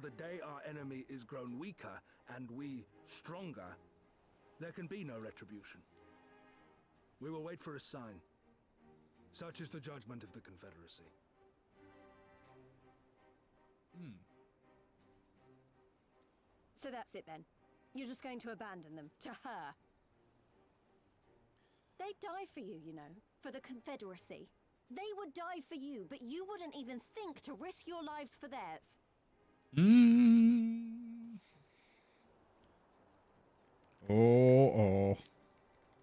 the day our enemy is grown weaker and we stronger, there can be no retribution. We will wait for a sign. Such is the judgment of the Confederacy. So that's it then. You're just going to abandon them to her. They'd die for you, you know, for the Confederacy. They would die for you, but you wouldn't even think to risk your lives for theirs. Oh.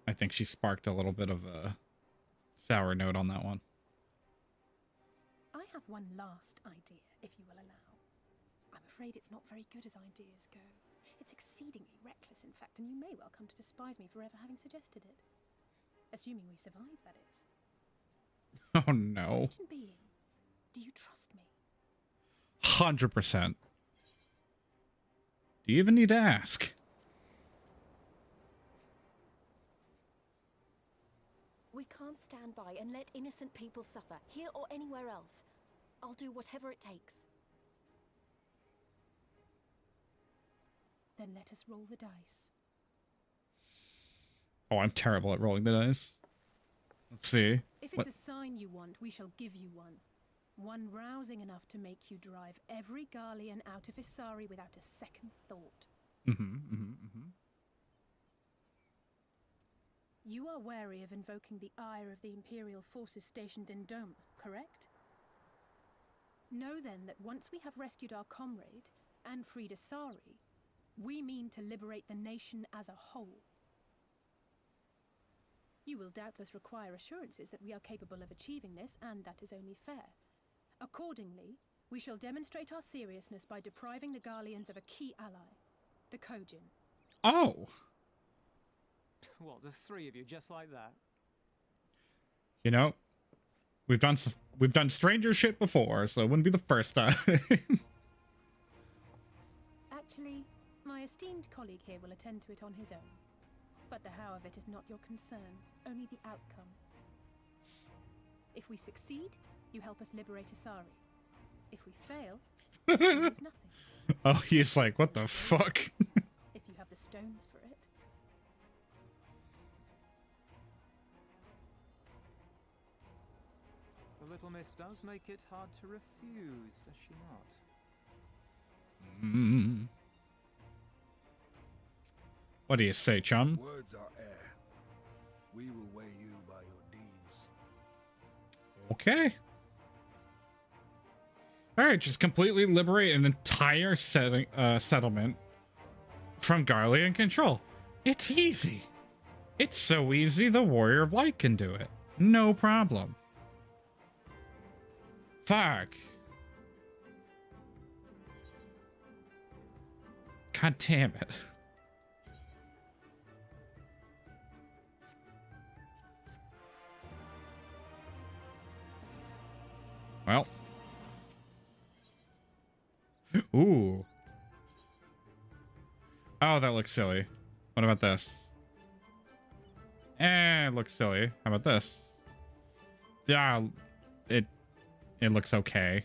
I think she sparked a little bit of a sour note on that one. I have one last idea, if you will allow. I'm afraid it's not very good as ideas go. It's exceedingly reckless, in fact, and you may well come to despise me for ever having suggested it. Assuming we survive, that is. Oh, no. Question being, do you trust me? 100%. Do you even need to ask? We can't stand by and let innocent people suffer, here or anywhere else. I'll do whatever it takes. Then let us roll the dice. Oh, I'm terrible at rolling the dice. Let's see. If it's a sign you want, we shall give you one. One rousing enough to make you drive every Garlean out of Isari without a second thought. You are wary of invoking the ire of the Imperial forces stationed in Dome, correct? Know then that once we have rescued our comrade and freed Isari, we mean to liberate the nation as a whole. You will doubtless require assurances that we are capable of achieving this, and that is only fair. Accordingly, we shall demonstrate our seriousness by depriving the Garleans of a key ally, the Kojin. Oh. What, the three of you, just like that? You know, we've done stranger shit before, so it wouldn't be the first time. Actually, my esteemed colleague here will attend to it on his own. But the how of it is not your concern, only the outcome. If we succeed, you help us liberate Isari. If we fail, you lose nothing. Oh, he's like, what the fuck? If you have the stones for it. The little miss does make it hard to refuse, does she not? What do you say, chum? Words are air. We will weigh you by your deeds. Okay. Alright, just completely liberate an entire settlement from Garlean control. It's easy. It's so easy the Warrior of Light can do it. No problem. Fuck. God damn it. Well. Ooh. Oh, that looks silly. What about this? It looks silly. How about this? Yeah, it looks okay.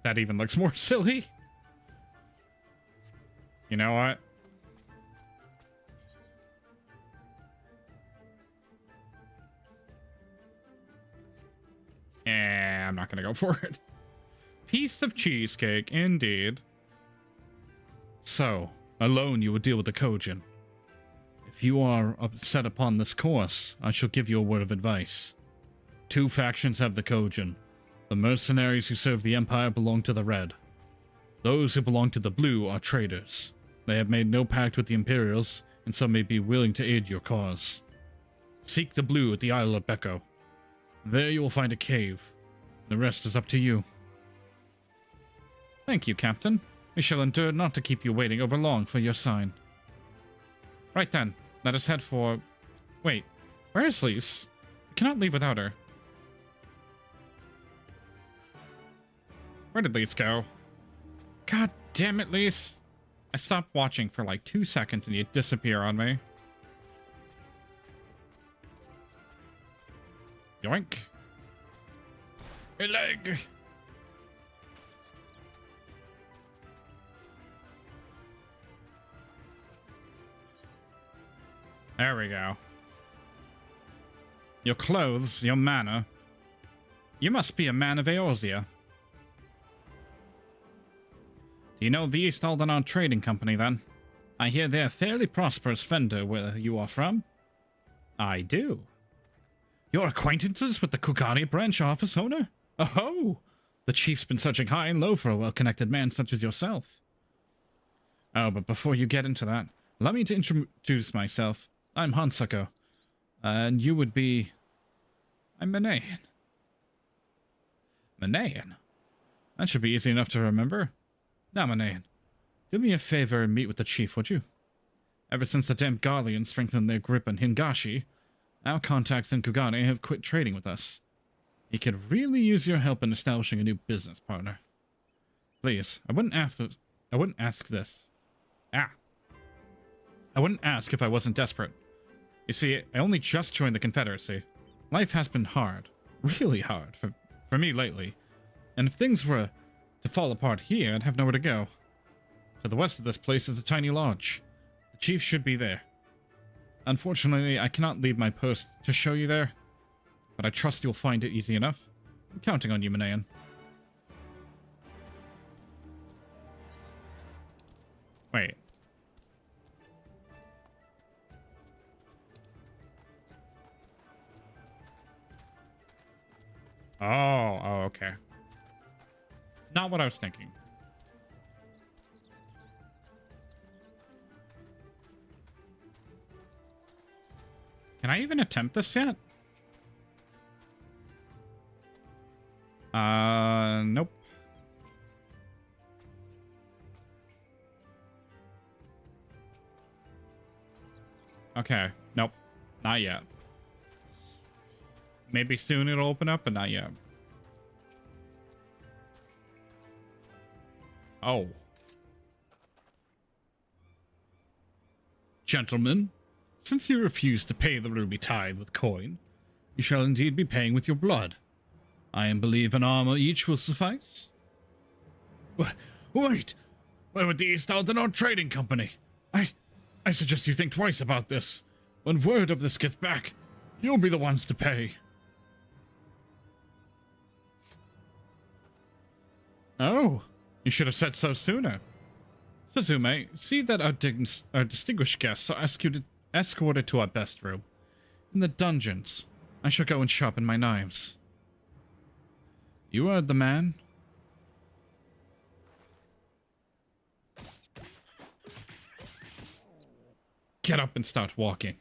That even looks more silly. You know what? I'm not gonna go for it. Piece of cheesecake, indeed. So, alone you will deal with the Kojin. If you are set upon this course, I shall give you a word of advice. Two factions have the Kojin. The mercenaries who serve the Empire belong to the Red. Those who belong to the Blue are traitors. They have made no pact with the Imperials, and some may be willing to aid your cause. Seek the Blue at the Isle of Becco. There you will find a cave. The rest is up to you. Thank you, Captain. We shall endure not to keep you waiting over long for your sign. Right then, let us head for... Wait, where is Lise? I cannot leave without her. Where did Lise go? God damn it, Lise. I stopped watching for like 2 seconds and you disappear on me. Yoink. A leg. There we go. Your clothes, your manner. You must be a man of Eorzea. Do you know the East Aldenar Trading Company, then? I hear they're a fairly prosperous vendor where you are from. I do. Your acquaintances with the Kugani branch office owner? Oh, the chief's been searching high and low for a well-connected man such as yourself. Oh, but before you get into that, allow me to introduce myself. I'm Hansuko, and you would be... I'm Manayan. Manayan? That should be easy enough to remember. Now, Manayan, do me a favor and meet with the chief, would you? Ever since the damn Garleans strengthened their grip on Hingashi, our contacts in Kugane have quit trading with us. He could really use your help in establishing a new business partner. Please, I wouldn't ask this. I wouldn't ask if I wasn't desperate. You see, I only just joined the Confederacy. Life has been hard. Really hard for me lately. And if things were to fall apart here, I'd have nowhere to go. To the west of this place is a tiny lodge. The chief should be there. Unfortunately, I cannot leave my post to show you there, but I trust you'll find it easy enough. I'm counting on you, Manayan. Wait. Oh, okay. Not what I was thinking. Can I even attempt this yet? Nope. Okay, nope. Not yet. Maybe soon it'll open up, but not yet. Oh. Gentlemen, since you refuse to pay the ruby tithe with coin, you shall indeed be paying with your blood. I believe an armor each will suffice. Wait! Where would the East Aldenar Trading Company? I suggest you think twice about this. When word of this gets back, you'll be the ones to pay. Oh, you should have said so sooner. Suzume, see that our distinguished guests are escorted to our best room. In the dungeons, I shall go and sharpen my knives. You heard the man. Get up and start walking.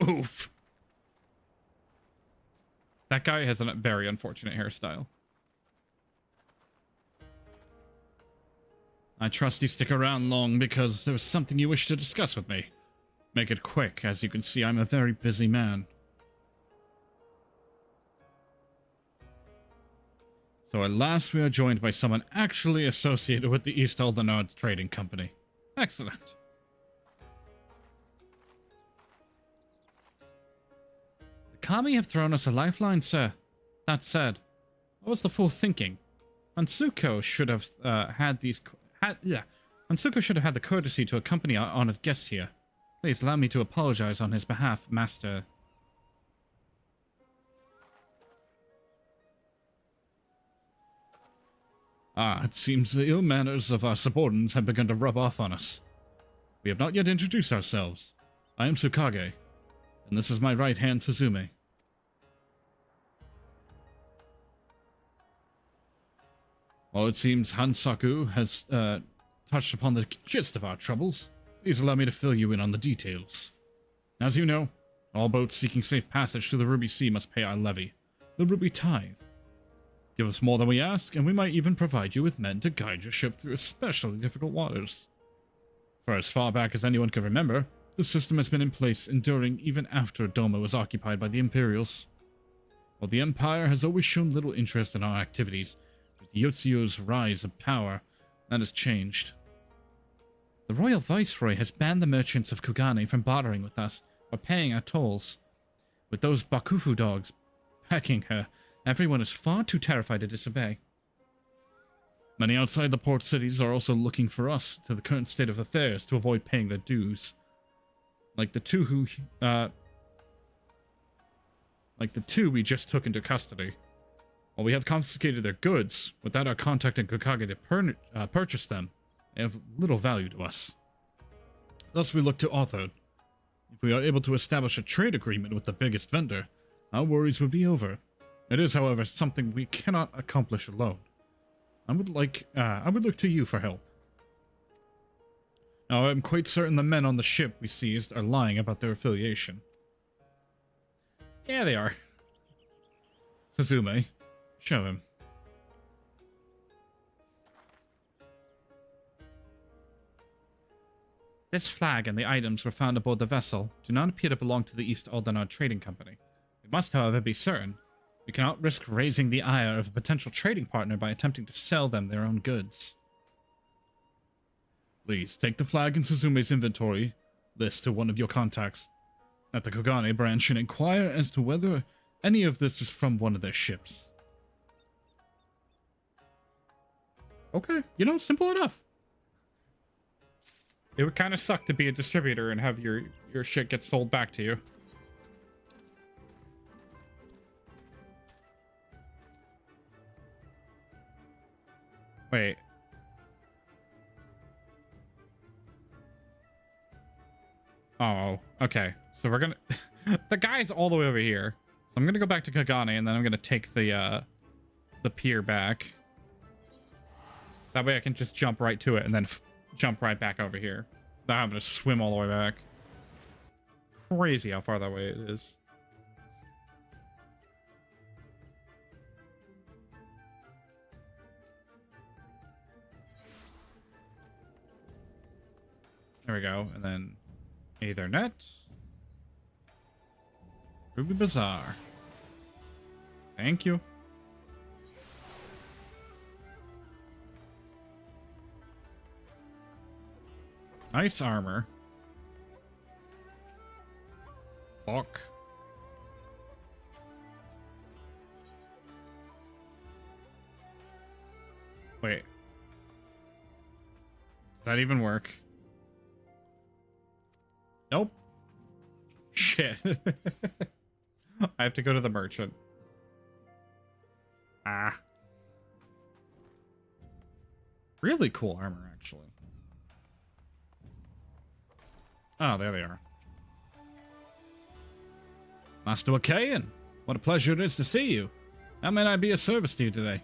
Oof. That guy has a very unfortunate hairstyle. I trust you stick around long because there was something you wish to discuss with me. Make it quick, as you can see I'm a very busy man. So at last we are joined by someone actually associated with the East Aldenar Trading Company. Excellent. The Kami have thrown us a lifeline, sir. That said, what was the fool thinking? Hansuko should have Hansuko should have had the courtesy to accompany our honored guest here. Please allow me to apologize on his behalf, Master. It seems the ill manners of our subordinates have begun to rub off on us. We have not yet introduced ourselves. I am Tsukage, and this is my right hand, Suzume. Well, it seems Hansaku has touched upon the gist of our troubles. Please allow me to fill you in on the details. As you know, all boats seeking safe passage to the Ruby Sea must pay our levy, the Ruby Tithe. Give us more than we ask, and we might even provide you with men to guide your ship through especially difficult waters. For as far back as anyone can remember, the system has been in place enduring even after Doma was occupied by the Imperials. While the Empire has always shown little interest in our activities, with Yotsuyo's rise of power, that has changed. The Royal Viceroy has banned the merchants of Kugane from bartering with us or paying our tolls. With those Bakufu dogs backing her, everyone is far too terrified to disobey. Many outside the port cities are also looking for us to the current state of affairs to avoid paying their dues. Like the two we just took into custody. While we have confiscated their goods, without our contacting Kokage to purchase them, they have little value to us. Thus we look to Arthur. If we are able to establish a trade agreement with the biggest vendor, our worries would be over. It is, however, something we cannot accomplish alone. I would look to you for help. Now, I'm quite certain the men on the ship we seized are lying about their affiliation. Yeah, they are. Suzume, show him. This flag and the items were found aboard the vessel do not appear to belong to the East Aldenard Trading Company. We must, however, be certain. We cannot risk raising the ire of a potential trading partner by attempting to sell them their own goods. Please, take the flag and Suzume's inventory list to one of your contacts at the Kogane branch and inquire as to whether any of this is from one of their ships. Okay, you know, simple enough. It would kind of suck to be a distributor and have your shit get sold back to you. Wait. Oh, okay. So we're gonna... the guy's all the way over here. So I'm gonna go back to Kagane, and then I'm gonna take the pier back. That way I can just jump right to it, and then jump right back over here. Without having to swim all the way back. Crazy how far that way it is. There we go, and then Ethernet. Ruby Bazaar. Thank you. Nice armor. Fuck. Wait. Does that even work? Nope. Shit. I have to go to the merchant. Ah. Really cool armor, actually. Oh, there they are. Master Wakayan, what a pleasure it is to see you. How may I be of service to you today?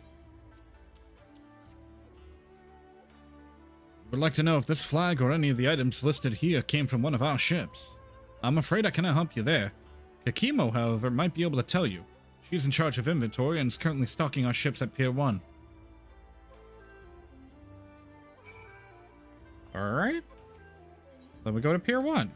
Would like to know if this flag or any of the items listed here came from one of our ships. I'm afraid I cannot help you there. Kakimo, however, might be able to tell you. She's in charge of inventory and is currently stocking our ships at Pier 1. Alright. Then we go to Pier 1.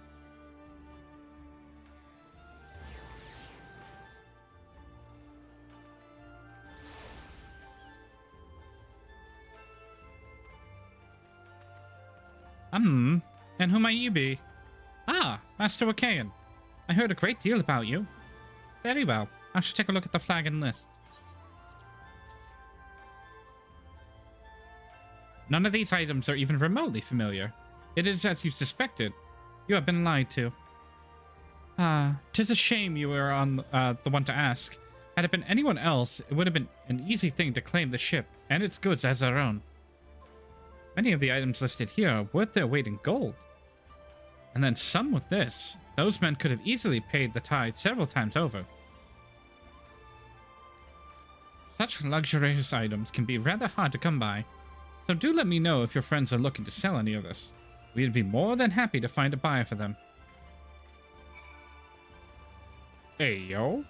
And who might you be? Ah, Master Wakayan. I heard a great deal about you. Very well. I should take a look at the flag and list. None of these items are even remotely familiar. It is as you suspected. You have been lied to. Ah, 'tis a shame you were on the one to ask. Had it been anyone else, it would have been an easy thing to claim the ship and its goods as our own. Many of the items listed here are worth their weight in gold. And then some with this. Those men could have easily paid the tithe several times over. Such luxurious items can be rather hard to come by, so do let me know if your friends are looking to sell any of this. We'd be more than happy to find a buyer for them. Hey, yo.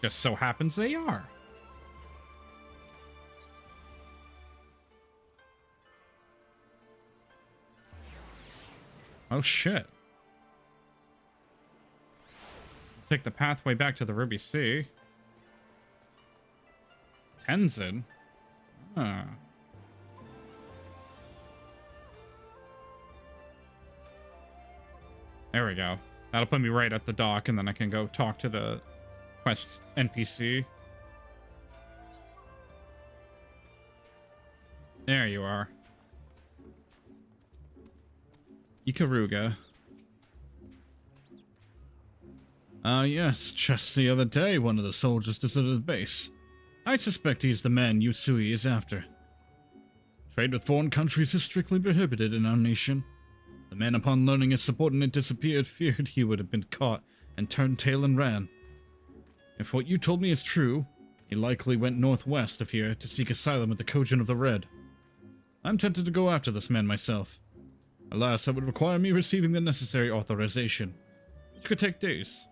Just so happens they are. Oh, shit. Take the pathway back to the Ruby Sea. Tenzin? Ah. There we go. That'll put me right at the dock, and then I can go talk to the quest NPC. There you are. Ikaruga. Yes, just the other day one of the soldiers deserted the base. I suspect he's the man Yusui is after. Trade with foreign countries is strictly prohibited in our nation. The man, upon learning his subordinate disappeared, feared he would have been caught and turned tail and ran. If what you told me is true, he likely went northwest of here to seek asylum with the Kojin of the Red. I'm tempted to go after this man myself. Alas, that would require me receiving the necessary authorization, which could take days.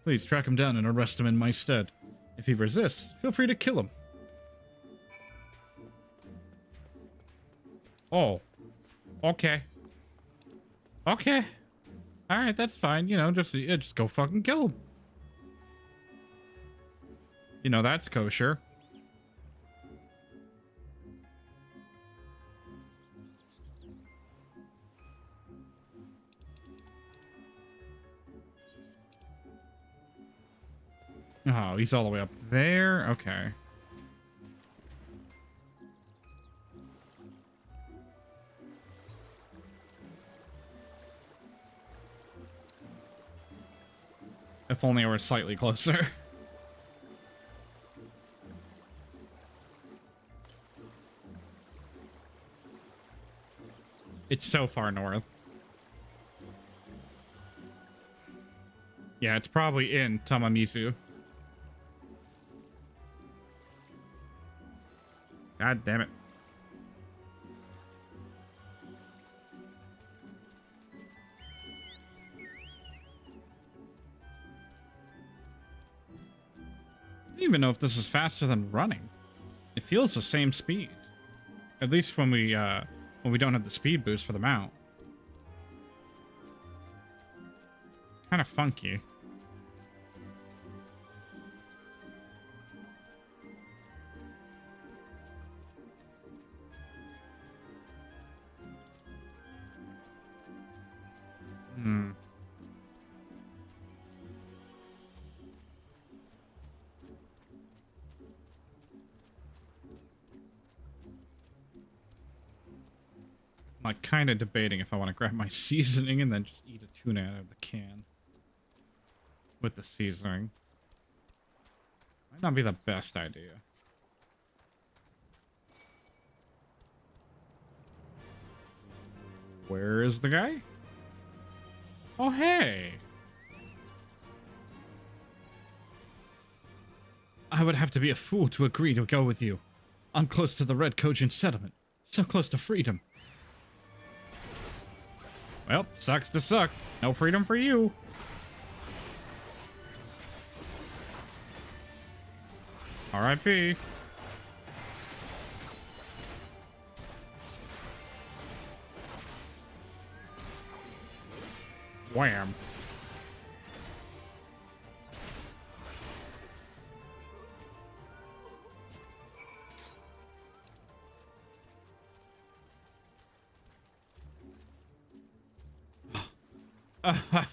Please track him down and arrest him in my stead. If he resists, feel free to kill him. Oh. Okay. Okay. Alright, that's fine. You know, just go fucking kill him. You know, that's kosher. Oh, he's all the way up there? Okay. If only I were slightly closer. It's so far north. Yeah, it's probably in Tamamizu. God damn it. I don't even know if this is faster than running. It feels the same speed. At least when we don't have the speed boost for the mount. It's kind of funky. I'm like kind of debating if I want to grab my seasoning and then just eat a tuna out of the can with the seasoning. Might not be the best idea. Where is the guy? Oh, hey. I would have to be a fool to agree to go with you. I'm close to the Red Kojin settlement. So close to freedom. Well, sucks to suck. No freedom for you. R.I.P. Wham.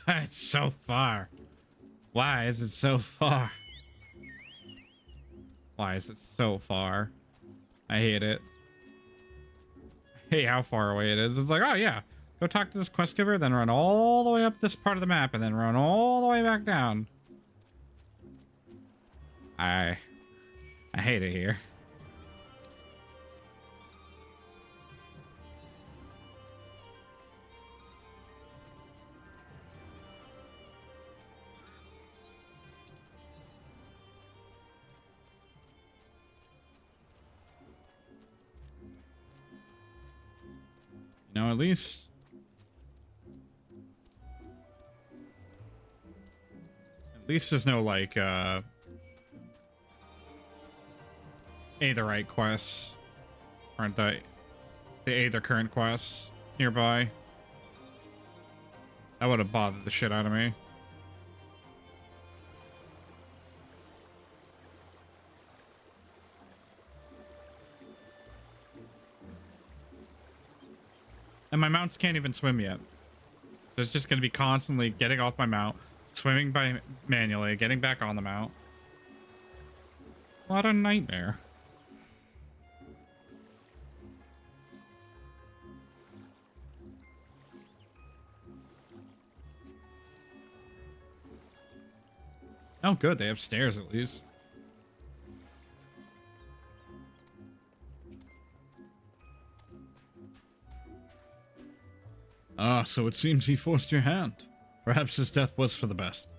It's so far. Why is it so far? Why is it so far? I hate it. I hate how far away it is. It's like, oh yeah, go talk to this quest giver, then run all the way up this part of the map, and then run all the way back down. I hate it here. No, at least there's no like Aetherite quests, aren't the Aether current quests nearby. That would have bothered the shit out of me. And my mounts can't even swim yet. So it's just going to be constantly getting off my mount, swimming by manually, getting back on the mount. What a nightmare. Oh, good. They have stairs at least. Ah, so it seems he forced your hand. Perhaps his death was for the best.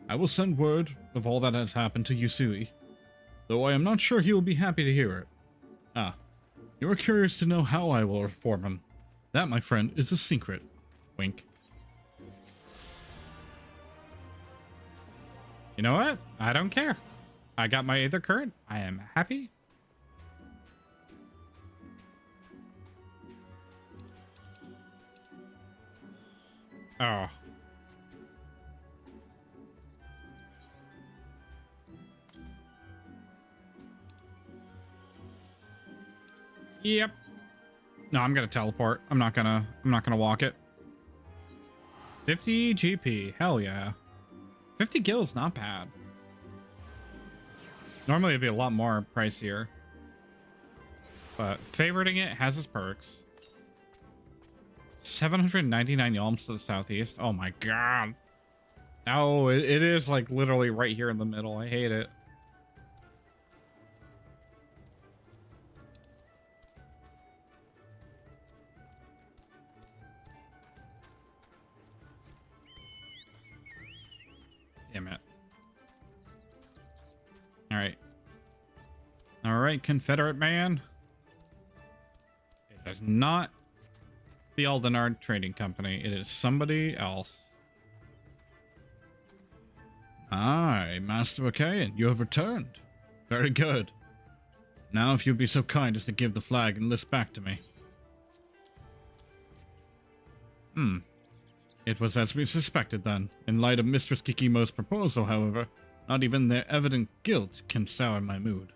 I will send word of all that has happened to Yusui, though I am not sure he will be happy to hear it. Ah, you are curious to know how I will reform him. That, my friend, is a secret. Wink. You know what? I don't care. I got my Aether Current. I am happy. Oh. Yep. No, I'm gonna teleport. I'm not gonna walk it. 50 GP. Hell yeah. 50 gil's not bad. Normally it'd be a lot more pricier. But favoriting it has its perks. 799 yalms to the southeast. Oh my god. No, it is like literally right here in the middle. I hate it. Damn it. Alright. Alright, Confederate man. It is not the Aldenard Trading Company. It is somebody else. Aye, Master Vacaean, you have returned. Very good. Now if you'd be so kind as to give the flag and list back to me. It was as we suspected then. In light of Mistress Kikimo's proposal, however, not even their evident guilt can sour my mood.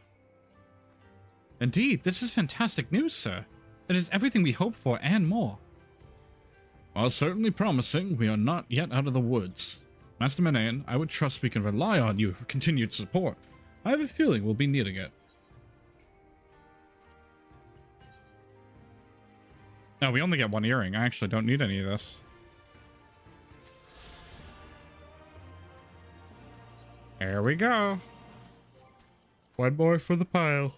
Indeed, this is fantastic news, sir. It is everything we hoped for and more. While certainly promising, we are not yet out of the woods. Master Manayan, I would trust we can rely on you for continued support. I have a feeling we'll be needing it. No, we only get one earring. I actually don't need any of this. There we go. One more for the pile.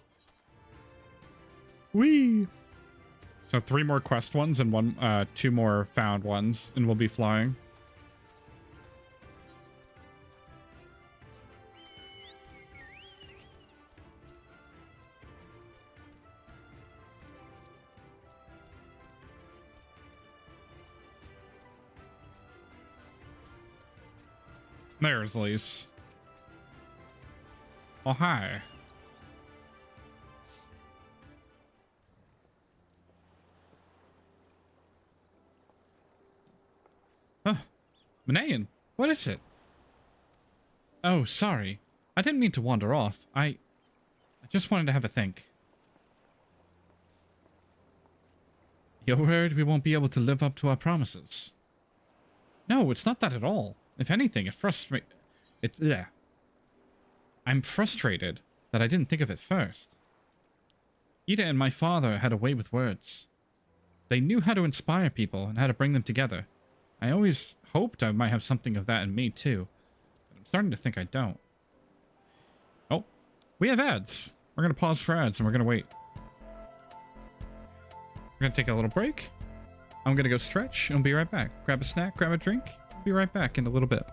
Whee! So 3 more quest ones and 2 more found ones, and we'll be flying. There's Lise. Oh, hi. Huh. Manayan, what is it? Oh, sorry. I didn't mean to wander off. I just wanted to have a think. You're worried we won't be able to live up to our promises? No, it's not that at all. If anything, I'm frustrated that I didn't think of it first. Ida and my father had a way with words. They knew how to inspire people and how to bring them together. I always hoped I might have something of that in me too, but I'm starting to think I don't. Oh, we have ads. We're going to pause for ads and we're going to wait. We're going to take a little break. I'm going to go stretch and be right back. Grab a snack, grab a drink. Be right back in a little bit.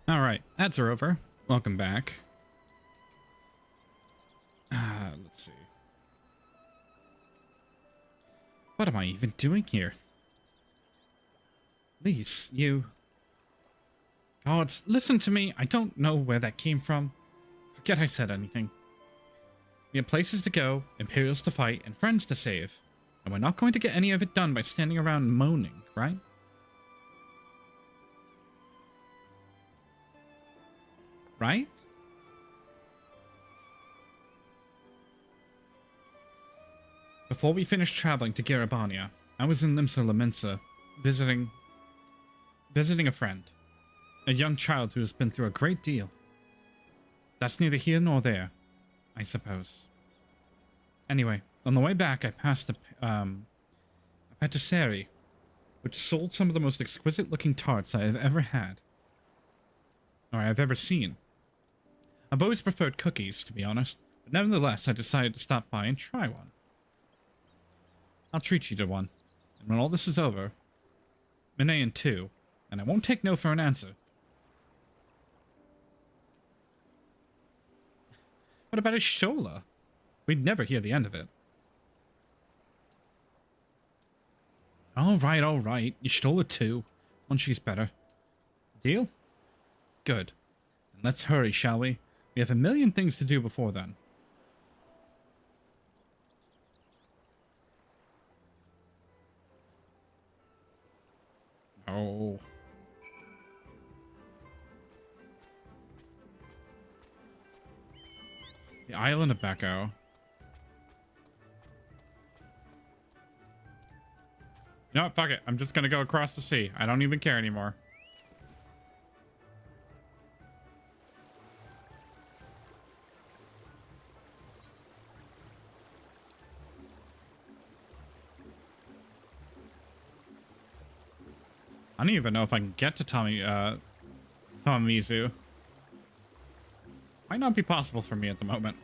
All right, ads are over. Welcome back. Let's see. What am I even doing here? Please, you... Gods, listen to me. I don't know where that came from. Forget I said anything. We have places to go, Imperials to fight, and friends to save. And we're not going to get any of it done by standing around moaning, right? Right? Before we finished traveling to Garabania, I was in Limsa Lamensa, visiting a friend. A young child who has been through a great deal. That's neither here nor there, I suppose. Anyway, on the way back, I passed a patisserie, which sold some of the most exquisite-looking tarts I have ever had. Or I've ever seen. I've always preferred cookies, to be honest, but nevertheless, I decided to stop by and try one. I'll treat you to one, and when all this is over, Minayan too, and I won't take no for an answer. What about Ishtola? We'd never hear the end of it. All right. Ishtola too. Once she's better. Deal? Good. And let's hurry, shall we? We have a million things to do before then. Oh. The island of Becco. You know what? Fuck it. I'm just gonna go across the sea. I don't even care anymore. I don't even know if I can get to Tamamizu. Might not be possible for me at the moment.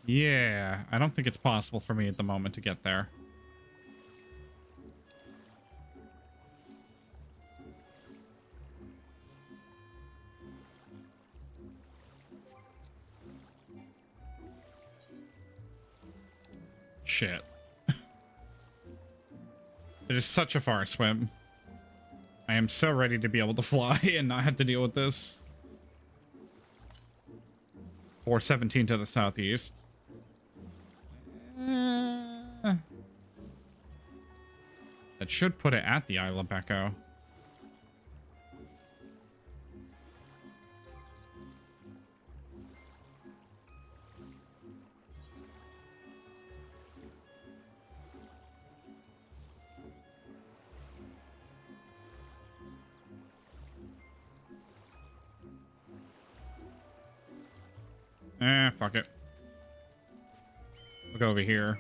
Yeah, I don't think it's possible for me at the moment to get there. Shit. It is such a far swim. I am so ready to be able to fly and not have to deal with this. 417 to the southeast. That should put it at the Isle of Becco. Fuck it. We'll go over here.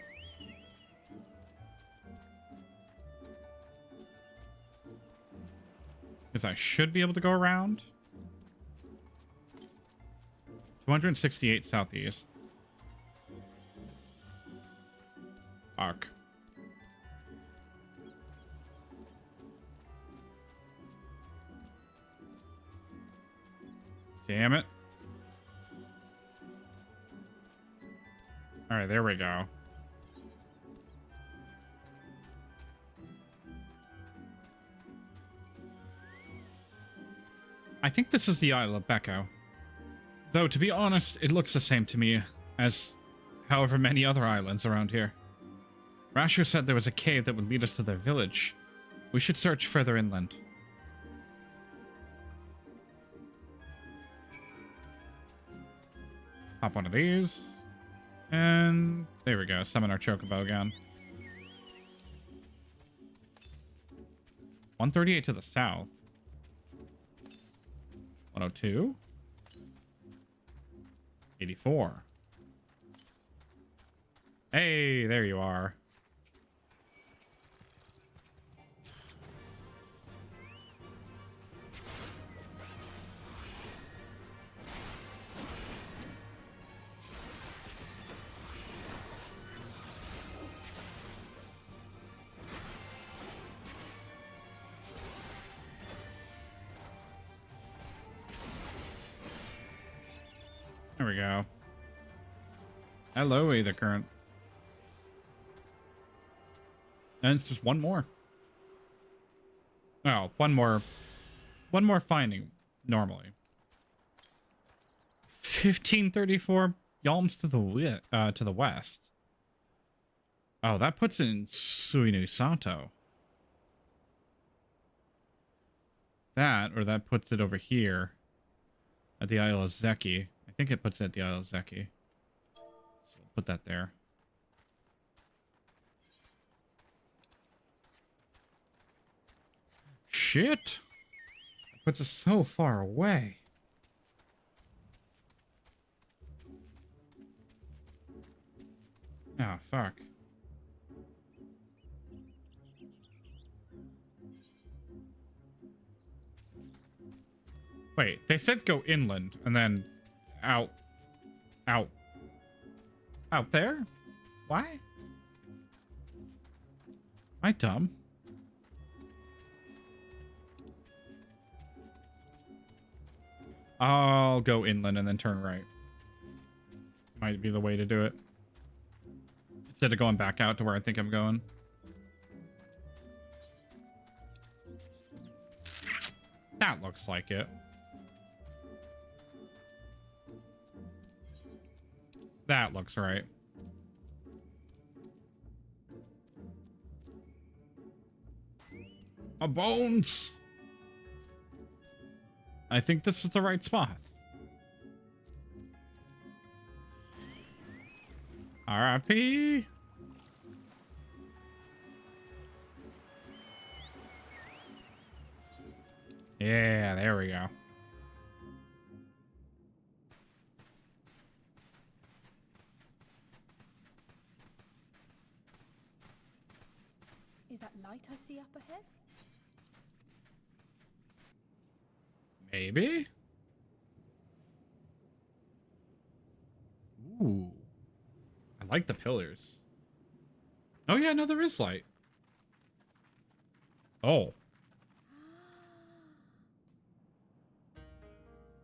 Because I should be able to go around. 268 southeast. Fuck. Damn it. Alright, there we go. I think this is the Isle of Becco. Though, to be honest, it looks the same to me as however many other islands around here. Rasher said there was a cave that would lead us to their village. We should search further inland. Pop one of these. And there we go. Summon our Chocobo again. 138 to the south. 102. 84. Hey, there you are. There we go. Hello, Aether Current. And it's just one more. Oh, one more finding normally. 1534 yalms to the west. Oh, that puts it in Suinu Sato. That, or that puts it over here at the Isle of Zeki. I think it puts it at the Isle of Zeki. So we'll put that there. Shit! It puts us so far away. Oh, fuck. Wait, they said go inland and then out there? Why? Am I dumb? I'll go inland and then turn right. Might be the way to do it. Instead of going back out to where I think I'm going. That looks like it. That looks right. My bones! I think this is the right spot. R.I.P. Yeah, there we go. Is that light I see up ahead? Maybe? Ooh. I like the pillars. Oh yeah, no, there is light. Oh.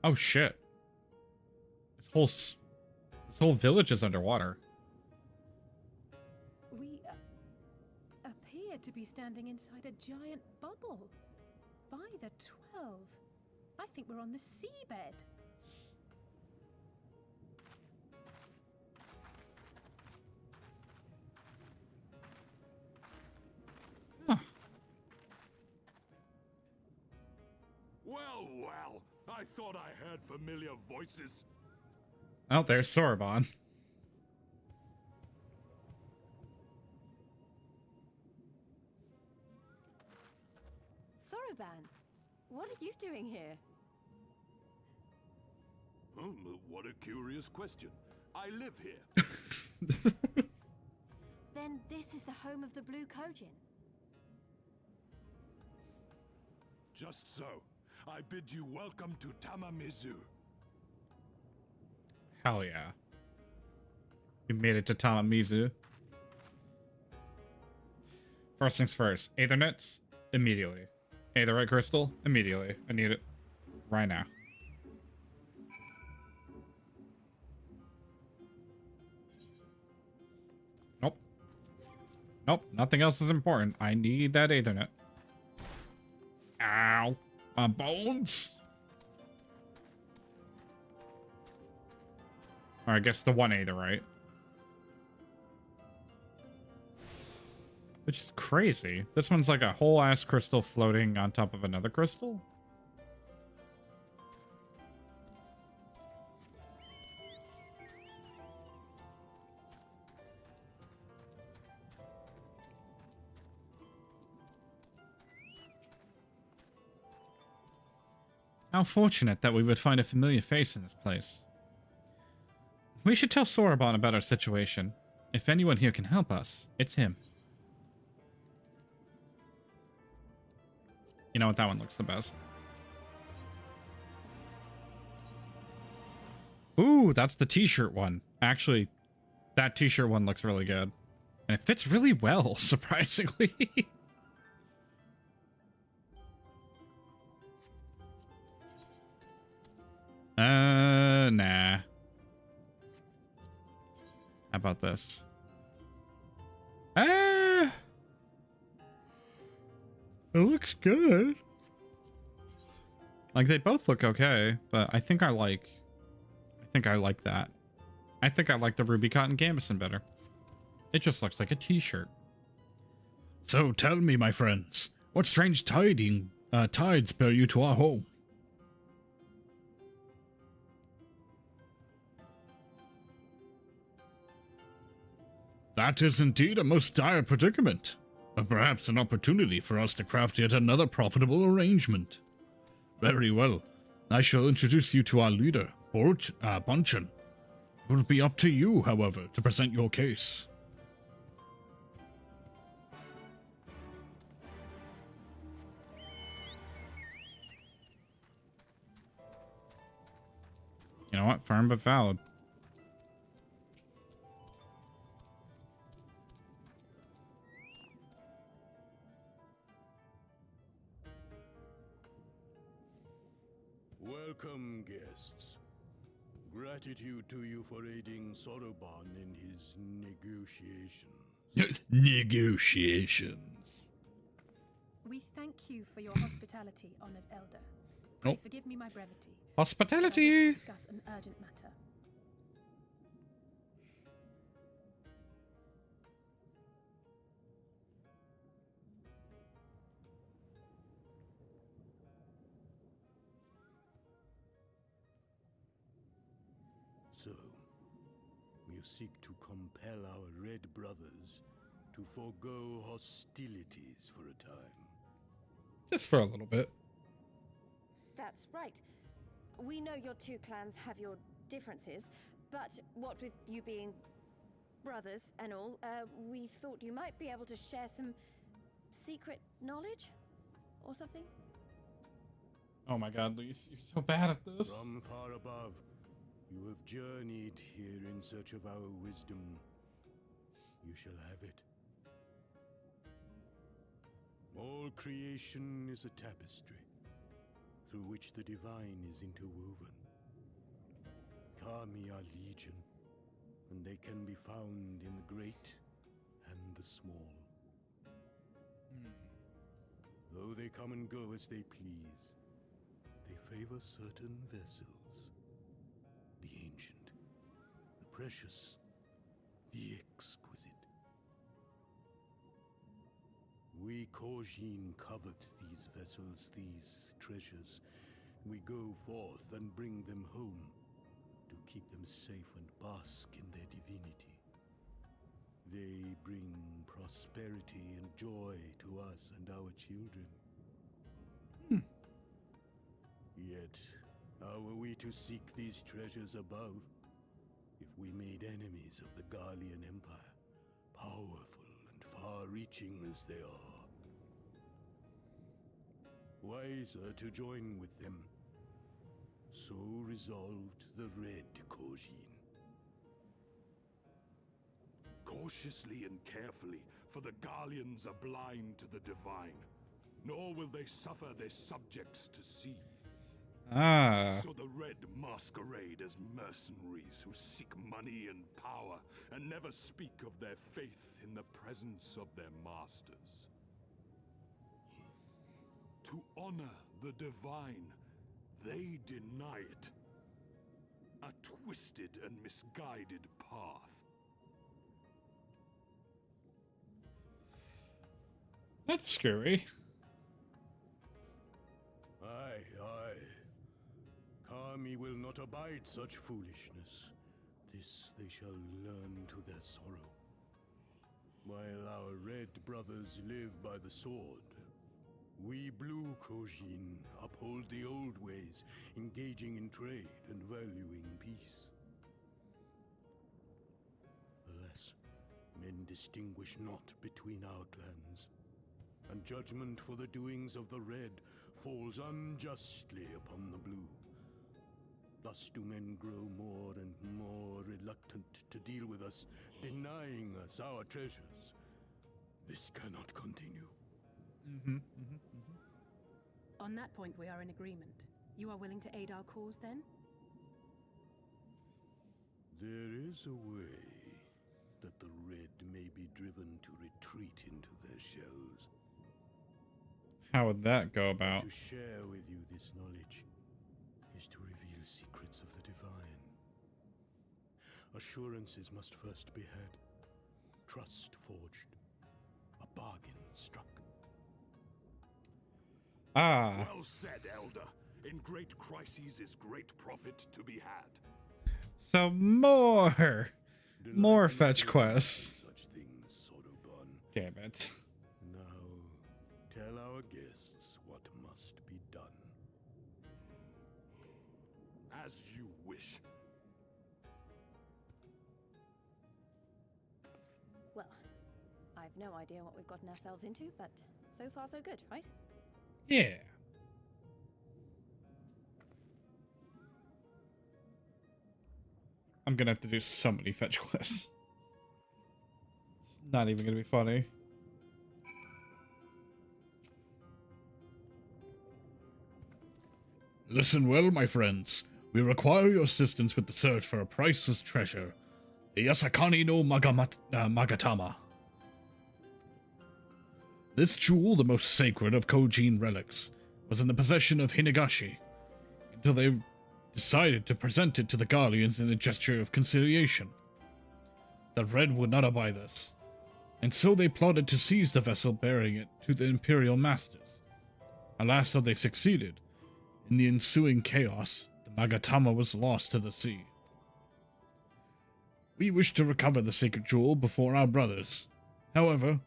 Oh shit. This whole village is underwater. We appear to be standing inside a giant bubble. By the 12. I think we're on the seabed. Huh. Well, well, I thought I heard familiar voices. Oh, there's Soroban. Soroban, what are you doing here? What a curious question. I live here. Then this is the home of the Blue Kojin. Just so. I bid you welcome to Tamamizu. Hell yeah. You made it to Tamamizu. First things first. Aethernets? Immediately. Aetherite crystal? Immediately. I need it. Right now. Nope. Nope. Nothing else is important. I need that Aethernet. Ow. My bones. Or I guess the one Aetherite. Which is crazy. This one's like a whole ass crystal floating on top of another crystal. How fortunate that we would find a familiar face in this place. We should tell Soroban about our situation. If anyone here can help us, it's him. You know what? That one looks the best. Ooh, that's the t-shirt one. Actually, that t-shirt one looks really good. And it fits really well, surprisingly. Nah. How about this? Ah! It looks good. Like, they both look okay, but I think I like that. I think I like the Ruby Cotton Gambeson better. It just looks like a t-shirt. So tell me, my friends, what strange tides bear you to our home? That is indeed a most dire predicament, but perhaps an opportunity for us to craft yet another profitable arrangement. Very well. I shall introduce you to our leader, Bunchen. It will be up to you, however, to present your case. You know what? Firm but valid. Welcome, guests. Gratitude to you for aiding Soroban in his negotiations. Negotiations. We thank you for your hospitality, honored elder. Oh. Forgive me my brevity. Hospitality. I wish to discuss an urgent matter. So, you seek to compel our Red Brothers to forego hostilities for a time. Just for a little bit. That's right. We know your two clans have your differences, but what with you being brothers and all, we thought you might be able to share some secret knowledge or something. Oh my god, Lise, you're so bad at this. From far above, you have journeyed here in search of our wisdom. You shall have it. All creation is a tapestry, through which the divine is interwoven. Kami are legion, and they can be found in the great and the small. Though they come and go as they please, they favor certain vessels. The ancient, the precious, the exquisite. We Kojin covet these vessels, these treasures. We go forth and bring them home to keep them safe and bask in their divinity. They bring prosperity and joy to us and our children. Yet, how are we to seek these treasures above if we made enemies of the Garlean Empire, powerful and far-reaching as they are? Wiser to join with them. So resolved the Red Kojin. Cautiously and carefully, for the Garleans are blind to the divine, nor will they suffer their subjects to see. So the Red masquerade as mercenaries who seek money and power, and never speak of their faith in the presence of their masters. To honor the divine, they deny it. A twisted and misguided path. That's scary. Aye, aye. Kami will not abide such foolishness. This they shall learn to their sorrow. While our Red Brothers live by the sword, we Blue Kojin uphold the old ways, engaging in trade and valuing peace. Alas, men distinguish not between our clans, and judgment for the doings of the Red falls unjustly upon the Blue. Thus do men grow more and more reluctant to deal with us, denying us our treasures. This cannot continue. On that point, we are in agreement. You are willing to aid our cause, then? There is a way, that the Red may be driven to retreat into their shells. How would that go about? To share with you this knowledge is to reveal secrets of the divine. Assurances must first be had, trust forged, a bargain struck. Ah. Well said, Elder. In great crises is great profit to be had. So more Delight fetch not in quests. such things, Sodobun. Damn it. Now, tell our guests what must be done. As you wish. Well, I've no idea what we've gotten ourselves into, but so far so good, right? Yeah. I'm gonna have to do so many fetch quests. It's not even gonna be funny. Listen well, my friends. We require your assistance with the search for a priceless treasure, the Yasakani no Magatama. This jewel, the most sacred of Kojin relics, was in the possession of Hinagashi, until they decided to present it to the Guardians in a gesture of conciliation. The Red would not abide this, and so they plotted to seize the vessel bearing it to the Imperial Masters. Alas, though they succeeded, in the ensuing chaos, the Magatama was lost to the sea. We wish to recover the sacred jewel before our brothers. However,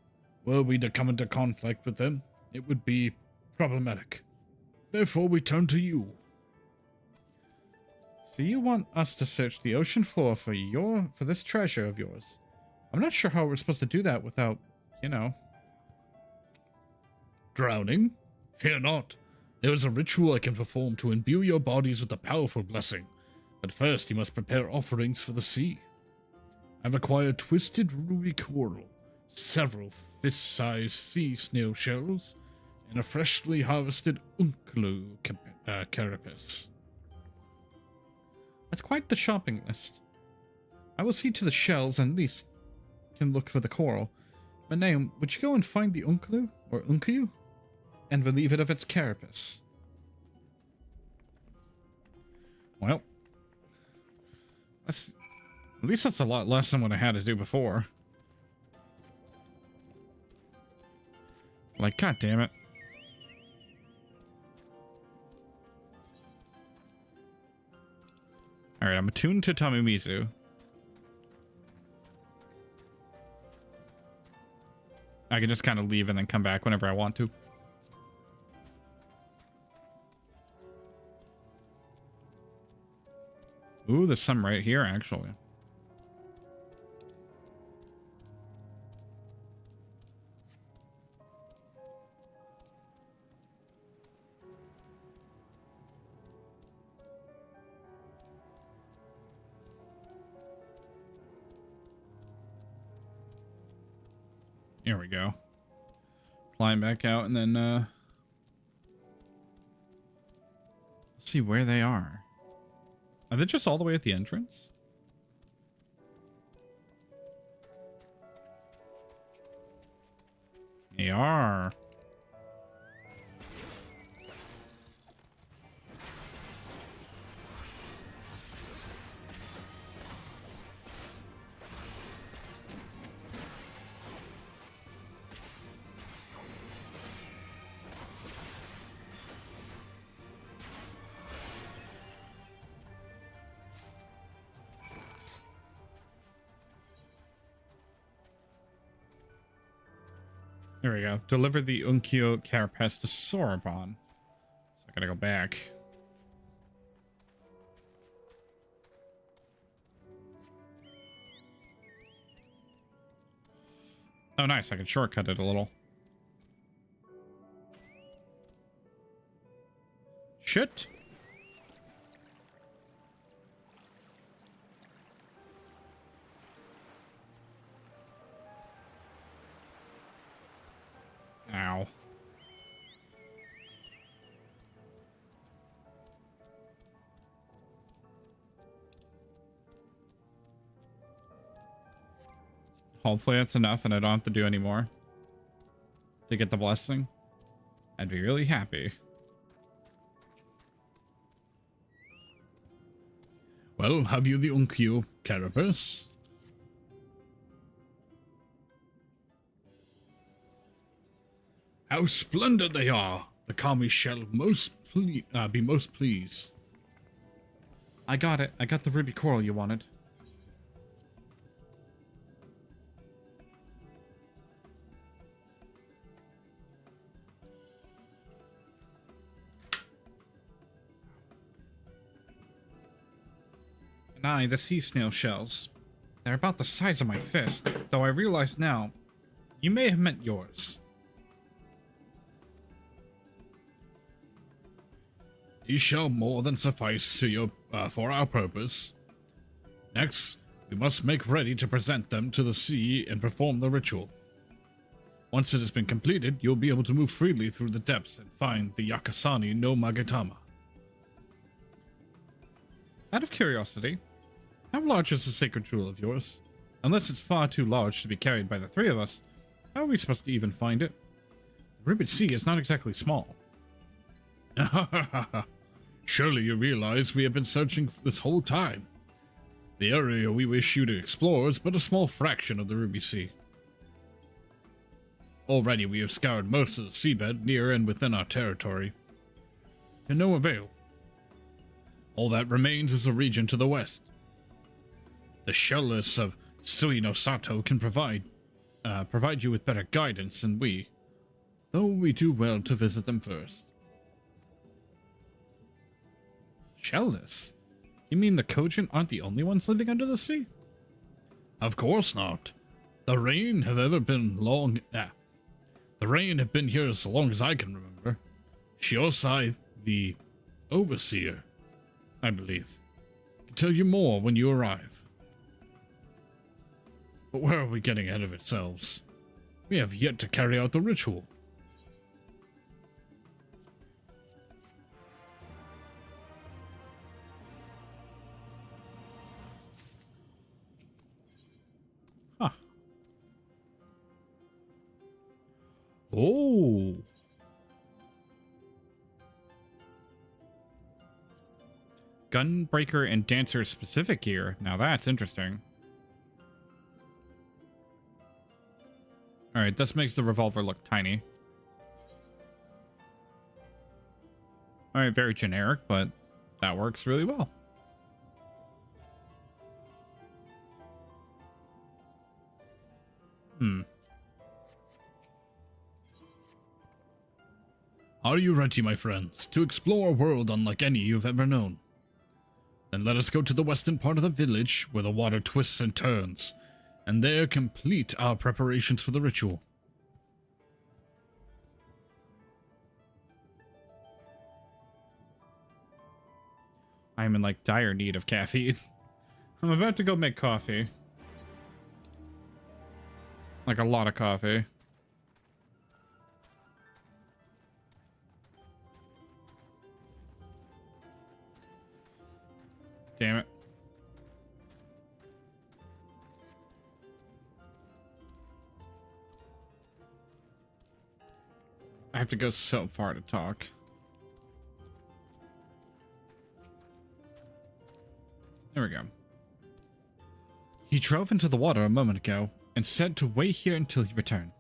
were we to come into conflict with them, it would be problematic. Therefore, we turn to you. So you want us to search the ocean floor for this treasure of yours? I'm not sure how we're supposed to do that without, drowning? Fear not. There is a ritual I can perform to imbue your bodies with a powerful blessing. But first, you must prepare offerings for the sea. I've acquired twisted ruby coral, several fist-sized sea snail shells, and a freshly harvested unklu carapace. That's quite the shopping list. I will see to the shells and at least can look for the coral. But Naum, would you go and find the unklu, or unku, and relieve it of its carapace? Well, at least that's a lot less than what I had to do before. Like, god damn it. Alright, I'm attuned to Tamimizu. I can just kind of leave and then come back whenever I want to. Ooh, there's some right here, actually. Here we go. Climb back out and then, see where they are. Are they just all the way at the entrance? They are. There we go. Deliver the Unkyo carapace to Soraban. So I gotta go back. Oh, nice. I can shortcut it a little. Shit. Ow. Hopefully that's enough and I don't have to do any more to get the blessing. I'd be really happy. Well, have you the Unkyo carapace? How splendid they are! The Kami shall be most pleased. I got it. I got the ruby coral you wanted. And I, the sea snail shells. They're about the size of my fist, though I realize now, you may have meant yours. These shall more than suffice to your, for our purpose. Next, we must make ready to present them to the sea and perform the ritual. Once it has been completed, you'll be able to move freely through the depths and find the Yakasani no Magatama. Out of curiosity, how large is the sacred jewel of yours? Unless it's far too large to be carried by the three of us, how are we supposed to even find it? The Ribbit Sea is not exactly small. Surely you realize we have been searching this whole time. The area we wish you to explore is but a small fraction of the Ruby Sea. Already we have scoured most of the seabed near and within our territory. To no avail. All that remains is a region to the west. The shellless of Suino Sato can provide you with better guidance than we, though we do well to visit them first. Shellless? You mean the Kojin aren't the only ones living under the sea? Of course not. The rain have been here as long as I can remember. Shiosai, the overseer, I believe, can tell you more when you arrive. But where are we getting ahead of ourselves? We have yet to carry out the ritual. Huh. Oh. Gunbreaker and Dancer specific gear. Now that's interesting. Alright, this makes the revolver look tiny. Alright, very generic, but that works really well. Are you ready, my friends, to explore a world unlike any you've ever known? Then let us go to the western part of the village, where the water twists and turns, and there complete our preparations for the ritual. I am in, like, dire need of caffeine. I'm about to go make coffee. Like, a lot of coffee. Damn it. I have to go so far to talk. There we go. He drove into the water a moment ago and said to wait here until he returned.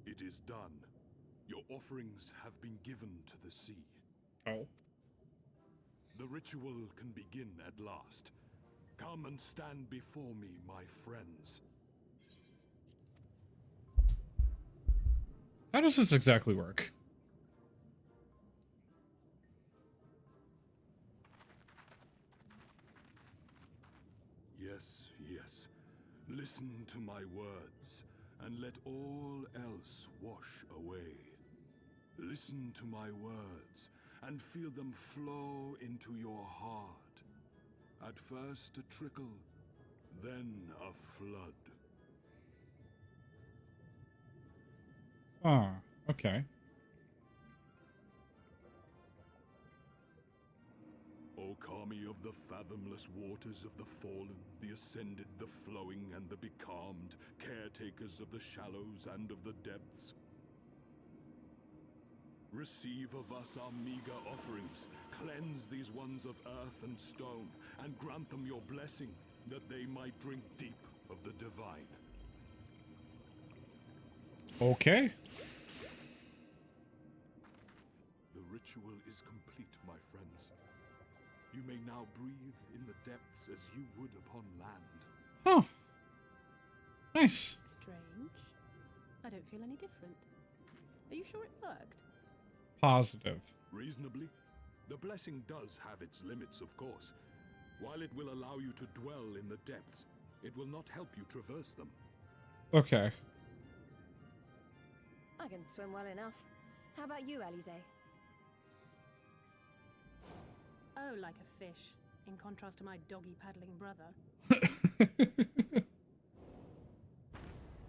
It is done. Your offerings have been given to the sea. Oh. The ritual can begin at last. Come and stand before me, my friends. How does this exactly work? Yes, yes. Listen to my words, and let all else wash away. Listen to my words, and feel them flow into your heart. At first a trickle, then a flood. Ah, okay. kami of the fathomless waters of the fallen, the ascended, the flowing, and the becalmed, caretakers of the shallows and of the depths. Receive of us our meager offerings, cleanse these ones of earth and stone, and grant them your blessing, that they might drink deep of the divine. Okay. The ritual is complete, my friends. You may now breathe in the depths as you would upon land. Oh. Nice. Strange. I don't feel any different. Are you sure it worked? Positive. Reasonably. The blessing does have its limits, of course. While it will allow you to dwell in the depths, it will not help you traverse them. Okay. I can swim well enough. How about you, Alize? Oh, like a fish, in contrast to my doggy-paddling brother.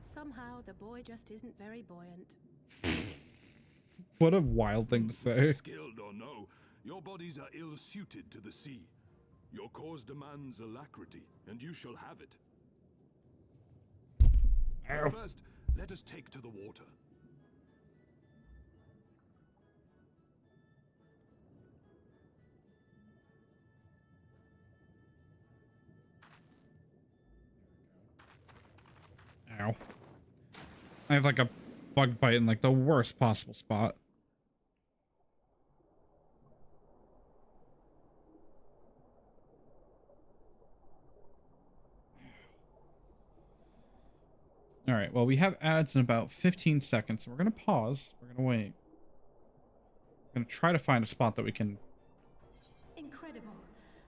Somehow, the boy just isn't very buoyant. What a wild thing to say. Skilled or no, your bodies are ill-suited to the sea. Your cause demands alacrity, and you shall have it. Ow. First, let us take to the water. Ow. I have like a bug bite in like the worst possible spot. All right, well, we have ads in about 15 seconds, so we're going to pause. We're going to wait. We're going to try to find a spot that we can... Incredible.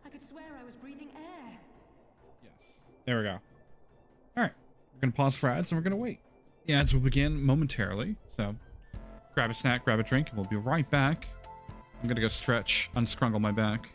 I could swear I was breathing air. Yes. There we go. All right. We're going to pause for ads, and we're going to wait. The ads will begin momentarily, so grab a snack, grab a drink, and we'll be right back. I'm going to go stretch, unscrungle my back.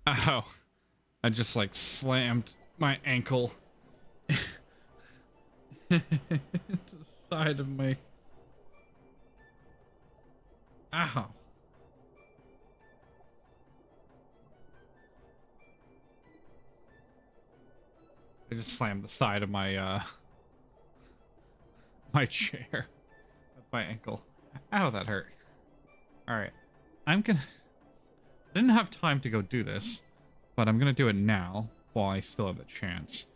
Ow. I just like slammed my ankle to the side of my... Ow. I just slammed the side of my my chair. My ankle. Ow, that hurt. Alright. I didn't have time to go do this, but I'm gonna do it now while I still have the chance.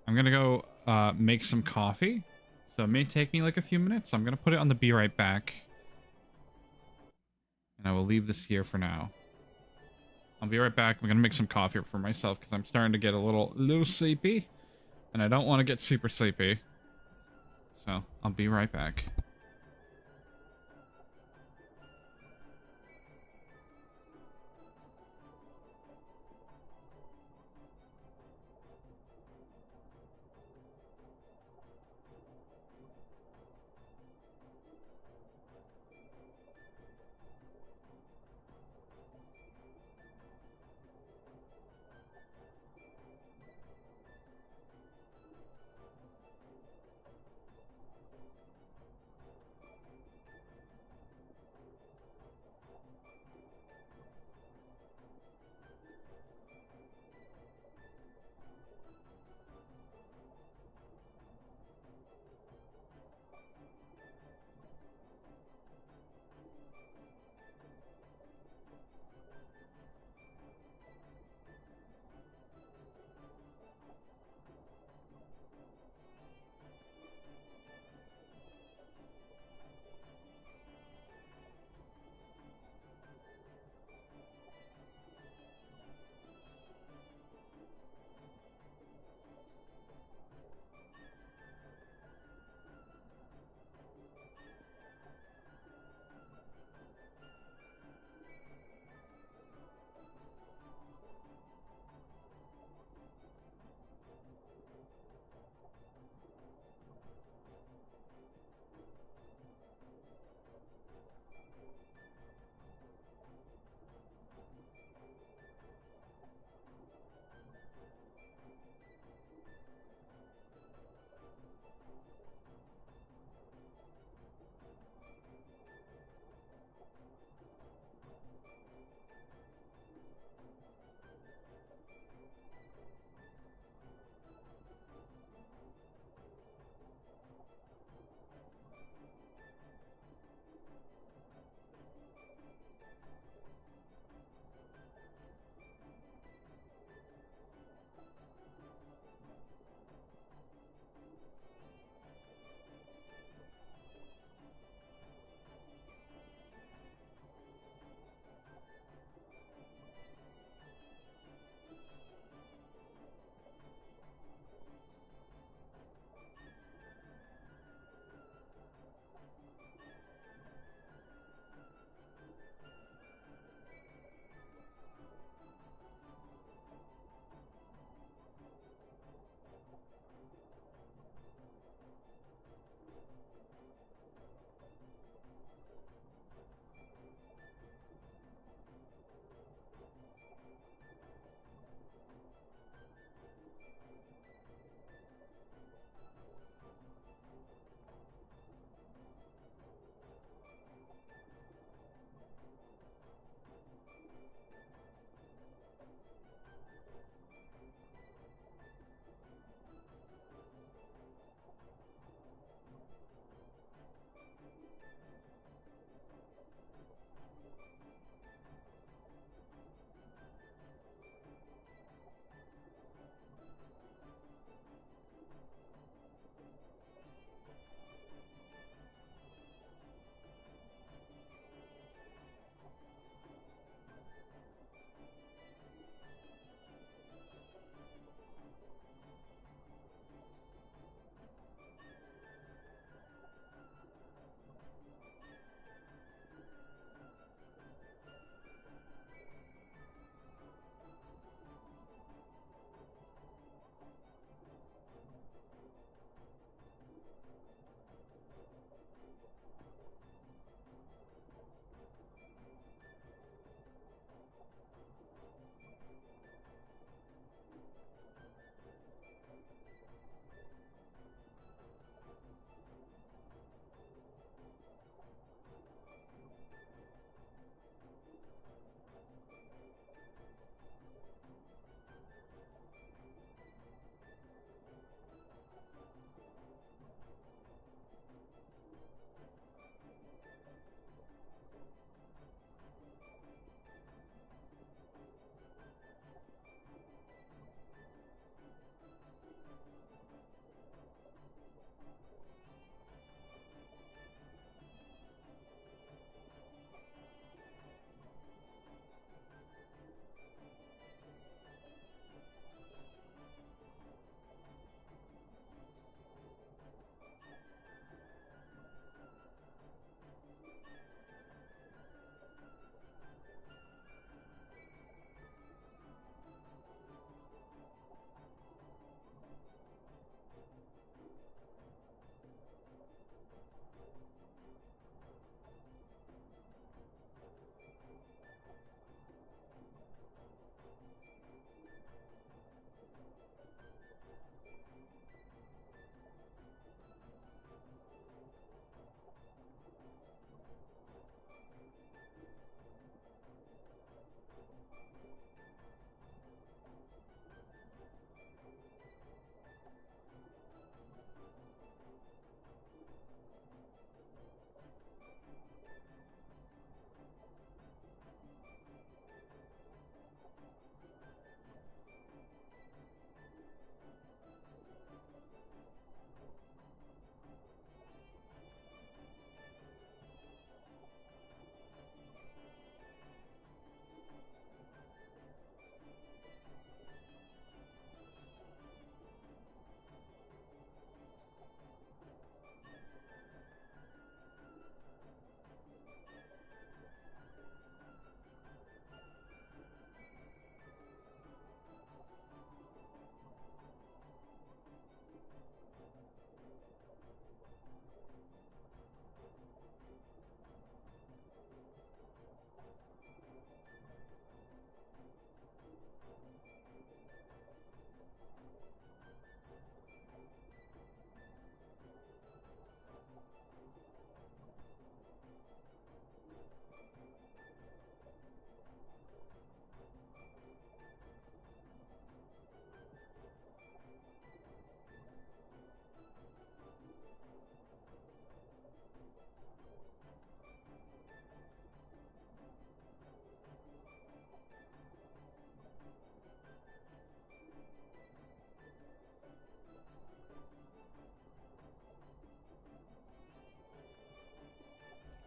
I'm gonna go make some coffee. So it may take me like a few minutes. I'm gonna put it on the be right back. And I will leave this here for now. I'll be right back. I'm gonna make some coffee for myself because I'm starting to get a little sleepy. And I don't want to get super sleepy. So I'll be right back.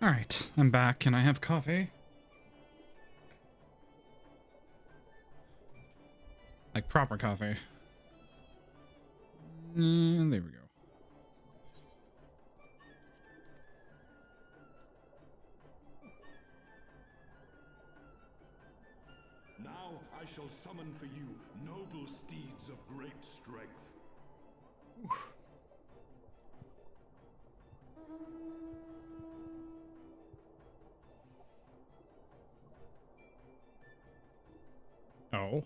Alright, I'm back. Can I have coffee? Like proper coffee. There we go. Now I shall summon for you noble steeds of great strength. Oh.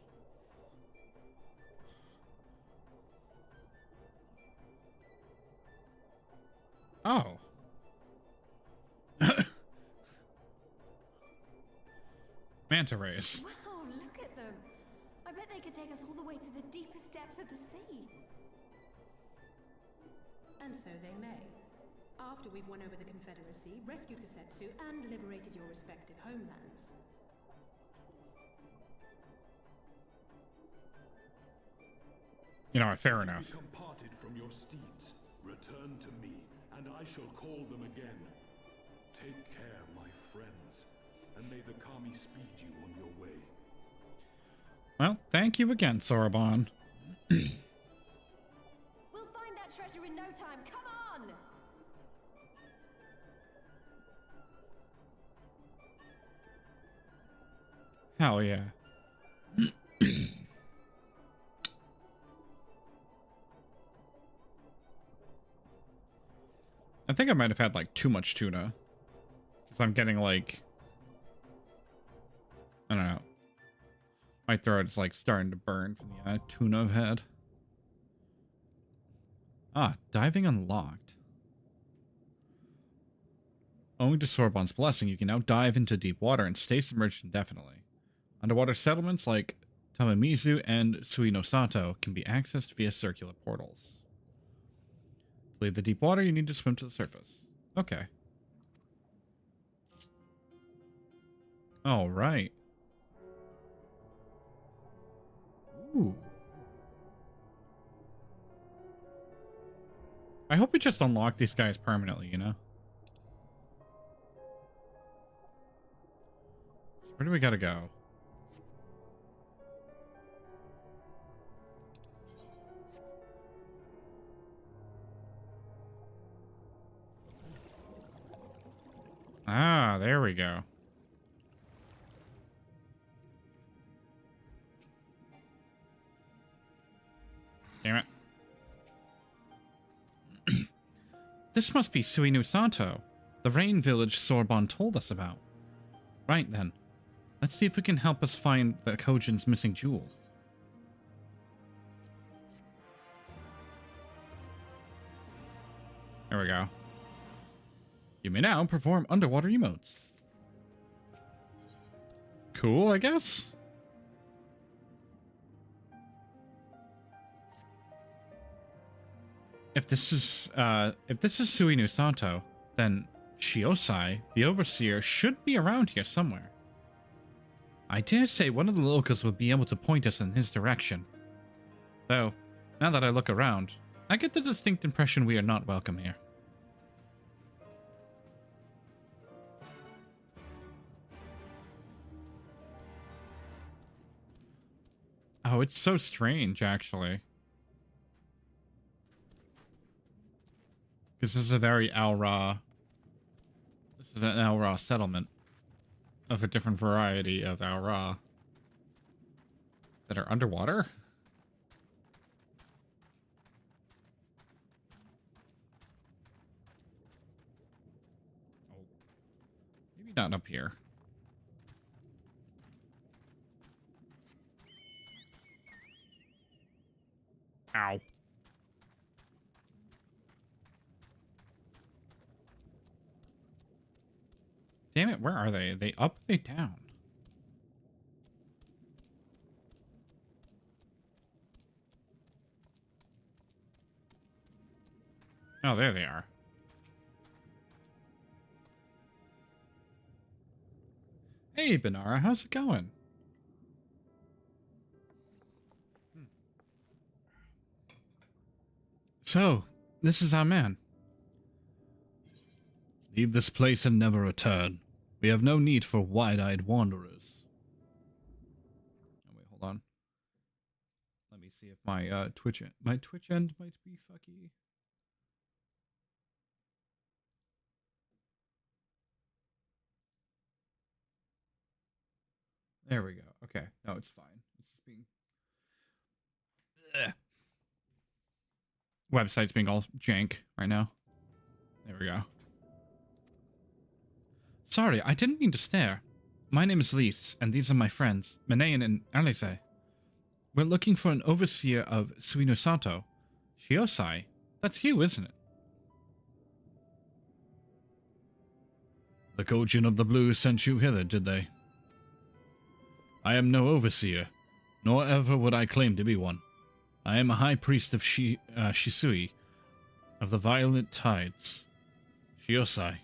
Oh. Manta rays. Wow, look at them. I bet they could take us all the way to the deepest depths of the sea. And so they may. After we've won over the Confederacy, rescued Kosetsu, and liberated your respective homelands. You know, fair enough. Become parted from your steeds. Return to me, and I shall call them again. Take care, my friends, and may the Kami speed you on your way. Well, thank you again, Soroban. We'll find that treasure in no time. Come on! Hell yeah. I think I might have had like too much tuna. Because I'm getting like, I don't know. My throat is like starting to burn from the tuna I've had. Ah, diving unlocked. Owing to Sorbon's blessing, you can now dive into deep water and stay submerged indefinitely. Underwater settlements like Tamamizu and Suinosato can be accessed via circular portals. To leave the deep water, you need to swim to the surface. Okay. All right. Ooh. I hope we just unlock these guys permanently, you know? So where do we gotta go? Ah, there we go. Damn it. This must be Suinu-Sato, the rain village Sorbon told us about. Right then. Let's see if it can help us find the Kojin's missing jewel. There we go. You may now perform underwater emotes. Cool, I guess? If this is Suinu-Sato, then Shiosai, the overseer, should be around here somewhere. I dare say one of the locals will be able to point us in his direction. Though, now that I look around, I get the distinct impression we are not welcome here. Oh, it's so strange, actually. Because this is a very Al-Ra... This is an Al-Ra settlement of a different variety of Al-Ra that are underwater. Oh. Maybe not up here. Ow. Damn it, where are they? Are they up? Are they down? Oh, there they are. Hey, Benara, how's it going? So, this is our man. Leave this place and never return. We have no need for wide-eyed wanderers. Oh, wait, hold on. Let me see if my Twitch end might be fucky. There we go. Okay, no, it's fine. It's just being website's being all jank right now. There we go. Sorry, I didn't mean to stare. My name is Lise, and these are my friends, Minayan and Alice. We're looking for an overseer of Suinosato. Shiosai? That's you, isn't it? The Kojin of the Blue sent you hither, did they? I am no overseer, nor ever would I claim to be one. I am a high priest of Shisui, of the Violent Tides. Shiosai.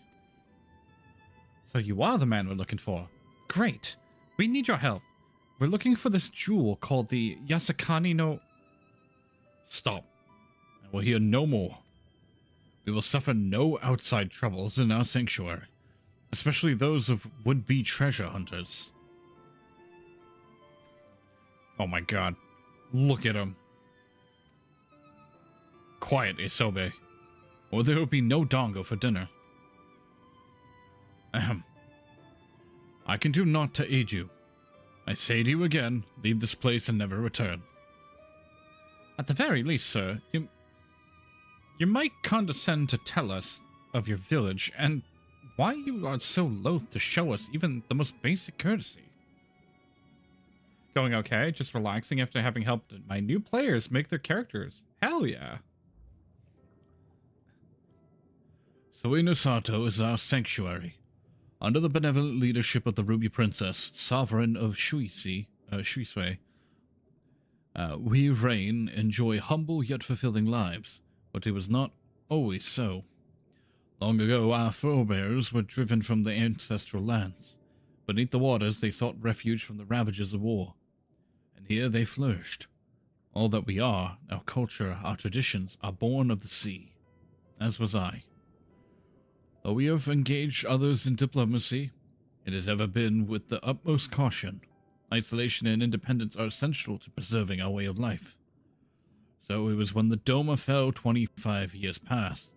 So you are the man we're looking for. Great. We need your help. We're looking for this jewel called the Yasakani no... Stop. I will hear no more. We will suffer no outside troubles in our sanctuary, especially those of would-be treasure hunters. Oh my god. Look at him. Quiet, Isobe, or there will be no dongo for dinner. Ahem. I can do naught to aid you. I say to you again, leave this place and never return. At the very least, sir, you might condescend to tell us of your village and why you are so loath to show us even the most basic courtesy. Going okay, just relaxing after having helped my new players make their characters. Hell yeah. Suinosato is our sanctuary. Under the benevolent leadership of the Ruby Princess, sovereign of Shuisui, we reign, enjoy humble yet fulfilling lives, but it was not always so. Long ago, our forebears were driven from the ancestral lands. Beneath the waters, they sought refuge from the ravages of war. And here they flourished. All that we are, our culture, our traditions, are born of the sea, as was I. Though we have engaged others in diplomacy, it has ever been with the utmost caution. Isolation and independence are essential to preserving our way of life. So it was when the Doma fell 25 years past,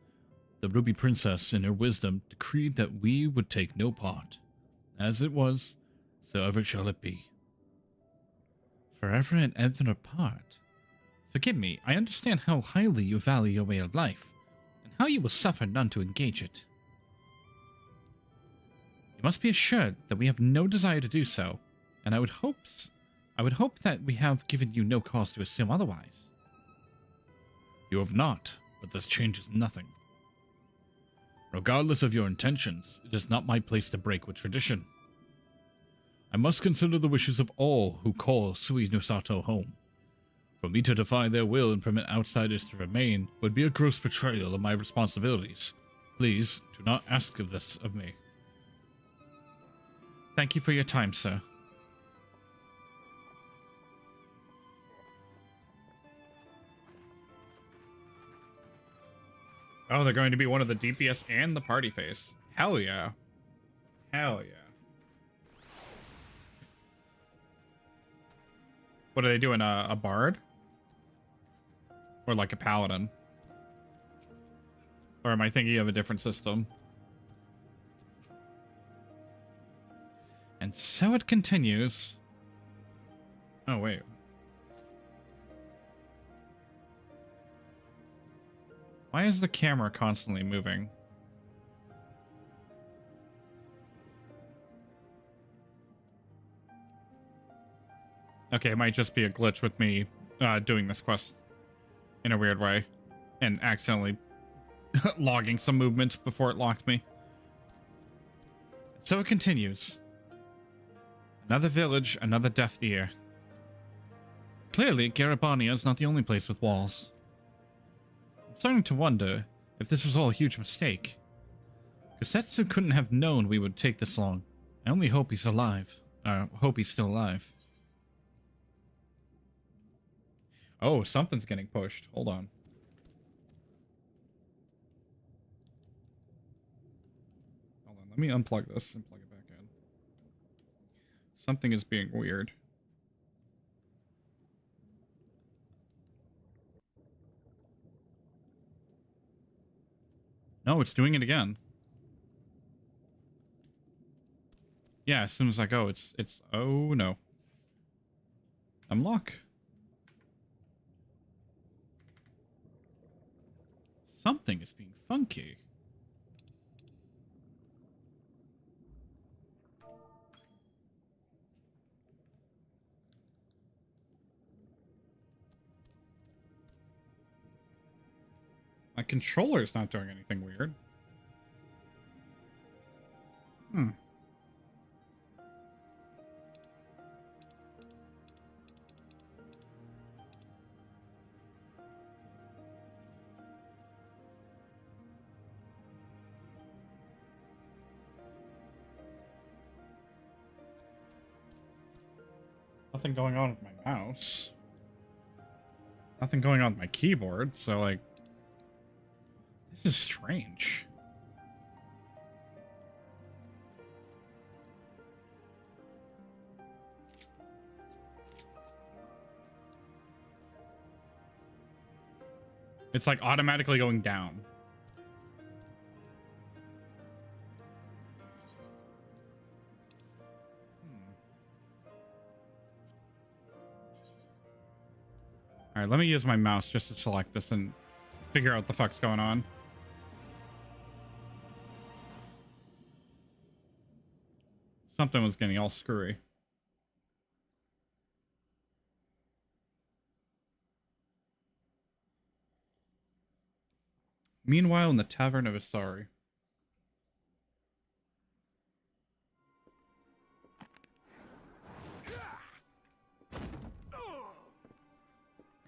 the Ruby Princess, in her wisdom, decreed that we would take no part. As it was, so ever shall it be. Forever and ever apart? Forgive me, I understand how highly you value your way of life, and how you will suffer none to engage it. You must be assured that we have no desire to do so, and I would hope that we have given you no cause to assume otherwise. You have not, but this changes nothing. Regardless of your intentions, it is not my place to break with tradition. I must consider the wishes of all who call Suinosato home. For me to defy their will and permit outsiders to remain would be a gross betrayal of my responsibilities. Please, do not ask of this of me. Thank you for your time, sir. Oh, they're going to be one of the DPS and the party face. Hell yeah. Hell yeah. What are they doing? A bard? Or like a paladin? Or am I thinking of a different system? And so it continues. Oh, wait. Why is the camera constantly moving? Okay, it might just be a glitch with me doing this quest in a weird way and accidentally logging some movements before it locked me. So it continues. Another village, another death ear. Clearly, Garabania is not the only place with walls. I'm starting to wonder if this was all a huge mistake. Kusetsu couldn't have known we would take this long. I only hope he's alive. Hope he's still alive. Oh, something's getting pushed. Hold on. me unplug this and plug it back in. Something is being weird. No, it's doing it again. Yeah, as soon as I go, it's oh no. Unlock. Something is being funky. My controller is not doing anything weird. Nothing going on with my mouse. Nothing going on with my keyboard, so like... This is strange. It's like automatically going down. Alright, let me use my mouse just to select this and figure out what the fuck's going on. Something was getting all screwy. Meanwhile, in the Tavern of Asari.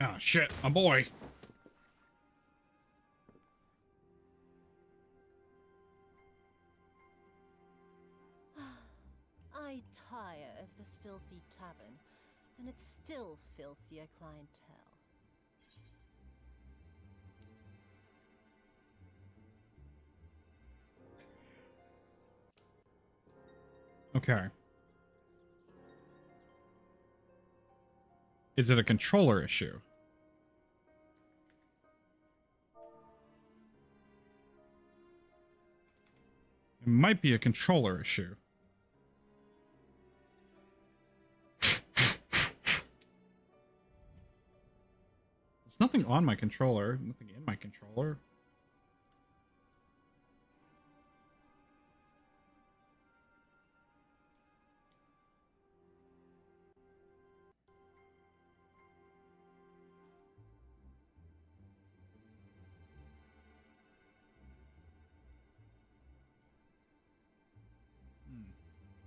Ah, shit, my boy. I tire of this filthy tavern, and it's still filthier clientele. Okay. Is it a controller issue? It might be a controller issue. There's nothing on my controller, nothing in my controller.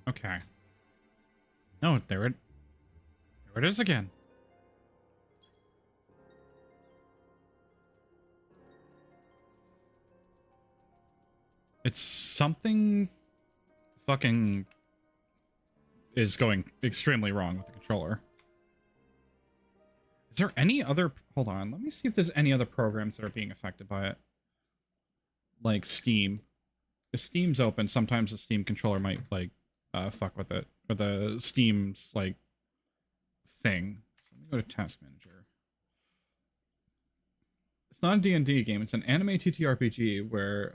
Okay. No, there it is again. It's something fucking is going extremely wrong with the controller. Is there any other... Hold on, let me see if there's any other programs that are being affected by it. Like Steam. If Steam's open, sometimes the Steam controller might, like, fuck with it. Or the Steam's, like, thing. So let me go to Task Manager. It's not a D&D game. It's an anime TTRPG where,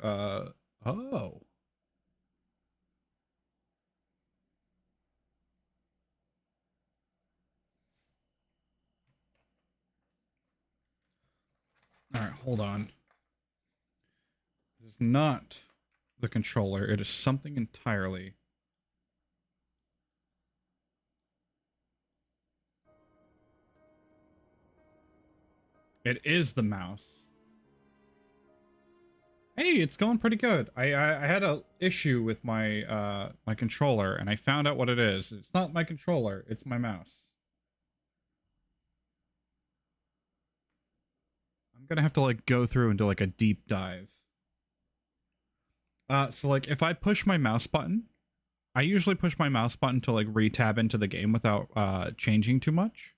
oh. Alright, hold on. It is not the controller. It is something entirely... It is the mouse. Hey, it's going pretty good. I had a issue with my my controller, and I found out what it is. It's not my controller, it's my mouse. I'm gonna have to like go through and do like a deep dive. So like if I push my mouse button, I usually push my mouse button to like re-tab into the game without changing too much.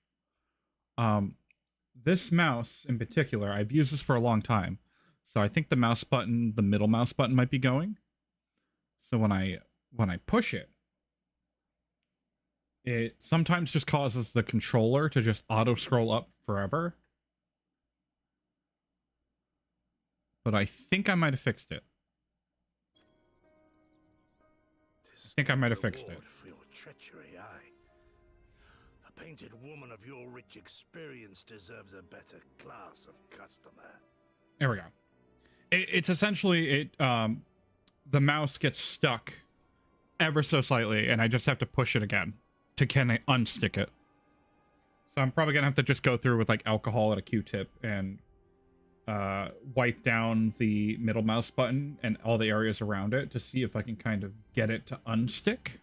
This mouse in particular, I've used this for a long time. So I think the mouse button, the middle mouse button might be going. So when I push it, it sometimes just causes the controller to just auto scroll up forever. But I think I might have fixed it. I think I might have fixed it. For your treachery, aye. A painted woman of your rich experience deserves a better class of customer. There we go. It's essentially the mouse gets stuck ever so slightly, and I just have to push it again to can I unstick it. So I'm probably gonna have to just go through with like alcohol and a Q-tip and wipe down the middle mouse button and all the areas around it to see if I can kind of get it to unstick.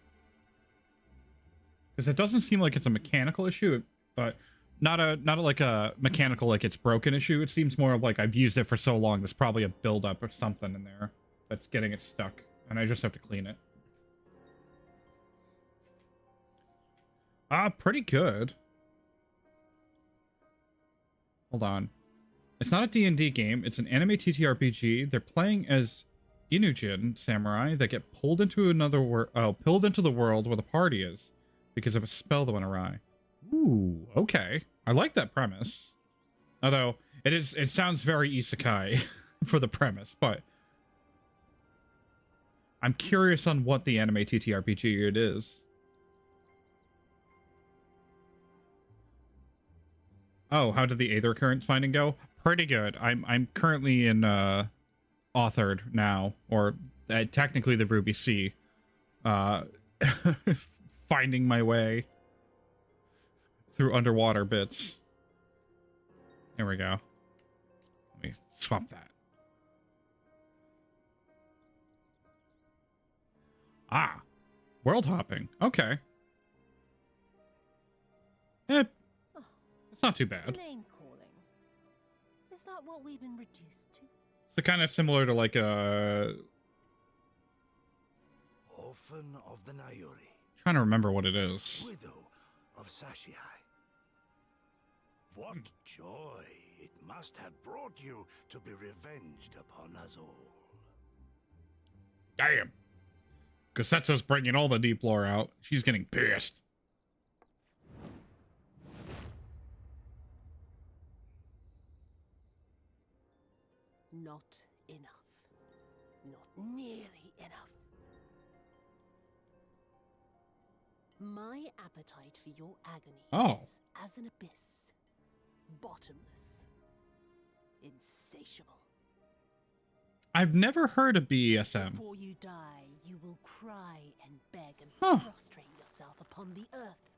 Because it doesn't seem like it's a mechanical issue, but not like a mechanical like it's broken issue. It seems more of like I've used it for so long. There's probably a buildup or something in there that's getting it stuck, and I just have to clean it. Pretty good. Hold on. It's not a D&D game. It's an anime TTRPG. They're playing as Inujin samurai that get pulled into pulled into the world where the party is because of a spell that went awry. Ooh, okay. I like that premise. Although it sounds very isekai for the premise, but I'm curious on what the anime TTRPG it is. Oh, how did the Aether Current finding go? Pretty good. I'm currently in authored now, or technically the Ruby Sea. Finding my way through underwater bits. There we go. Let me swap that. Ah, world hopping. Okay. It's not too bad. Name calling. Is that what we've been reduced to? So kind of similar to like a... Orphan of the Nayuri. Trying to remember what it is. Widow of Sashihai. What joy it must have brought you to be revenged upon us all. Damn. Gosetsu's bringing all the deep lore out. She's getting pissed. Not enough. Not nearly enough. My appetite for your agony is as an abyss. Bottomless. Insatiable. I've never heard of BESM. Before you die, you will cry and beg and prostrate yourself upon the earth.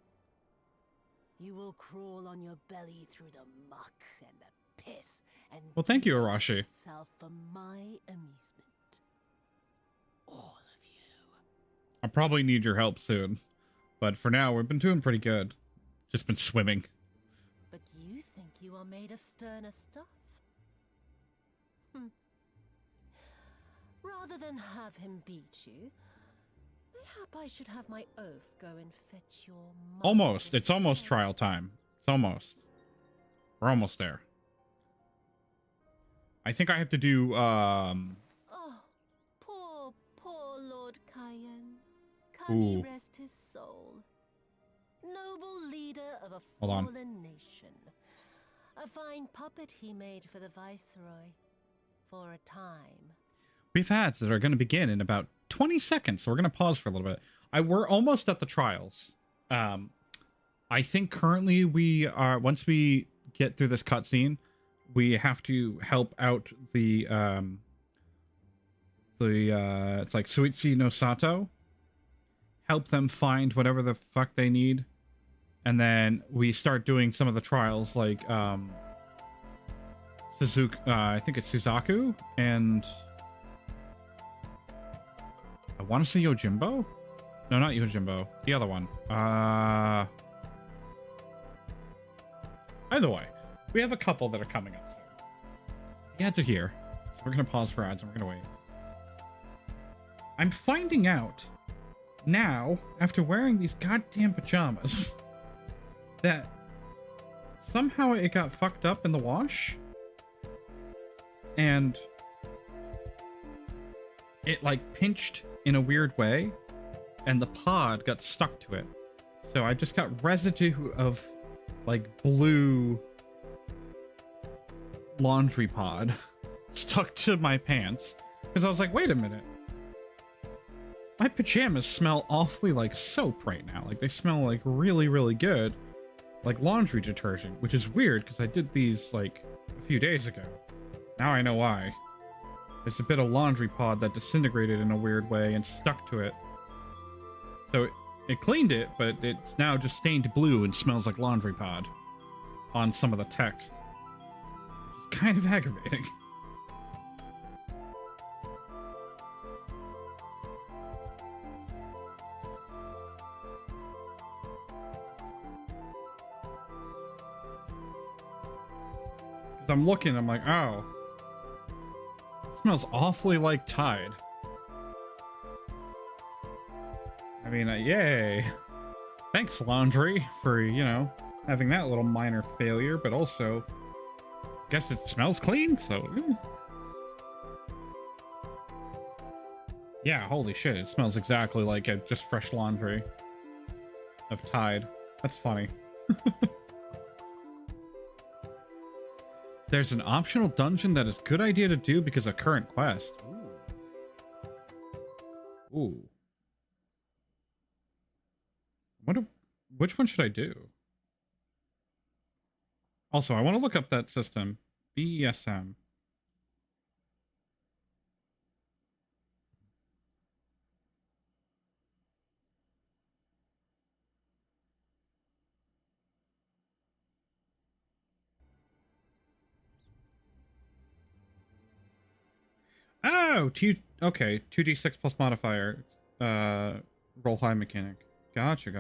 You will crawl on your belly through the muck and the piss. And well, thank you, Arashi. Yourself for my amusement. All of you. I'll probably need your help soon. But for now, we've been doing pretty good. Just been swimming. But you think you are made of sterner stuff? Rather than have him beat you, mayhap I should have my oath go and fetch your... Almost. It's almost trial time. It's almost. We're almost there. I think I have to do, Oh, poor Lord Cayenne. Can he rest his soul? Noble leader of a fallen nation. A fine puppet he made for the Viceroy. For a time. We have ads that are going to begin in about 20 seconds, so we're going to pause for a little bit. We're almost at the trials. I think currently we are, once we get through this cutscene, we have to help out the it's like Suitsi no Sato. Help them find whatever the fuck they need. And then we start doing some of the trials like Suzuki, I think it's Suzaku, and I want to say Yojimbo? No, not Yojimbo. The other one. Either way, we have a couple that are coming up soon. The ads are here, so we're going to pause for ads and we're going to wait. I'm finding out now, after wearing these goddamn pajamas, that somehow it got fucked up in the wash. And it, like, pinched in a weird way, and the pod got stuck to it. So I just got residue of like blue laundry pod stuck to my pants because I was like, wait a minute. My pajamas smell awfully like soap right now. Like they smell like really, really good. Like laundry detergent, which is weird because I did these like a few days ago. Now I know why. There's a bit of laundry pod that disintegrated in a weird way and stuck to it. So it cleaned it, but it's now just stained blue and smells like laundry pod on some of the text. It's kind of aggravating. Because I'm looking, I'm like, oh. It smells awfully like Tide. I mean, yay. Thanks, laundry, for, you know, having that little minor failure, but also, I guess it smells clean, so... Yeah, holy shit, it smells exactly like just fresh laundry of Tide. That's funny. There's an optional dungeon that is a good idea to do because of current quest. Ooh. Ooh. Which one should I do? Also, I want to look up that system. BESM. Oh, okay, 2d6 plus modifier. Roll high mechanic. Gotcha.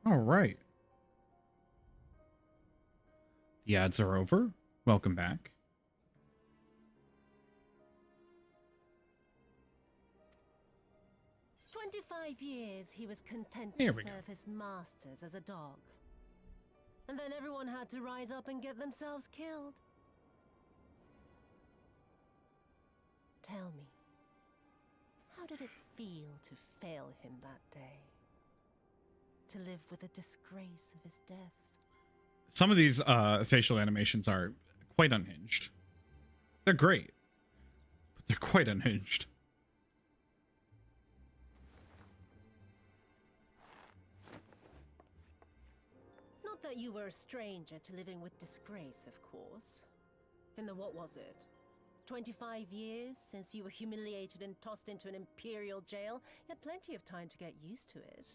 All right. The ads are over. Welcome back. "25 years he was content Here to we go. serve his masters as a dog. And then everyone had to rise up and get themselves killed. Tell me, how did it feel to fail him that day? To live with the disgrace of his death? Some of these facial animations are quite unhinged. They're great, but they're quite unhinged. Not that you were a stranger to living with disgrace, of course. In the what was it? 25 years since you were humiliated and tossed into an imperial jail? You had plenty of time to get used to it.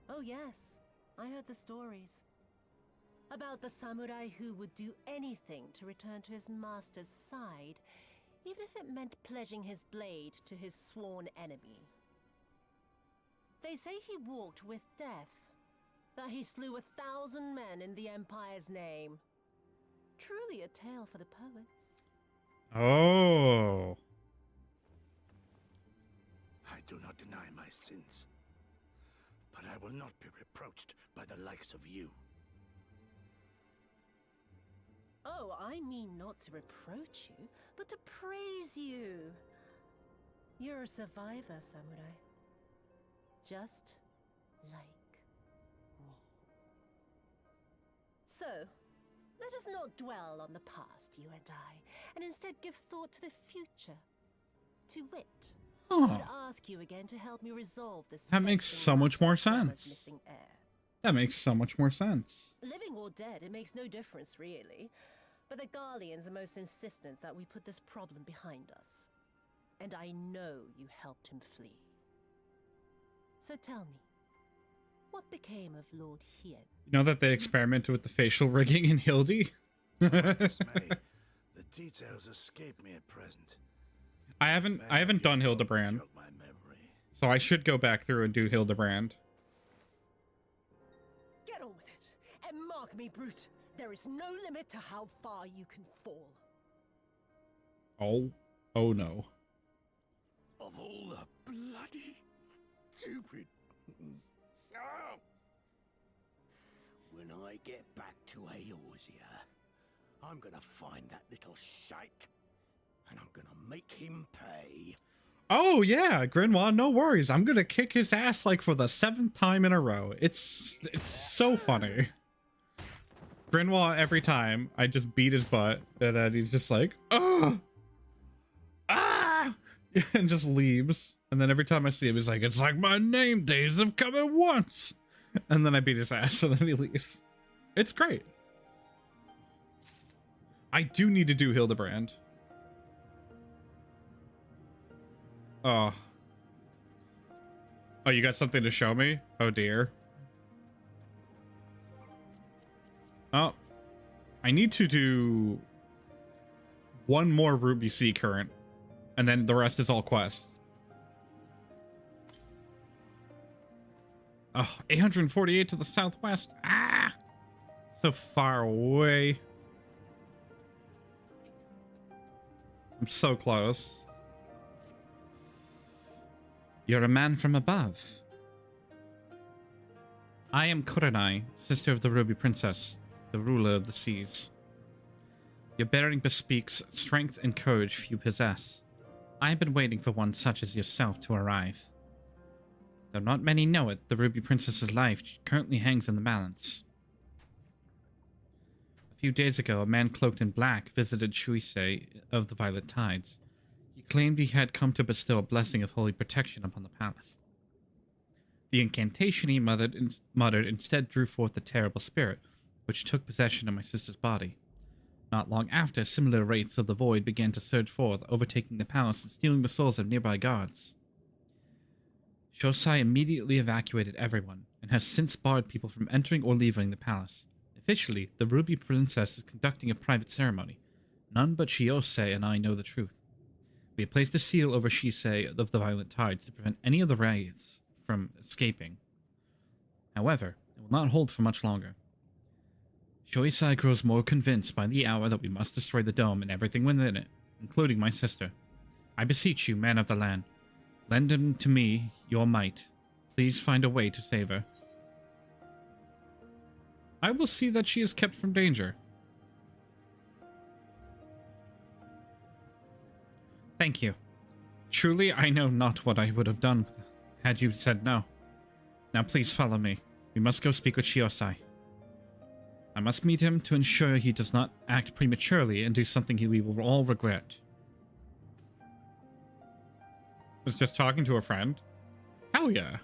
Oh yes, I heard the stories. About the samurai who would do anything to return to his master's side, even if it meant pledging his blade to his sworn enemy. They say he walked with death, that he slew 1,000 men in the Empire's name. Truly a tale for the poets. Oh. I do not deny my sins, but I will not be reproached by the likes of you. Oh, I mean not to reproach you, but to praise you. You're a survivor, samurai. Just like me. So, let us not dwell on the past, you and I, and instead give thought to the future. To wit, I would ask you again to help me resolve this. That makes so much more sense. Missing heir. That makes so much more sense. Living or dead, it makes no difference, really. But the Garleans are most insistent that we put this problem behind us. And I know you helped him flee. So tell me, what became of Lord Hien? You know that they experimented with the facial rigging in Hildy? Dismay. The details escape me at present. I haven't done Hildebrand, Jog my memory. so I should go back through and do Hildebrand. Get on with it, and mark me, brute. There is no limit to how far you can fall. Oh no. Of all the bloody stupid. Ah! When I get back to Eorzea, I'm gonna find that little shite and I'm gonna make him pay. Oh yeah, Grinois, no worries. I'm gonna kick his ass like for the 7th time in a row. It's so funny. Grinois, every time I just beat his butt, and then he's just like, oh, ah, and just leaves. And then every time I see him, he's like, it's like my name days have come at once. And then I beat his ass, and then he leaves. It's great. I do need to do Hildebrand. Oh. Oh, you got something to show me? Oh, dear. Oh. I need to do one more Ruby Sea current, and then the rest is all quests. Oh, 848 to the southwest. Ah! So far away. I'm so close. You're a man from above. I am Kurenai, sister of the Ruby Princess, the ruler of the seas. Your bearing bespeaks strength and courage few possess. I have been waiting for one such as yourself to arrive. Though not many know it, the Ruby Princess's life currently hangs in the balance. A few days ago, a man cloaked in black visited Shuisei of the Violet Tides. He claimed he had come to bestow a blessing of holy protection upon the palace. The incantation he muttered instead drew forth the terrible spirit, which took possession of my sister's body. Not long after, similar wraiths of the void began to surge forth, overtaking the palace and stealing the souls of nearby guards. Shosai immediately evacuated everyone, and has since barred people from entering or leaving the palace. Officially, the Ruby Princess is conducting a private ceremony. None but Shiosei and I know the truth. We have placed a seal over Shisei of the Violent Tides to prevent any of the wraiths from escaping. However, it will not hold for much longer. Shoisai grows more convinced by the hour that we must destroy the dome and everything within it, including my sister. I beseech you, man of the land, lend him to me your might. Please find a way to save her. I will see that she is kept from danger. Thank you. Truly, I know not what I would have done had you said no. Now please follow me. We must go speak with Shiosai. I must meet him to ensure he does not act prematurely and do something we will all regret. Was just talking to a friend? Hell yeah.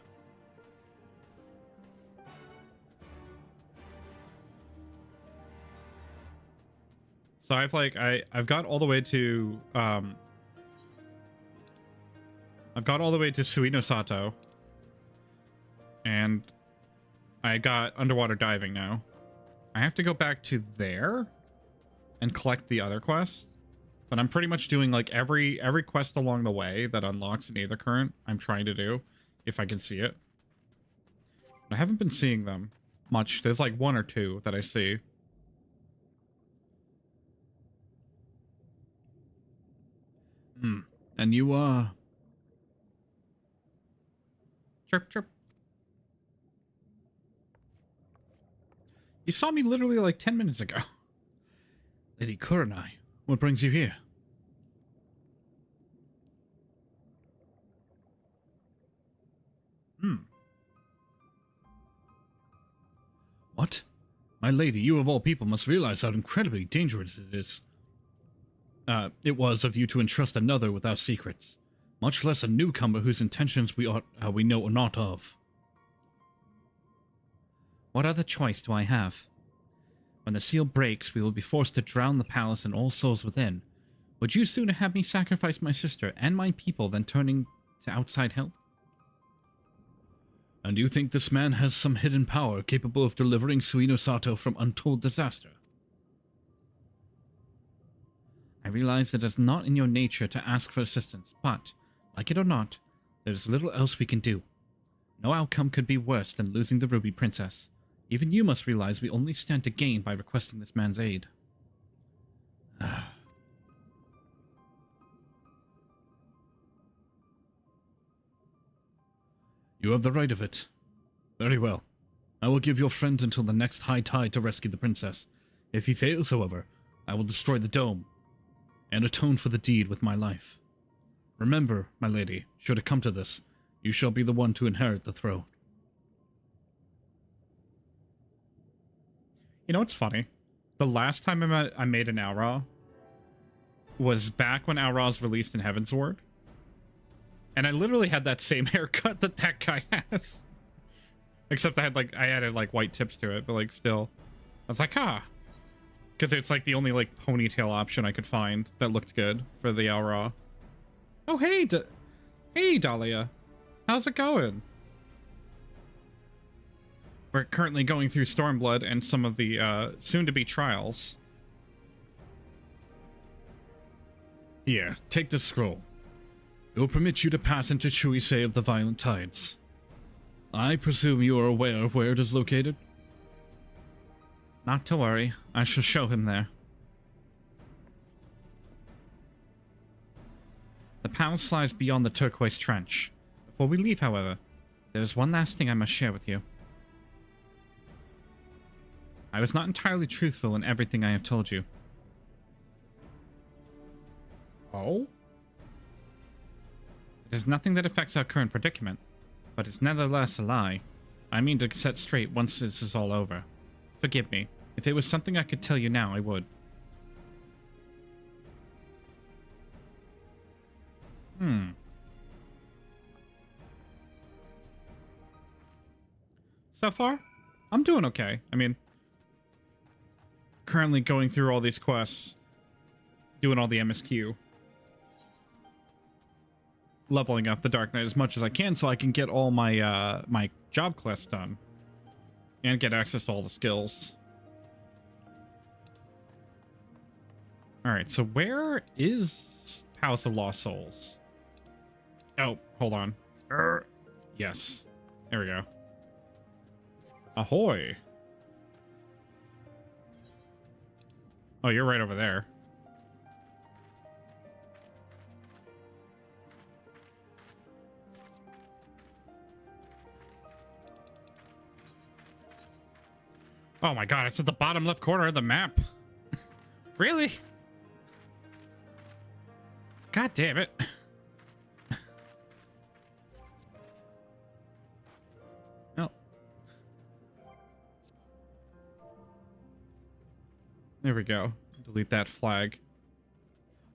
So I've got all the way to I've got all the way to Suino Sato. And I got underwater diving now. I have to go back to there and collect the other quests. But I'm pretty much doing like every quest along the way that unlocks an Aether Current I'm trying to do, if I can see it. I haven't been seeing them much. There's like one or two that I see. And you, Chirp, chirp. You saw me literally like 10 minutes ago. Lady Kurenai, what brings you here? What? My lady, you of all people must realize how incredibly dangerous it is. It was of you to entrust another with our secrets, much less a newcomer whose intentions we know not of. What other choice do I have? When the seal breaks, we will be forced to drown the palace and all souls within. Would you sooner have me sacrifice my sister and my people than turning to outside help? And you think this man has some hidden power capable of delivering Suino Sato from untold disaster? I realize it is not in your nature to ask for assistance, but, like it or not, there is little else we can do. No outcome could be worse than losing the Ruby Princess. Even you must realize we only stand to gain by requesting this man's aid. You have the right of it. Very well. I will give your friend until the next high tide to rescue the princess. If he fails, however, I will destroy the dome. and atone for the deed with my life. Remember, my lady, should it come to this, you shall be the one to inherit the throne. You know what's funny? The last time I made an Alra was back when Alra was released in Heavensward. And I literally had that same haircut that that guy has. Except I added like white tips to it, but like still. I was like, because it's like the only like ponytail option I could find that looked good for the Alra. Oh, hey, hey, Dahlia. How's it going? We're currently going through Stormblood and some of the soon-to-be trials. Here, take this scroll. It will permit you to pass into Chuise of the Violent Tides. I presume you are aware of where it is located? Not to worry, I shall show him there. The palace lies beyond the turquoise trench. Before we leave, however, there is one last thing I must share with you. I was not entirely truthful in everything I have told you. Oh? It is nothing that affects our current predicament, but it's nevertheless a lie. I mean to set straight once this is all over. Forgive me. If it was something I could tell you now, I would. So far, I'm doing okay. I mean, currently going through all these quests, doing all the MSQ, leveling up the Dark Knight as much as I can so I can get all my my job quests done and get access to all the skills. All right, so where is House of Lost Souls? Oh, hold on. Yes, there we go. Ahoy. Oh, you're right over there. Oh my god, it's at the bottom left corner of the map. Really? God damn it. Oh. There we go. Delete that flag.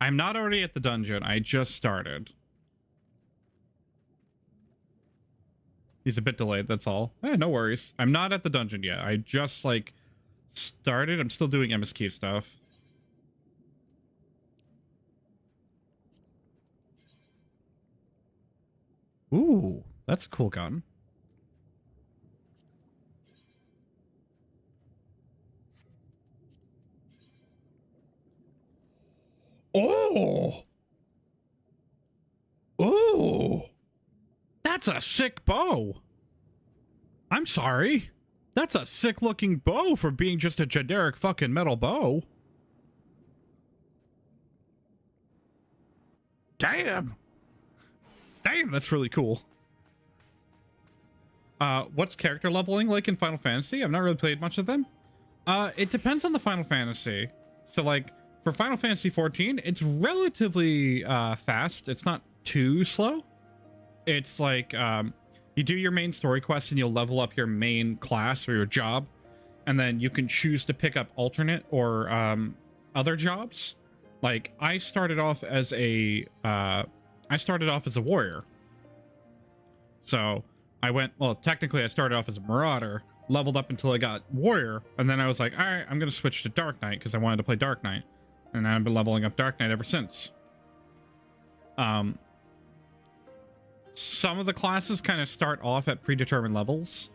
I'm not already at the dungeon. I just started. He's a bit delayed, that's all. No worries. I'm not at the dungeon yet. I just, like, started. I'm still doing MSQ stuff. Ooh, that's a cool gun. Oh! Oh! That's a sick bow! I'm sorry. That's a sick-looking bow for being just a generic fucking metal bow. Damn! Damn, that's really cool. What's character leveling like in Final Fantasy? I've not really played much of them. It depends on the Final Fantasy. So, like, for Final Fantasy XIV, it's relatively fast. It's not too slow. It's like, you do your main story quest and you'll level up your main class or your job. And then you can choose to pick up alternate or other jobs. Like, I started off as a warrior. So I went, well, technically I started off as a marauder, leveled up until I got warrior. And then I was like, all right, I'm going to switch to Dark Knight because I wanted to play Dark Knight. And I've been leveling up Dark Knight ever since. Some of the classes kind of start off at predetermined levels.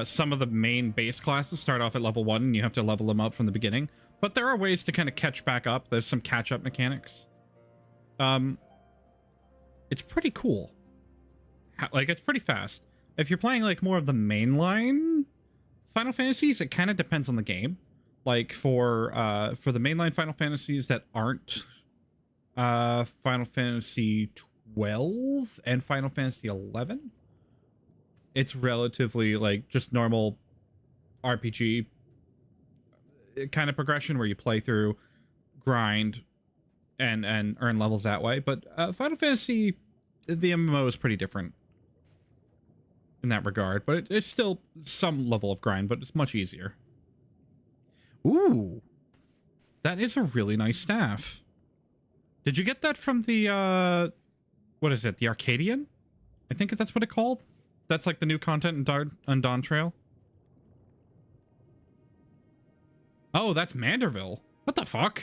Some of the main base classes start off at level 1 and you have to level them up from the beginning. But there are ways to kind of catch back up. There's some catch-up mechanics. It's pretty cool. Like, it's pretty fast. If you're playing, like, more of the mainline Final Fantasies, it kind of depends on the game. Like, for the mainline Final Fantasies that aren't Final Fantasy 12 and Final Fantasy 11, it's relatively, like, just normal RPG kind of progression where you play through, grind, and earn levels that way. But Final Fantasy, the MMO is pretty different in that regard. But it's still some level of grind, but it's much easier. Ooh, that is a really nice staff. Did you get that from the, what is it, the Arcadian? I think that's what it's called. That's like the new content in Dawn Trail. Oh, that's Manderville. What the fuck?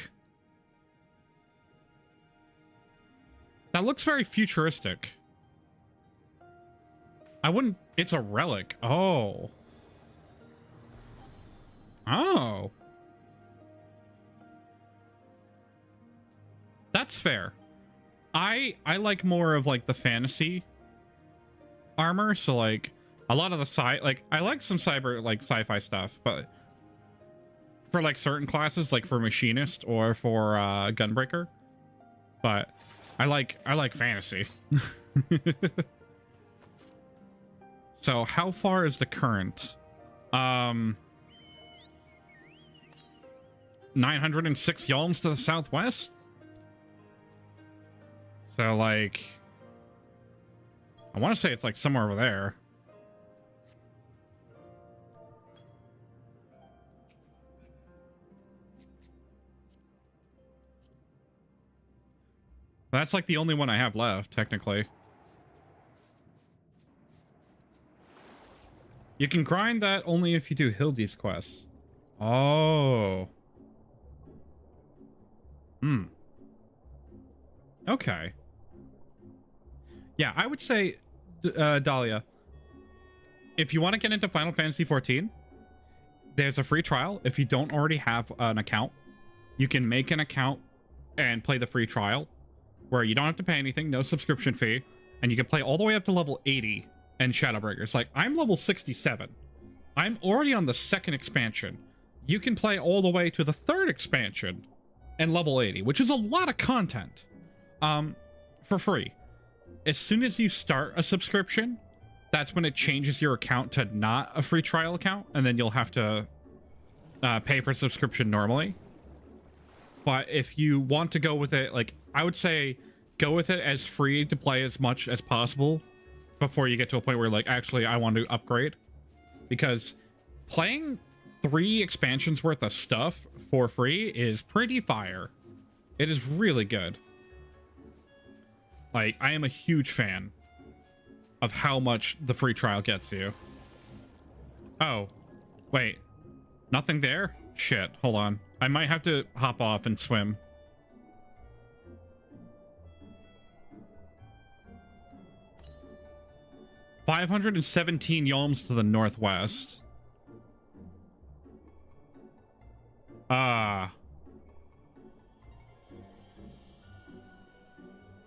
That looks very futuristic. I wouldn't... It's a relic. Oh. Oh. That's fair. I like more of like the fantasy armor, so like a lot of the like I like some cyber like sci-fi stuff, but for like certain classes, like for machinist or for gunbreaker, but I like fantasy. So how far is the current? 906 yalms to the southwest. So like I want to say it's like somewhere over there. That's like the only one I have left, technically. You can grind that only if you do Hildy's quests. Oh. Hmm. Okay. Yeah, I would say, Dahlia, if you want to get into Final Fantasy XIV, there's a free trial. If you don't already have an account, you can make an account and play the free trial, where you don't have to pay anything, no subscription fee, and you can play all the way up to level 80 and Shadowbreakers. Like, I'm level 67. I'm already on the second expansion. You can play all the way to the third expansion and level 80, which is a lot of content, for free. As soon as you start a subscription, that's when it changes your account to not a free trial account, and then you'll have to pay for subscription normally. But if you want to go with it, like, I would say go with it as free to play as much as possible before you get to a point where, like, actually, I want to upgrade. Because playing 3 expansions worth of stuff for free is pretty fire. It is really good. Like, I am a huge fan of how much the free trial gets you. Oh, wait. Nothing there? Shit, hold on. I might have to hop off and swim. $517 yalms to the northwest.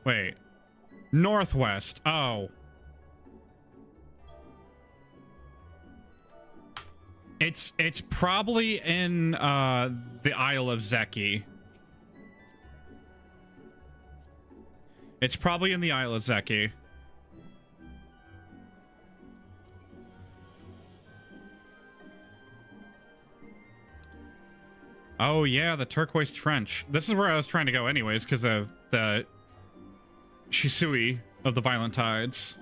Wait. Northwest. Oh. It's probably in the Isle of Zeki. It's probably in the Isle of Zeki. Oh yeah, the Turquoise Trench. This is where I was trying to go anyways, because of the Shisui of the Violent Tides.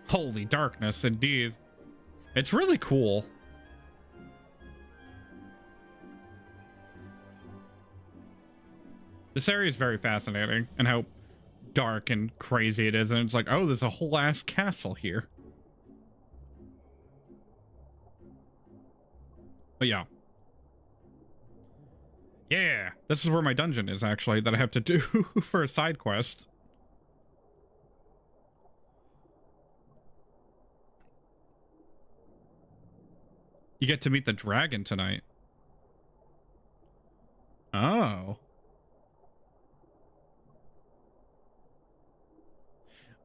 Holy darkness, indeed. It's really cool. This area is very fascinating, and how dark and crazy it is, and it's like, oh, there's a whole ass castle here. But yeah. Yeah, this is where my dungeon is, actually, that I have to do for a side quest. You get to meet the dragon tonight. Oh.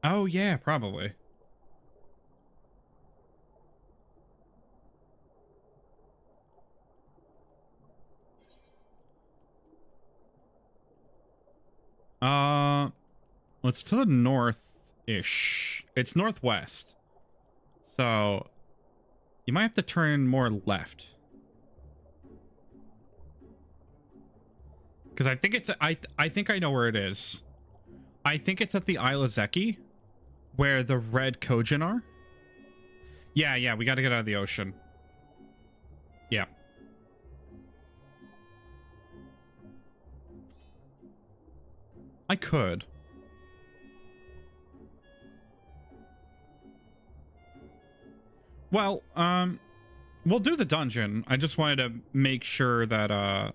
Oh, yeah, probably. It's to the north-ish. It's northwest. So, you might have to turn more left. Because I think it's... I think I know where it is. I think it's at the Isle of Zeki, where the red Kojin are. Yeah, we gotta get out of the ocean. Yeah. I could. Well, we'll do the dungeon. I just wanted to make sure that,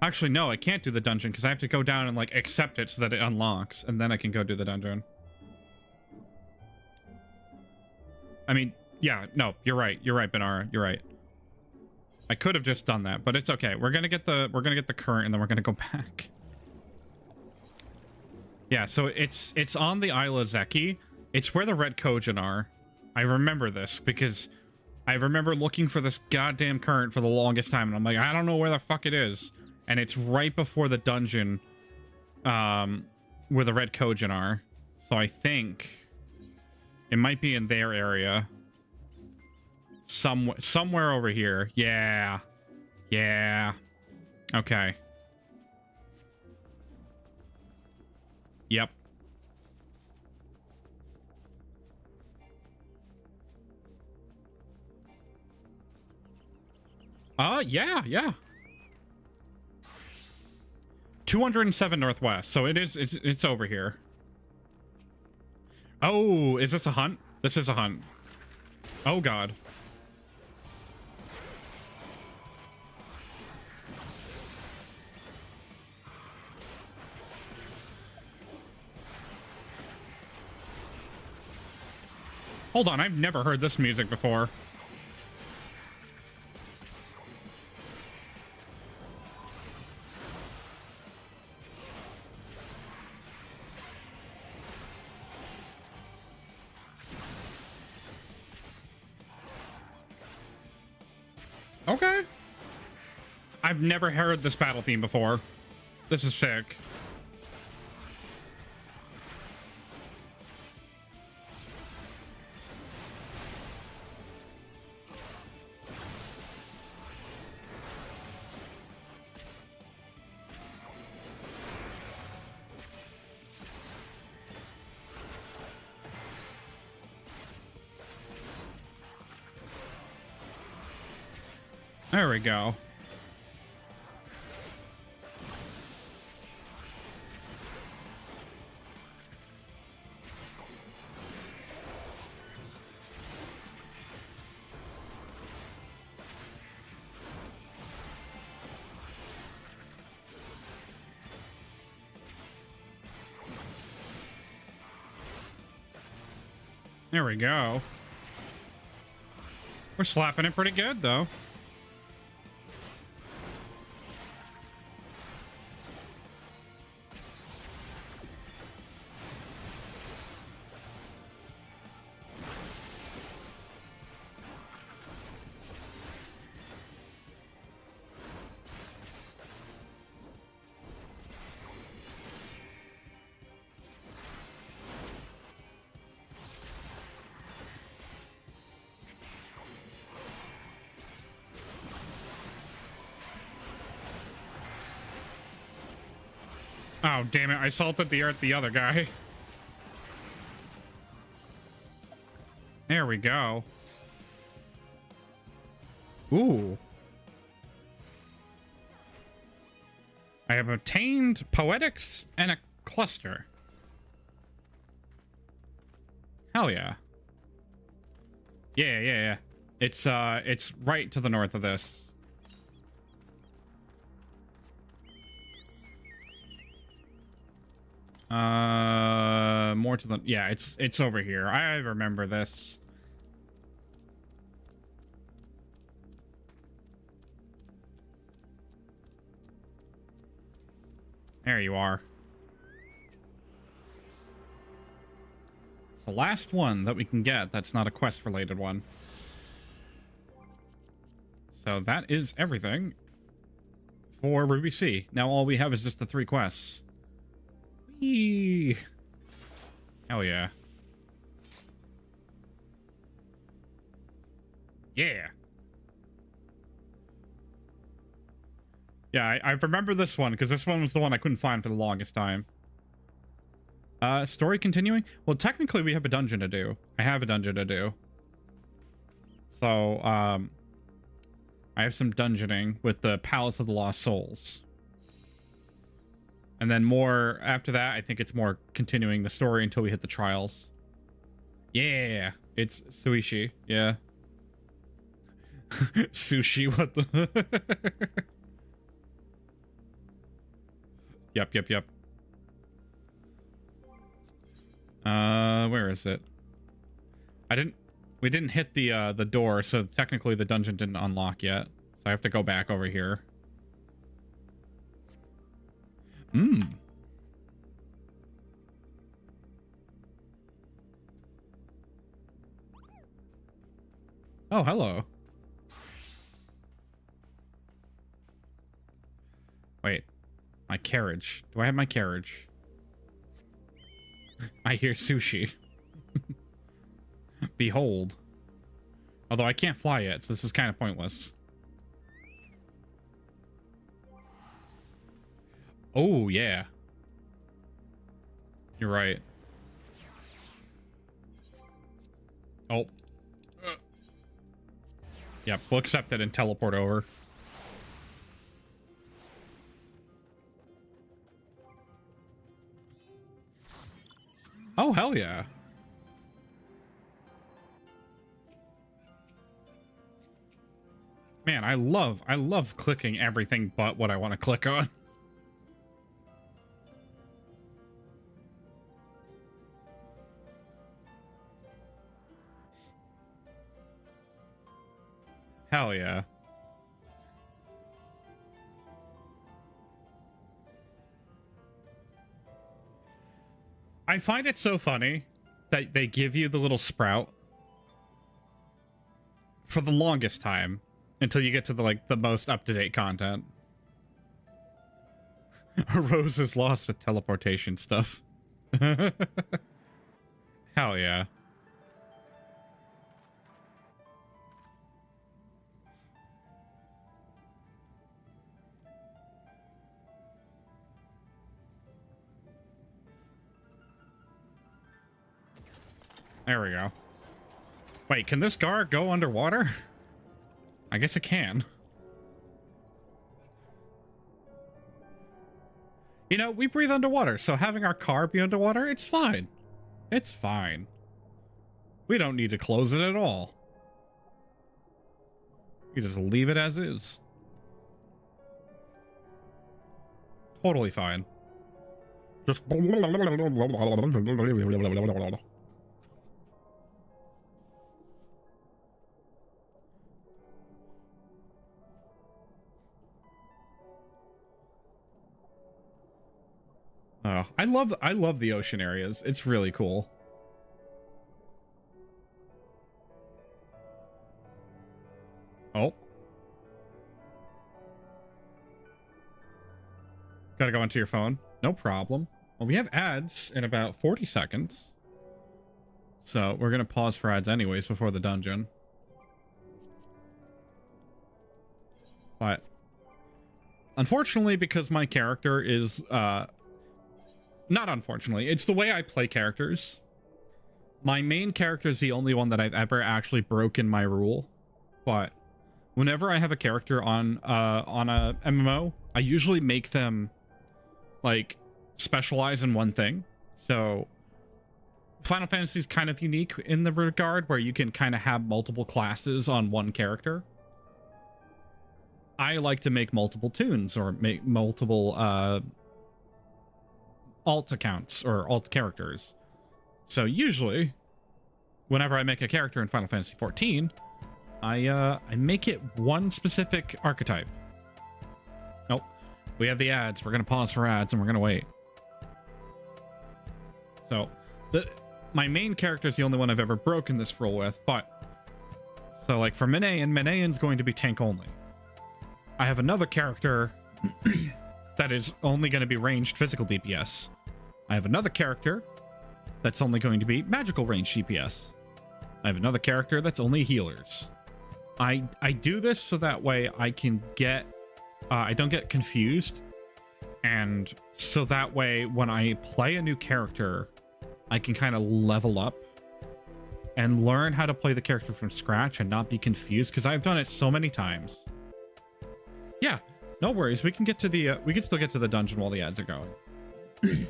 actually, no, I can't do the dungeon because I have to go down and, like, accept it so that it unlocks, and then I can go do the dungeon. I mean, yeah, no, you're right. You're right, Benara. You're right. I could have just done that, but it's okay. We're gonna get the current, and then we're gonna go back. Yeah, so it's on the Isle of Zeki. It's where the red Kojin are. I remember this because I remember looking for this goddamn current for the longest time, and I'm like, I don't know where the fuck it is. And it's right before the dungeon, where the red Kojin are. So I think it might be in their area. Somewhere over here. Yeah. Yeah. Okay. Yep. Yeah. 207 northwest. So it's over here. Oh, is this a hunt? This is a hunt. Oh god. Hold on, I've never heard this music before. Okay. I've never heard this battle theme before. This is sick. There we go. There we go. We're slapping it pretty good, though. Oh, damn it. I salted the earth the other guy. There we go. Ooh. I have obtained poetics and a cluster. Hell yeah. Yeah. It's right to the north of this. More to the... Yeah, it's over here. I remember this. There you are. The last one that we can get that's not a quest-related one. So that is everything for Ruby C. Now all we have is just the 3 quests. Whee! Hell yeah. Yeah. Yeah, I remember this one, because this one was the one I couldn't find for the longest time. Story continuing? Well, technically we have a dungeon to do. I have a dungeon to do. So, I have some dungeoning with the Palace of the Lost Souls. And then more, after that, I think it's more continuing the story until we hit the trials. Yeah, it's Suishi, yeah. Sushi, what the... Yep. Where is it? We didn't hit the door, so technically the dungeon didn't unlock yet. So I have to go back over here. Oh, hello. Wait. My carriage. Do I have my carriage? I hear sushi. Behold. Although I can't fly yet, so this is kind of pointless. Oh, yeah. You're right. Oh. Yep, we'll accept it and teleport over. Oh, hell yeah. Man, I love clicking everything but what I want to click on. Hell yeah. I find it so funny that they give you the little sprout for the longest time until you get to the most up-to-date content. Rose is lost with teleportation stuff. Hell yeah. There we go. Wait, can this Gar go underwater? I guess it can. You know, we breathe underwater, so having our car be underwater, it's fine. It's fine. We don't need to close it at all. You just leave it as is. Totally fine. Just... Oh, I love the ocean areas. It's really cool. Oh. Gotta go into your phone. No problem. Well, we have ads in about 40 seconds. So we're gonna pause for ads anyways before the dungeon. But unfortunately, because my character is not unfortunately, it's the way I play characters. My main character is the only one that I've ever actually broken my rule. But whenever I have a character on a MMO, I usually make them like specialize in one thing. So Final Fantasy is kind of unique in the regard where you can kind of have multiple classes on one character. I like to make multiple tunes or make multiple alt accounts or alt characters. So usually whenever I make a character in Final Fantasy XIV, I make it one specific archetype. Nope. We have the ads. We're going to pause for ads and we're going to wait. So my main character is the only one I've ever broken this rule with, but so like for Minaean's going to be tank only. I have another character that is only going to be ranged physical DPS. I have another character that's only going to be magical range DPS. I have another character that's only healers. I do this so that way I can get I don't get confused. And so that way, when I play a new character, I can kind of level up and learn how to play the character from scratch and not be confused, because I've done it so many times. Yeah, no worries. We can get to the we can still get to the dungeon while the ads are going.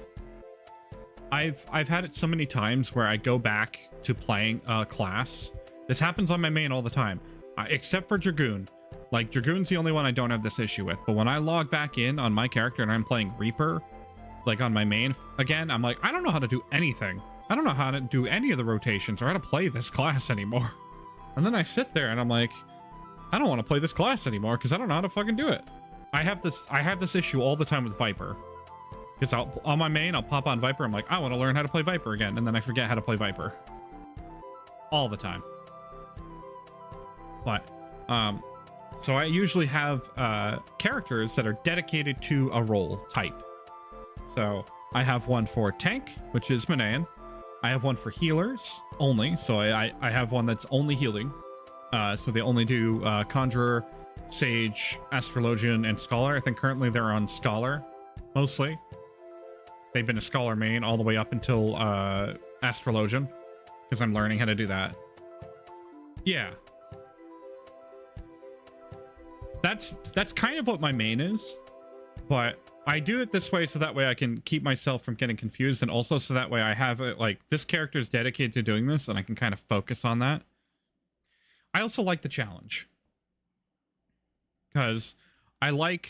I've had it so many times where I go back to playing a class. This happens on my main all the time, except for Dragoon. Like, Dragoon's the only one I don't have this issue with. But when I log back in on my character and I'm playing Reaper, like on my main again, I'm like, I don't know how to do anything. I don't know how to do any of the rotations or how to play this class anymore. And then I sit there and I'm like, I don't want to play this class anymore because I don't know how to fucking do it. I have this issue all the time with Viper. Because on my main, I'll pop on Viper. I'm like, I want to learn how to play Viper again. And then I forget how to play Viper. All the time. But, so I usually have characters that are dedicated to a role type. So I have one for tank, which is Manayan. I have one for healers only. So I have one that's only healing. So they only do Conjurer, Sage, Astrologian, and Scholar. I think currently they're on Scholar, mostly. They've been a Scholar main all the way up until Astrologian, because I'm learning how to do that. Yeah. That's kind of what my main is, but I do it this way so that way I can keep myself from getting confused, and also so that way I have it like this character is dedicated to doing this and I can kind of focus on that. I also like the challenge because I like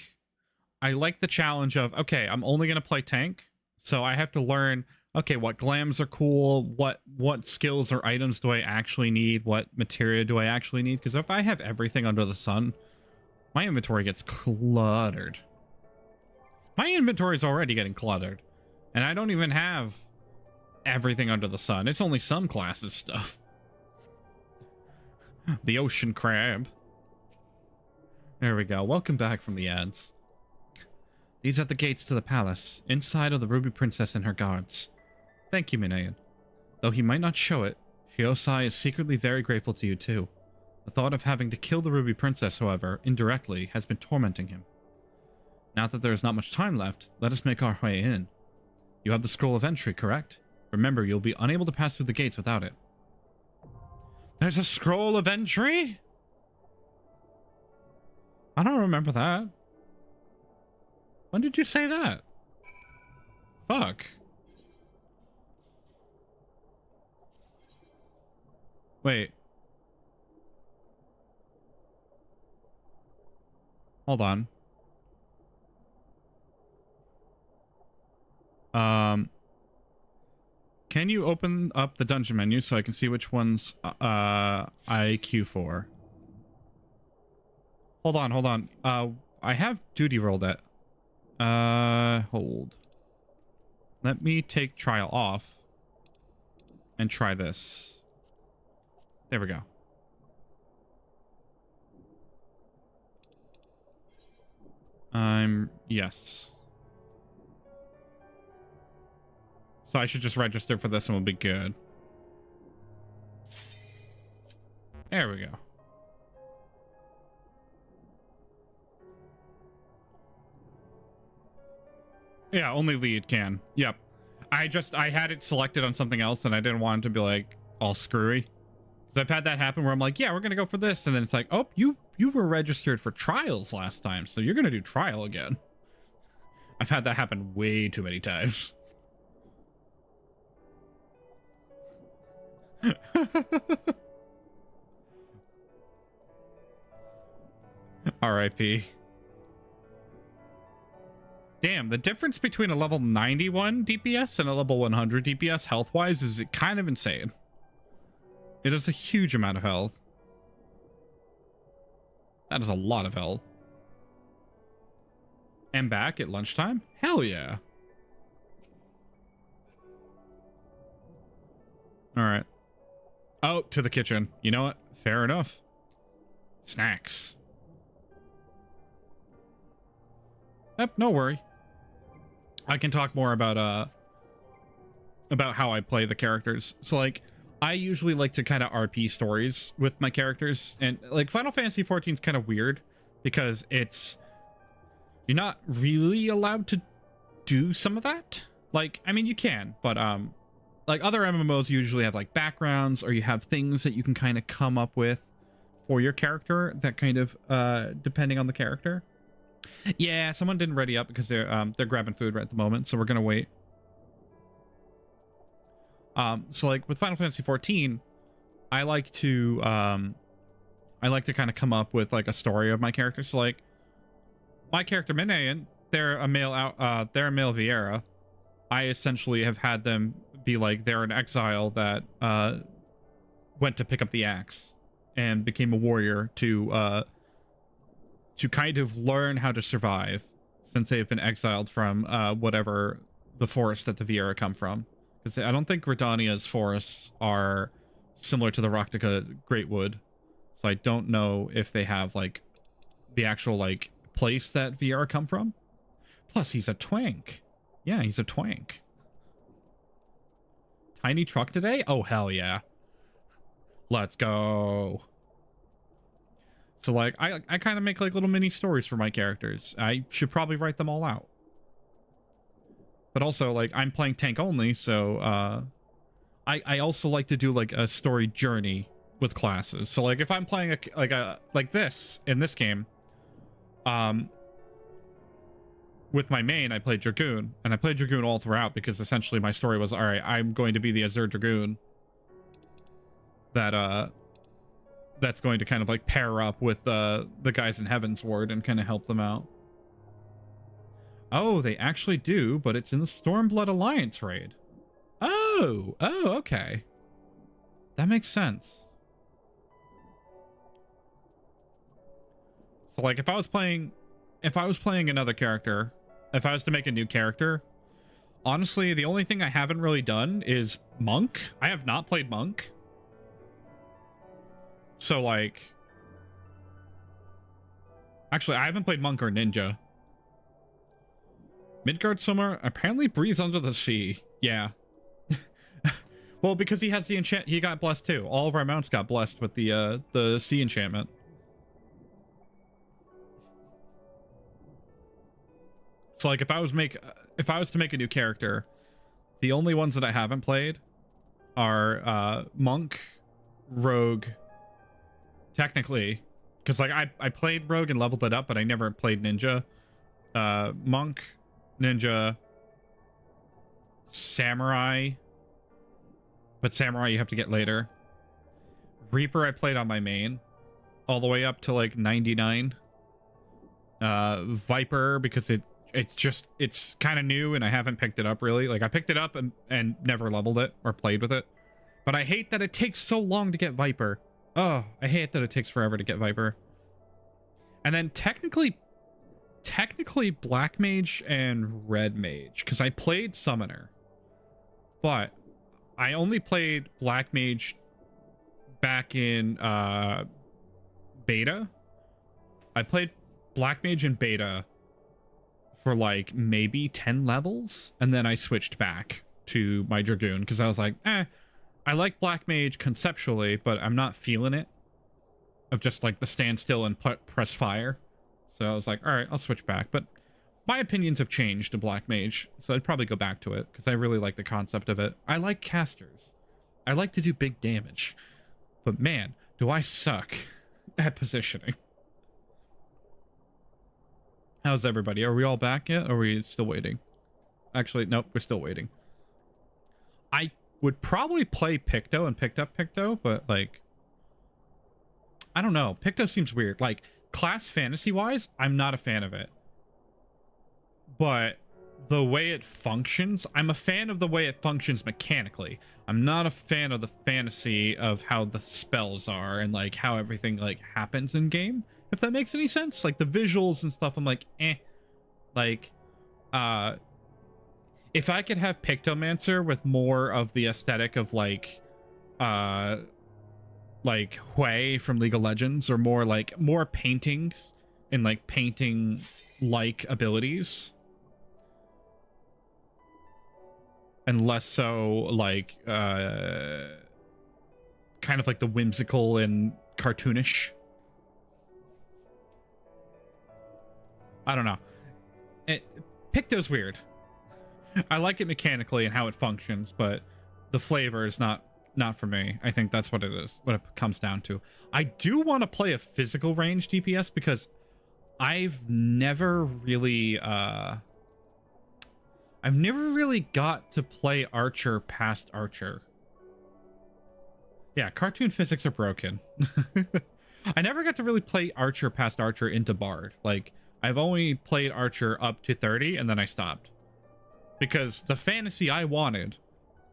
the challenge of, okay, I'm only going to play tank, so I have to learn, okay, what glams are cool, what skills or items do I actually need, what materia do I actually need, because if I have everything under the sun, my inventory gets cluttered. My inventory is already getting cluttered. And I don't even have everything under the sun. It's only some classes stuff. The ocean crab. There we go. Welcome back from the ads. These are the gates to the palace. Inside are the Ruby Princess and her guards. Thank you, Minayan. Though he might not show it, Shiosai is secretly very grateful to you too. The thought of having to kill the Ruby Princess, however, indirectly, has been tormenting him. Now that there is not much time left, let us make our way in. You have the scroll of entry, correct? Remember, you'll be unable to pass through the gates without it. There's a scroll of entry? I don't remember that. When did you say that? Fuck. Wait. Hold on. Can you open up the dungeon menu so I can see which ones I queue for? Hold on. I have duty rolled at. Hold. Let me take trial off and try this. There we go. Yes. So I should just register for this and we'll be good. There we go. Yeah, only lead can. Yep. I had it selected on something else and I didn't want it to be like all screwy. So I've had that happen where I'm like, yeah, we're gonna go for this, and then it's like, oh, you were registered for trials last time, so you're gonna do trial again. I've had that happen way too many times. RIP. Damn, the difference between a level 91 DPS and a level 100 DPS health-wise is kind of insane. It is a huge amount of health. That is a lot of health. And back at lunchtime? Hell yeah. Alright. Oh, to the kitchen. You know what? Fair enough. Snacks. Yep, no worry. I can talk more about how I play the characters. So like, I usually like to kind of RP stories with my characters, and like Final Fantasy XIV is kind of weird because it's you're not really allowed to do some of that. Like, I mean, you can, but like other MMOs usually have like backgrounds, or you have things that you can kind of come up with for your character that kind of depending on the character. Yeah, someone didn't ready up because they're grabbing food right at the moment, so we're gonna wait. So like with Final Fantasy 14, I like to kind of come up with like a story of my character. So like my character Minayan, they're a male Vieira. I essentially have had them be like they're an exile that went to pick up the axe and became a warrior to kind of learn how to survive since they've been exiled from whatever the forest that the Vieira come from. Because I don't think Redania's forests are similar to the Raktica Greatwood. So I don't know if they have like the actual like place that Vieira come from. Plus he's a Twank. Yeah, he's a Twank. Tiny truck today? Oh, hell yeah. Let's go. So, like, I kind of make, like, little mini stories for my characters. I should probably write them all out. But also, like, I'm playing tank only, so, I also like to do, like, a story journey with classes. So, like, if I'm playing, like this, in this game, with my main, I played Dragoon, and I played Dragoon all throughout because essentially my story was, all right, I'm going to be the Azure Dragoon that's going to kind of like pair up with the guys in Heaven's Ward and kind of help them out. Oh, they actually do, but it's in the Stormblood Alliance raid. Oh, okay. That makes sense. So like if I was playing another character, if I was to make a new character, honestly, the only thing I haven't really done is Monk. I have not played Monk. So, like... Actually, I haven't played Monk or Ninja. Midgard Summer apparently breathes under the sea. Yeah. Well, because he has the enchant... He got blessed, too. All of our mounts got blessed with the sea enchantment. So like if I was to make a new character, the only ones that I haven't played are Monk, Rogue, technically, because like I played Rogue and leveled it up, but I never played Ninja. Monk, Ninja, Samurai, but Samurai you have to get later. Reaper I played on my main all the way up to like 99. Viper because it's kind of new and I haven't picked it up really. Like I picked it up and never leveled it or played with it. But I hate that it takes so long to get Viper. Oh, I hate that it takes forever to get Viper. And then technically Black Mage and Red Mage, because I played Summoner. But I only played Black Mage back in beta. I played Black Mage in beta for like maybe 10 levels, and then I switched back to my Dragoon because I was like, I like Black Mage conceptually, but I'm not feeling it of just like the stand still and press fire. So I was like, all right, I'll switch back. But my opinions have changed to Black Mage, so I'd probably go back to it because I really like the concept of it. I like casters. I like to do big damage, but man, do I suck at positioning. How's everybody? Are we all back yet? Or are we still waiting? Actually, nope, we're still waiting. I would probably play Picto and picked up Picto, but like, I don't know. Picto seems weird. Like, class fantasy-wise, I'm not a fan of it. But the way it functions, I'm a fan of the way it functions mechanically. I'm not a fan of the fantasy of how the spells are and like how everything like happens in game. If that makes any sense. Like the visuals and stuff, I'm like, eh. Like, if I could have Pictomancer with more of the aesthetic of like Hui from League of Legends, or more paintings and like painting like abilities, and less so like kind of like the whimsical and cartoonish. I don't know. Picto's weird. I like it mechanically and how it functions, but the flavor is not for me. I think that's what it is, what it comes down to. I do want to play a physical range DPS because I've never really got to play Archer past Archer. Yeah, cartoon physics are broken. I never got to really play Archer past Archer into Bard. Like, I've only played Archer up to 30 and then I stopped. Because the fantasy I wanted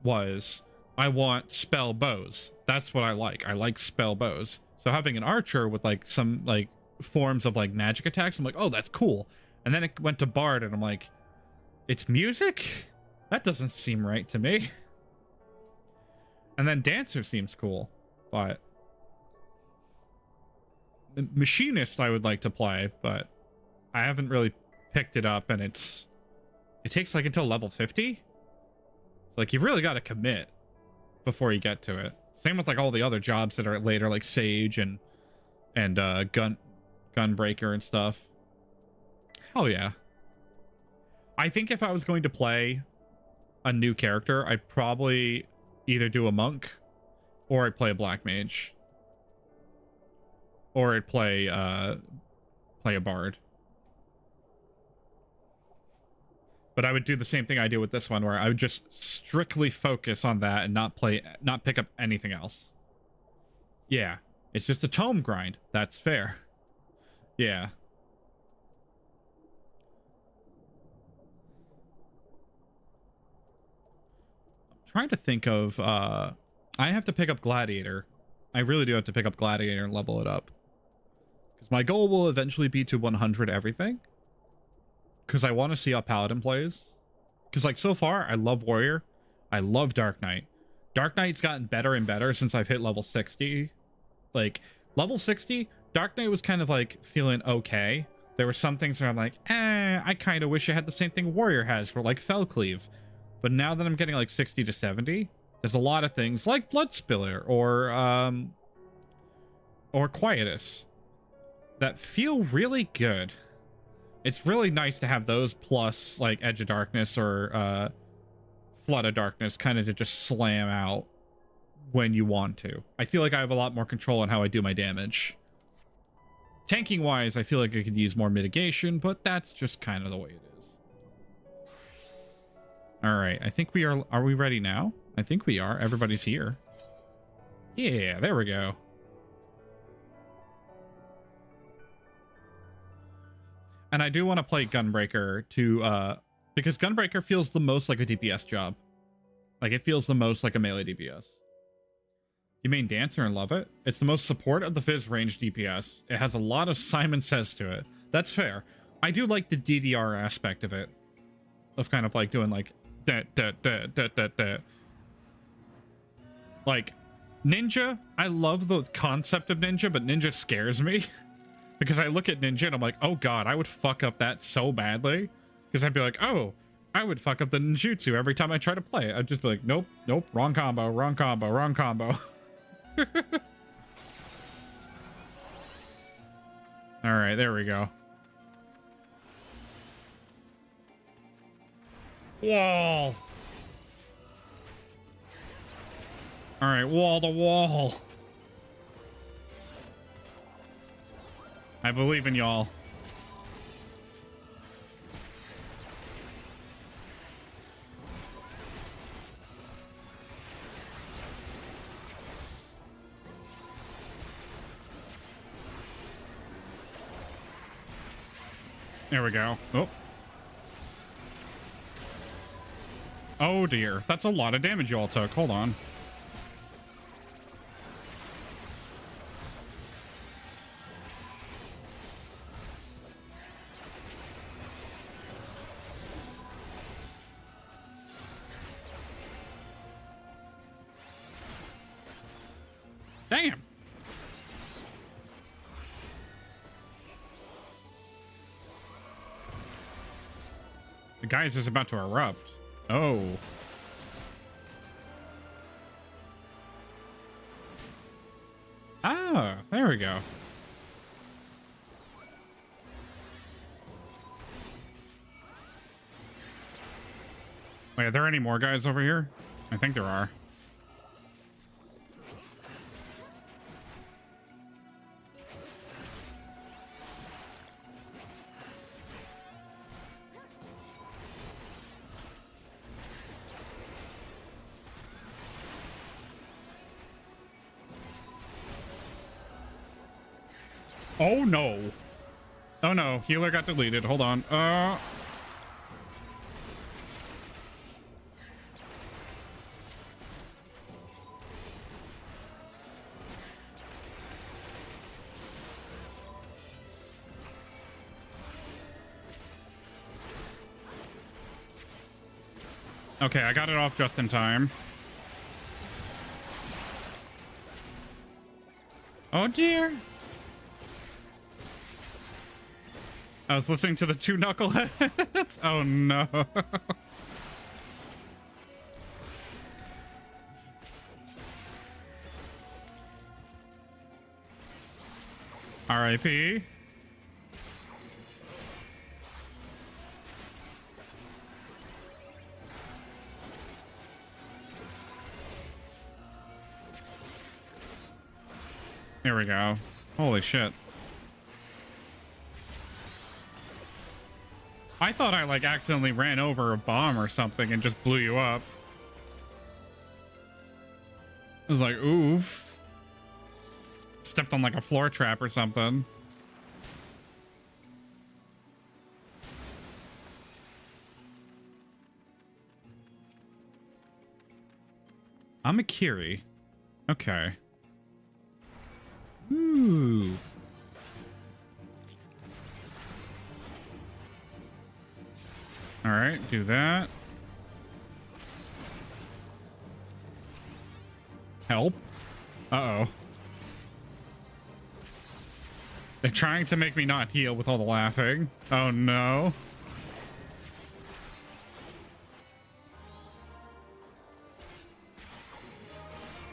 was, I want spell bows. That's what I like. I like spell bows. So having an Archer with like some like forms of like magic attacks, I'm like, oh, that's cool. And then it went to Bard and I'm like, it's music? That doesn't seem right to me. And then Dancer seems cool, but Machinist I would like to play, but I haven't really picked it up, and it takes like until level 50. Like, you've really got to commit before you get to it. Same with like all the other jobs that are later, like Sage and Gunbreaker and stuff. Hell yeah. I think if I was going to play a new character, I'd probably either do a monk or I'd play a black mage. Or I'd play a bard. But I would do the same thing I do with this one, where I would just strictly focus on that and not pick up anything else. Yeah, it's just a tome grind. That's fair. Yeah. I'm trying to think of, I have to pick up Gladiator. I really do have to pick up Gladiator and level it up. Because my goal will eventually be to 100 everything. Because I want to see how Paladin plays. Because, like, so far, I love Warrior. I love Dark Knight. Dark Knight's gotten better and better since I've hit level 60. Like, level 60, Dark Knight was kind of, like, feeling okay. There were some things where I'm like, I kind of wish I had the same thing Warrior has for, like, Fellcleave. But now that I'm getting, like, 60 to 70, there's a lot of things, like Bloodspiller or Quietus, that feel really good. It's really nice to have those plus like Edge of Darkness or Flood of Darkness kind of to just slam out when you want to. I feel like I have a lot more control on how I do my damage. Tanking wise, I feel like I could use more mitigation, but that's just kind of the way it is. All right, I think we are we ready now? I think we are. Everybody's here. Yeah, there we go. And I do want to play Gunbreaker to, because Gunbreaker feels the most like a DPS job. Like, it feels the most like a melee DPS. You main Dancer and love it. It's the most support of the Fizz range DPS. It has a lot of Simon Says to it. That's fair. I do like the DDR aspect of it. Of kind of like doing like, Like, Ninja, I love the concept of Ninja, but Ninja scares me. Because I look at Ninja and I'm like, oh god, I would fuck up that so badly. Because I'd be like, oh, I would fuck up the ninjutsu every time I try to play it. I'd just be like, nope, nope, wrong combo, wrong combo, wrong combo. Alright, there we go. Wall. Alright, wall to wall. I believe in y'all. There we go. Oh. Oh dear. That's a lot of damage you all took. Hold on. Damn. The guy's just about to erupt. Oh. Ah, there we go. Wait, are there any more guys over here? I think there are. Oh no. Oh no, healer got deleted. Hold on. Okay, I got it off just in time. Oh dear. I was listening to the two knuckleheads. Oh no. R.I.P. Here we go. Holy shit. I thought I like accidentally ran over a bomb or something and just blew you up. I was like, oof. Stepped on like a floor trap or something. I'm a Kiri. Okay. Ooh. All right, do that. Help. Uh-oh. They're trying to make me not heal with all the laughing. Oh no.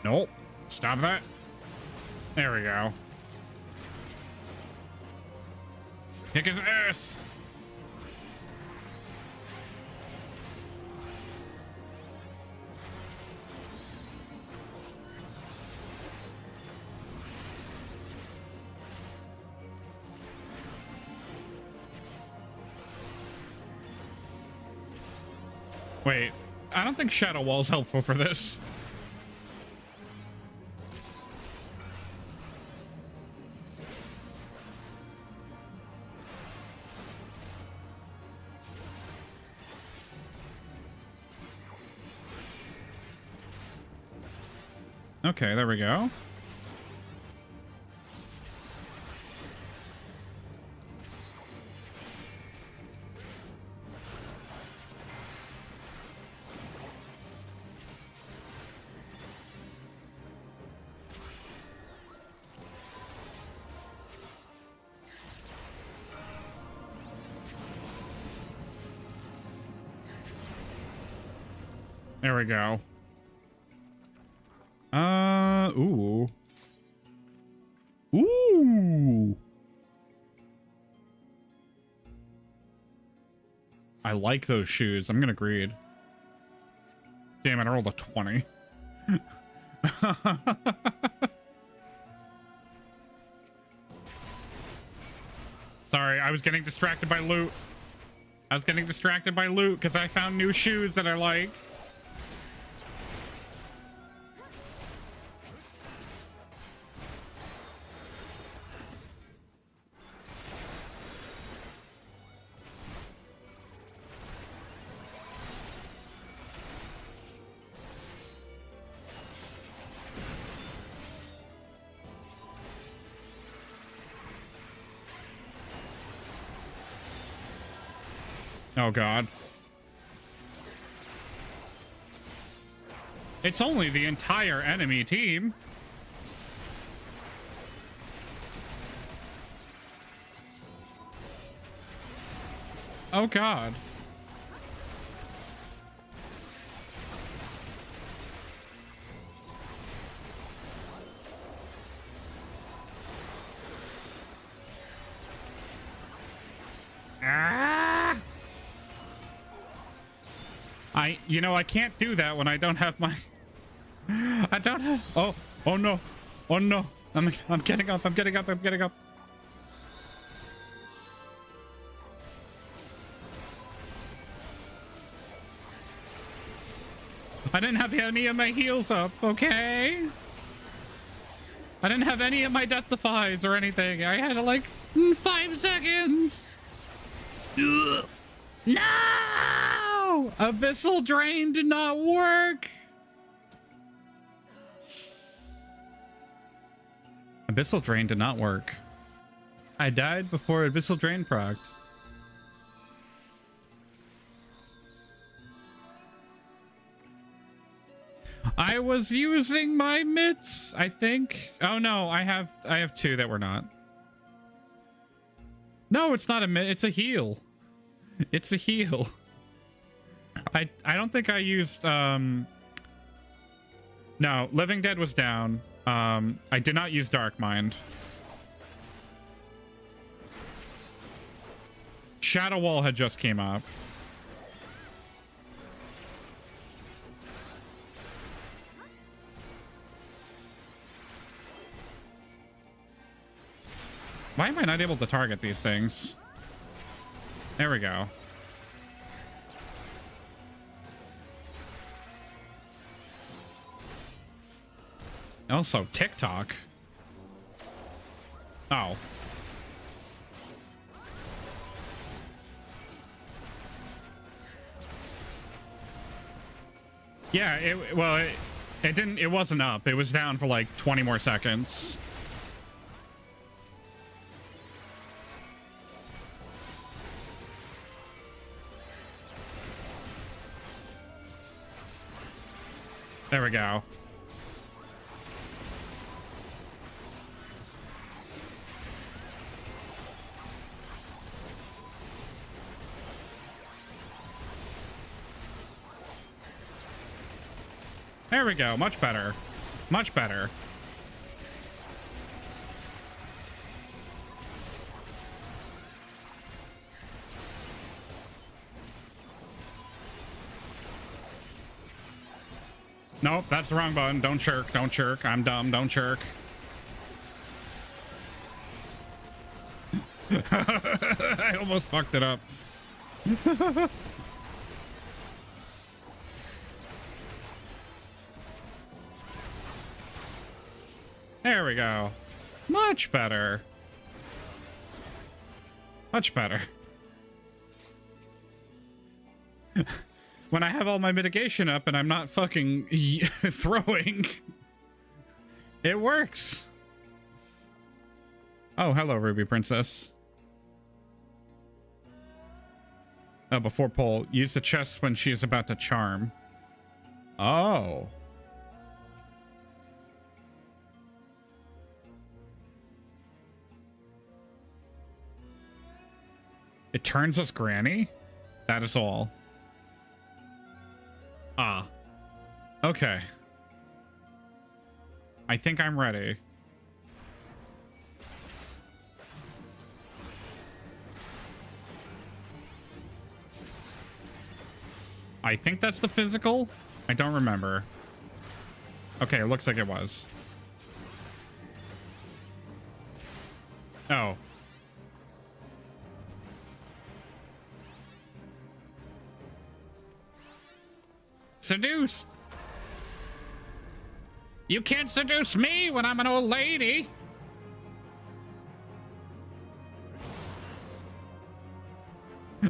Nope. Stop that. There we go. Kick his ass. Wait, I don't think Shadow Wall is helpful for this. Okay, there we go. There we go. Ooh. Ooh. I like those shoes. I'm gonna greed. Damn it, I rolled a 20. Sorry, I was getting distracted by loot. I was getting distracted by loot because I found new shoes that I like. Oh god. It's only the entire enemy team. Oh god. I I can't do that when I don't have my... I don't have... Oh no. Oh no. I'm getting up. I'm getting up. I'm getting up. I didn't have any of my heals up, okay? I didn't have any of my death defies or anything. I had like 5 seconds. Ugh. No! Abyssal Drain did not work. Abyssal Drain did not work. I died before Abyssal Drain procced. I was using my mitts, I think. Oh no, I have 2 that were not. No, it's not a mitt, it's a heal. It's a heal. I don't think I used no, Living Dead was down. I did not use Dark Mind. Shadow Wall had just came up. Why am I not able to target these things? There we go. Also, TikTok. Oh. Yeah, it wasn't up. It was down for like 20 more seconds. There we go. There we go. Much better. Much better. Nope, that's the wrong button. Don't chirk. Don't chirk. I'm dumb. Don't chirk. I almost fucked it up. There we go. Much better. Much better. When I have all my mitigation up and I'm not fucking throwing, it works. Oh, hello, Ruby Princess. Oh, before pull, use the chest when she is about to charm. Oh. It turns us granny? That is all. Ah. Okay. I think I'm ready. I think that's the physical. I don't remember. Okay, it looks like it was. Oh. Seduced. You can't seduce me when I'm an old lady.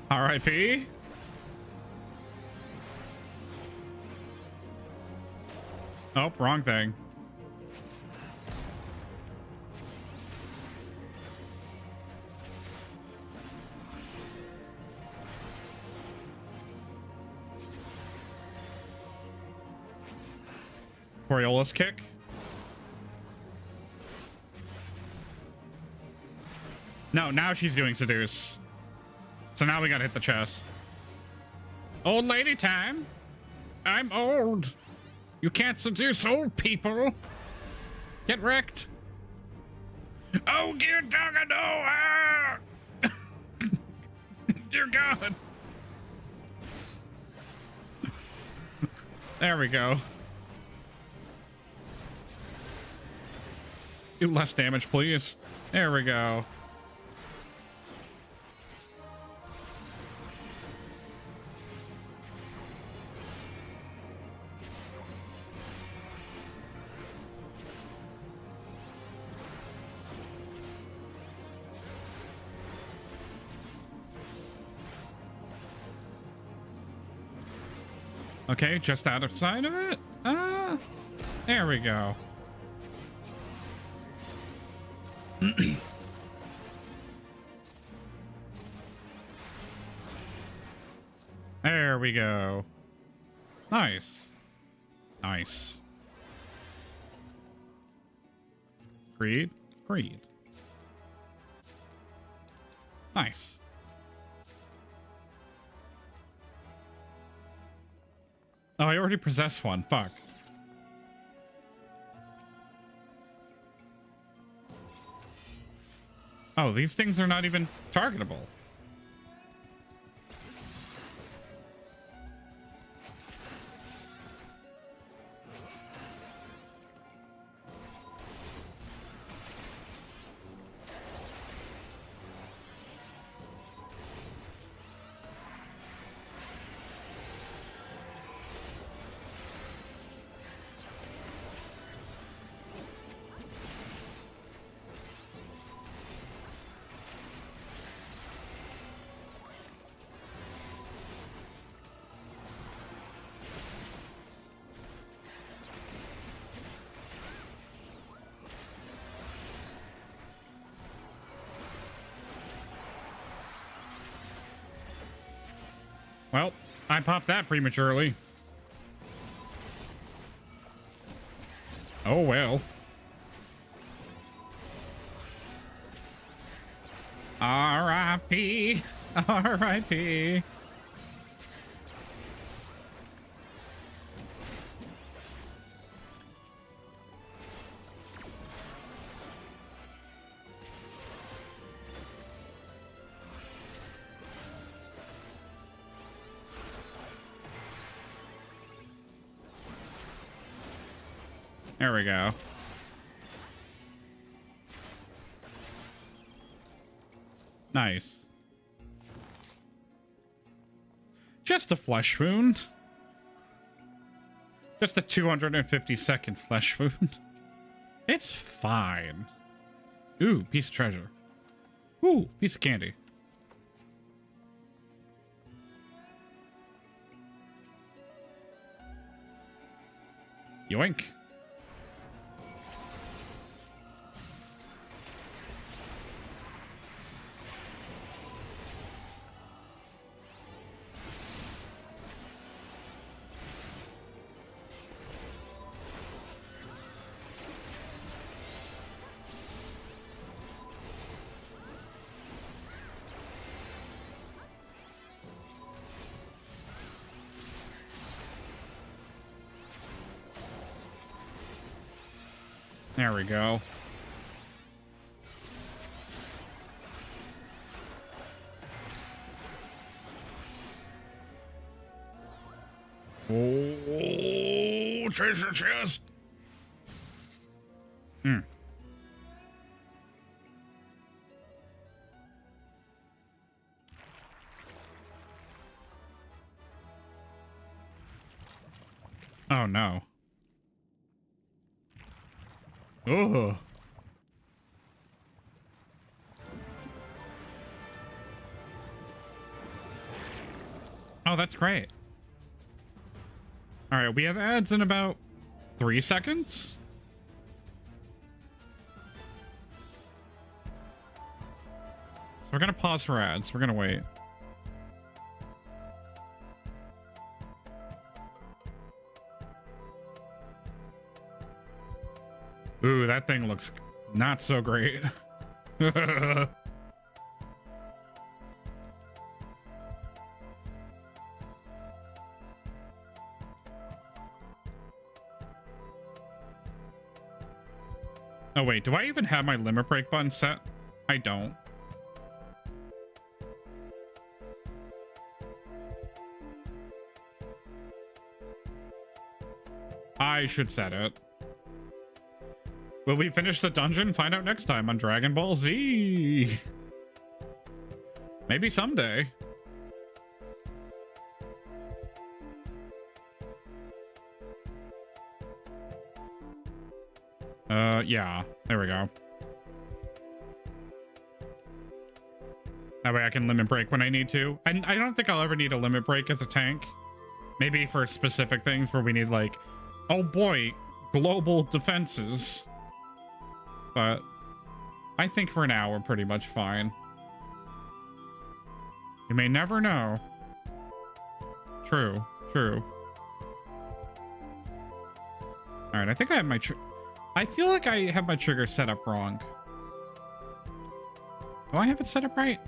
R.I.P. Oh, wrong thing. Coriolis kick. No, now she's doing seduce. So now we gotta hit the chest. Old lady time. I'm old. You can't seduce old people. Get wrecked. Oh, dear dog, no. Ah! Dear God. There we go. Do less damage, please. There we go. Okay, just out of sight of it. There we go. There we go. Nice. Nice. Greed. Greed. Nice. Oh, I already possess one. Fuck. Oh, these things are not even targetable. Well, I popped that prematurely. Oh well. R.I.P. R.I.P. There we go. Nice. Just a flesh wound. Just a 250-second flesh wound. It's fine. Ooh, piece of treasure. Ooh, piece of candy. Yoink. There we go. Oh, treasure chest. Hmm. Oh no. Oh. Oh, that's great. All right, we have ads in about 3 seconds. So we're gonna pause for ads. We're gonna wait. Ooh, that thing looks not so great. Oh wait, do I even have my limit break button set? I don't. I should set it. Will we finish the dungeon? Find out next time on Dragon Ball Z. Maybe someday. Yeah. There we go. That way I can limit break when I need to. And I don't think I'll ever need a limit break as a tank. Maybe for specific things where we need, like, oh boy, global defenses. But I think for now we're pretty much fine. You may never know. True, true. Alright, I think I have my... I feel like I have my trigger set up wrong. Do I have it set up right?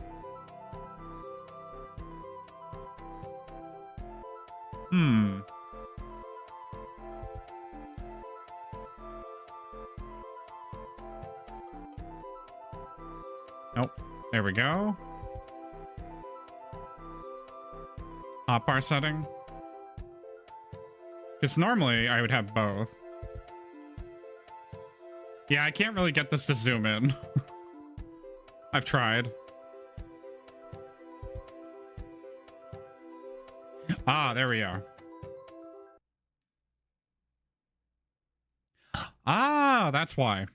Nope. There we go. Hotbar setting. Because normally I would have both. Yeah, I can't really get this to zoom in. I've tried. Ah, there we are. Ah, that's why.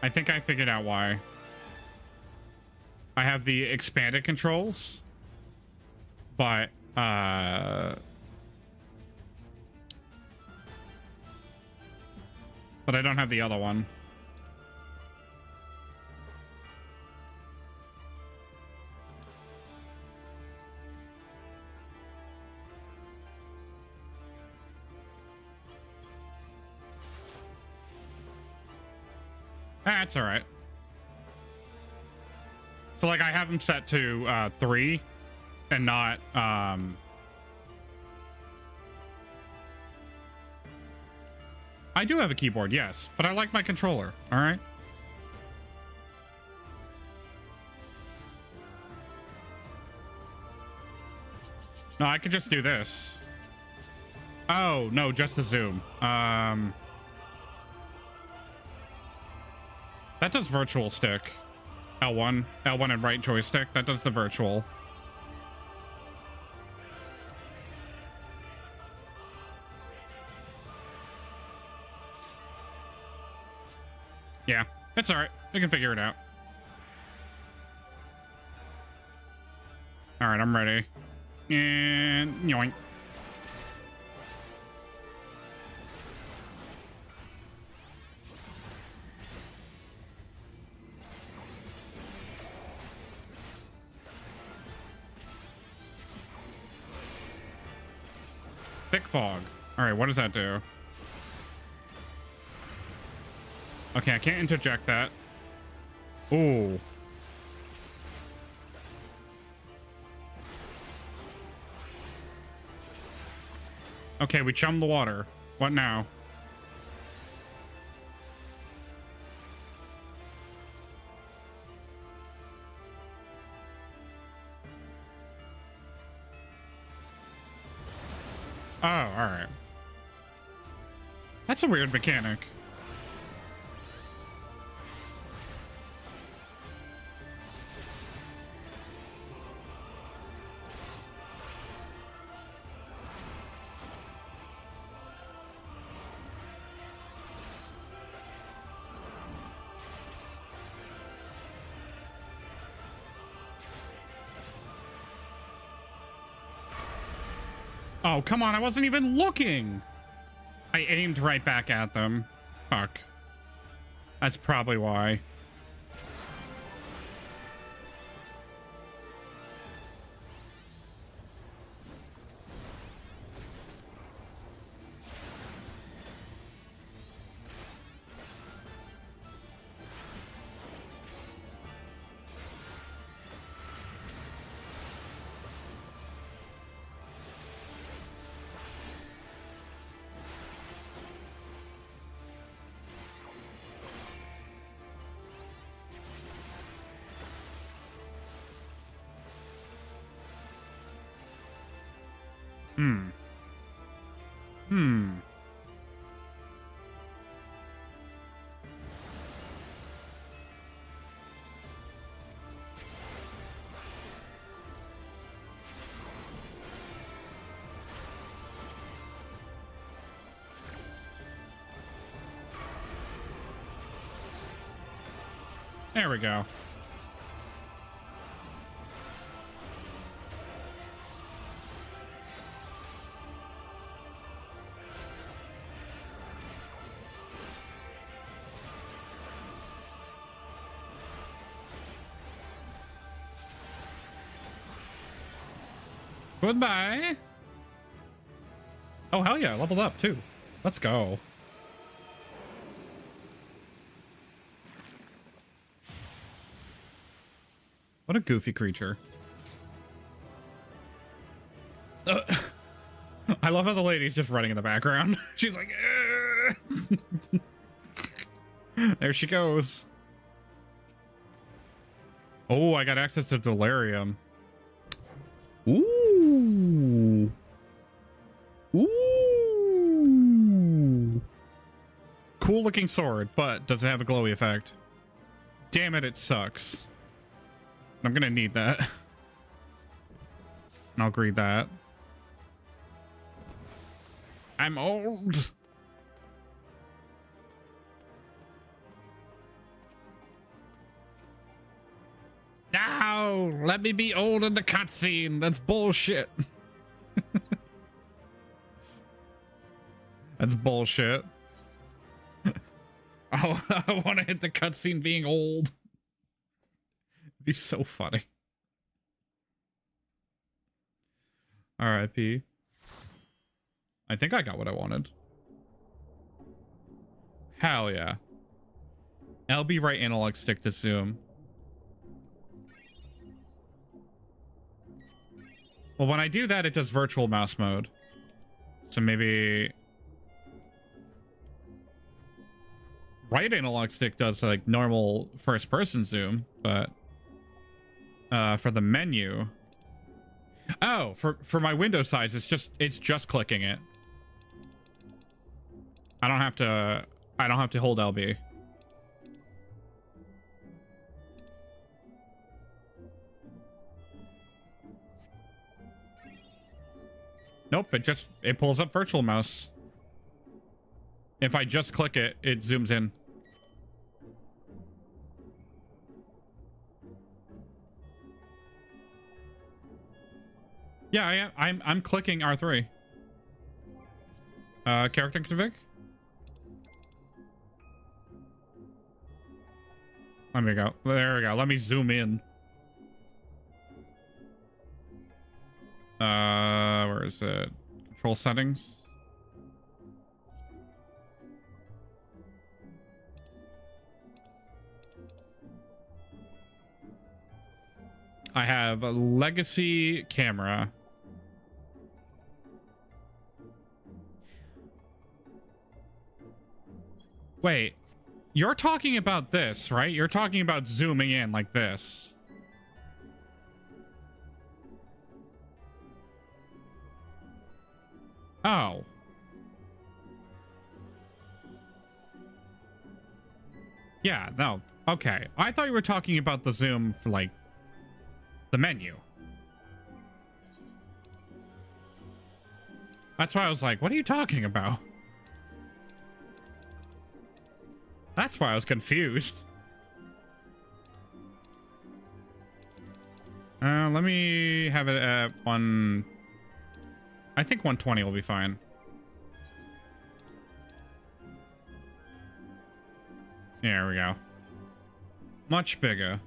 I think I figured out why. I have the expanded controls, but I don't have the other one. That's all right. So like I have them set to 3 and not I do have a keyboard, yes, but I like my controller. All right. No, I could just do this. Oh, no, just a zoom. That does virtual stick. L1 and right joystick. That does the virtual. Yeah, it's all right. I can figure it out. All right, I'm ready. And yoink. Thick fog. All right, what does that do? Okay, I can't interject that. Ooh. Okay, we chummed the water. What now? Oh, alright. That's a weird mechanic. Oh, come on, I wasn't even looking! I aimed right back at them. Fuck. That's probably why. There we go. Goodbye. Oh, hell yeah. Leveled up, too. Let's go. What a goofy creature. I love how the lady's just running in the background. She's like, there she goes. Oh, I got access to Delirium. Ooh. Ooh. Cool looking sword, but doesn't have a glowy effect. Damn it, it sucks. I'm gonna need that. And I'll greed that. I'm old. No, let me be old in the cutscene. That's bullshit. That's bullshit. Oh, I want to hit the cutscene being old. It'd be so funny. R.I.P. I think I got what I wanted. Hell yeah. LB right analog stick to zoom. Well, when I do that, it does virtual mouse mode. So maybe... right analog stick does like normal first person zoom, but for the menu... oh, for my window size, it's just clicking it. I don't have to hold LB. Nope, it pulls up virtual mouse. If I just click it, it zooms in. Yeah, I'm clicking R3. Character config? Let me go. There we go. Let me zoom in. Where is it? Control settings. I have a legacy camera. Wait, you're talking about this, right? You're talking about zooming in like this. Oh. Yeah, no. Okay. I thought you were talking about the zoom for, like, the menu. That's why I was like, what are you talking about? That's why I was confused. Let me have it at one... I think 120 will be fine. There we go. Much bigger.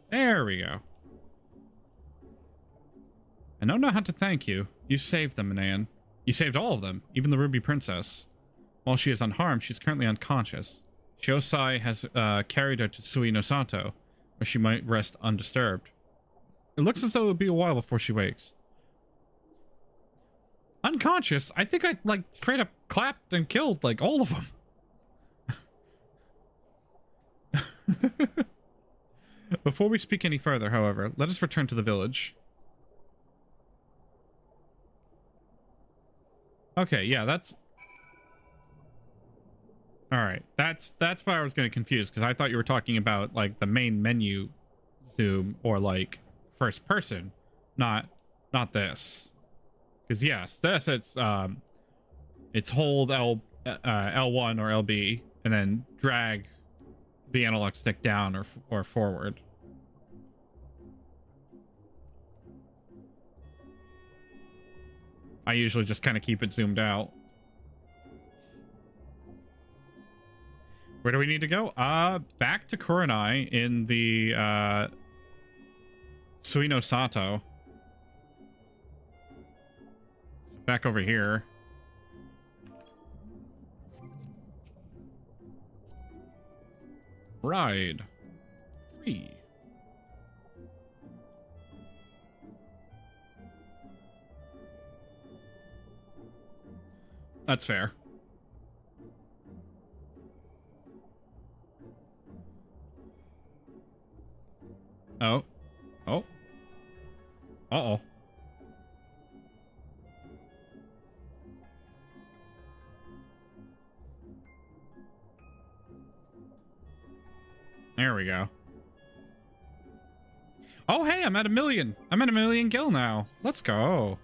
There we go. I don't know how to thank you. You saved them, Nan. You saved all of them, even the Ruby Princess. While she is unharmed, she's currently unconscious. Shiosai has carried her to Sui no Sato, where she might rest undisturbed. It looks as though it would be a while before she wakes. Unconscious? I think I, like, straight up clapped and killed, like, all of them. Before we speak any further, however, let us return to the village. Okay, yeah, that's... Alright, that's why I was getting confused, because I thought you were talking about, like, the main menu zoom, or, like, first person, not this. Because, yes, this, it's hold L1 or LB, and then drag the analog stick down or forward. I usually just kind of keep it zoomed out. Where do we need to go? Back to Kurenai in the, Suino Sato. So back over here. Ride. 3. That's fair. Oh. Oh. Uh-oh. There we go. Oh, hey, I'm at 1 million. I'm at 1 million gil now. Let's go.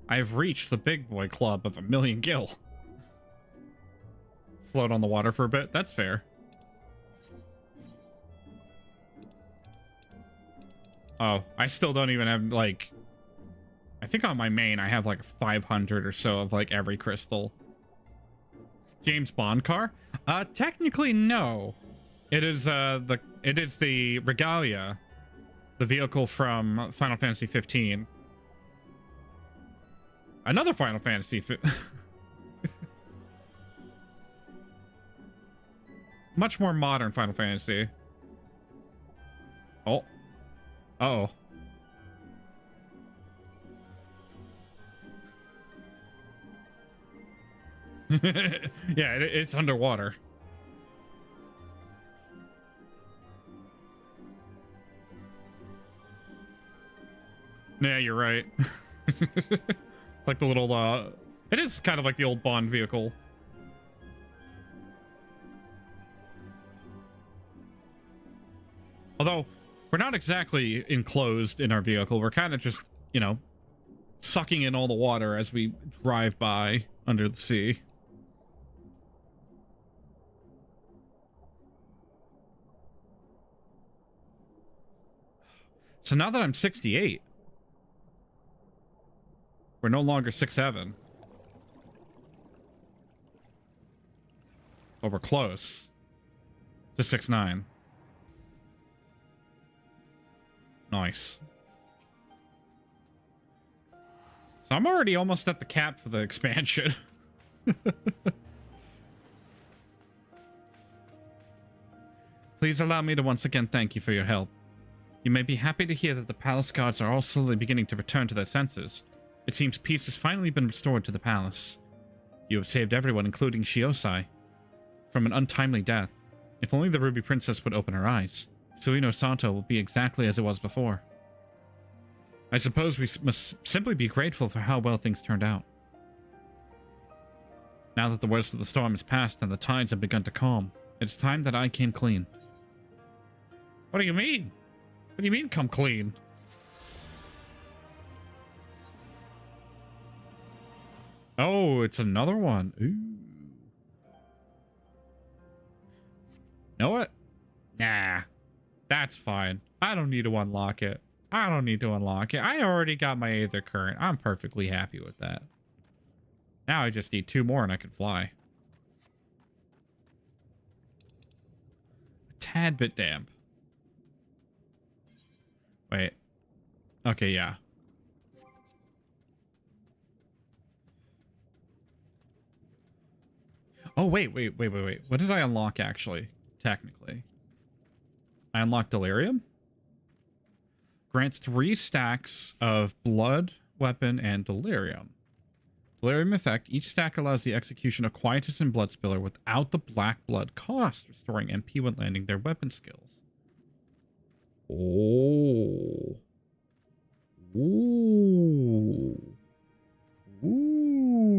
I've reached the big boy club of 1 million gil. Float on the water for a bit. That's fair. Oh, I still don't even have, like... I think on my main, I have, like, 500 or so of, like, every crystal. James Bond car? Technically, no. It is the Regalia. The vehicle from Final Fantasy 15. Another Final Fantasy... Much more modern Final Fantasy. Oh. Uh-oh. Yeah, it's underwater. Yeah, you're right. Like the little, it is kind of like the old Bond vehicle. Although, we're not exactly enclosed in our vehicle. We're kind of just, you know, sucking in all the water as we drive by under the sea. So now that I'm 68, we're no longer 6'7". But we're close to 6'9". Nice. So I'm already almost at the cap for the expansion. Please allow me to once again thank you for your help. You may be happy to hear that the palace guards are all slowly beginning to return to their senses. It seems peace has finally been restored to the palace. You have saved everyone, including Shiosai, from an untimely death. If only the Ruby Princess would open her eyes, Suino Sato will be exactly as it was before. I suppose we must simply be grateful for how well things turned out. Now that the worst of the storm is past and the tides have begun to calm, it's time that I came clean. What do you mean? What do you mean, come clean? Oh, it's another one. Ooh. Know what? Nah. That's fine. I don't need to unlock it. I don't need to unlock it. I already got my Aether Current. I'm perfectly happy with that. Now I just need 2 more and I can fly. A tad bit damp. Wait. Okay, yeah. Oh, wait. What did I unlock, actually? Technically. I unlocked Delirium? Grants 3 stacks of blood, weapon, and delirium. Delirium effect. Each stack allows the execution of Quietus and Bloodspiller without the black blood cost, restoring MP when landing their weapon skills. Oh. Ooh. Ooh.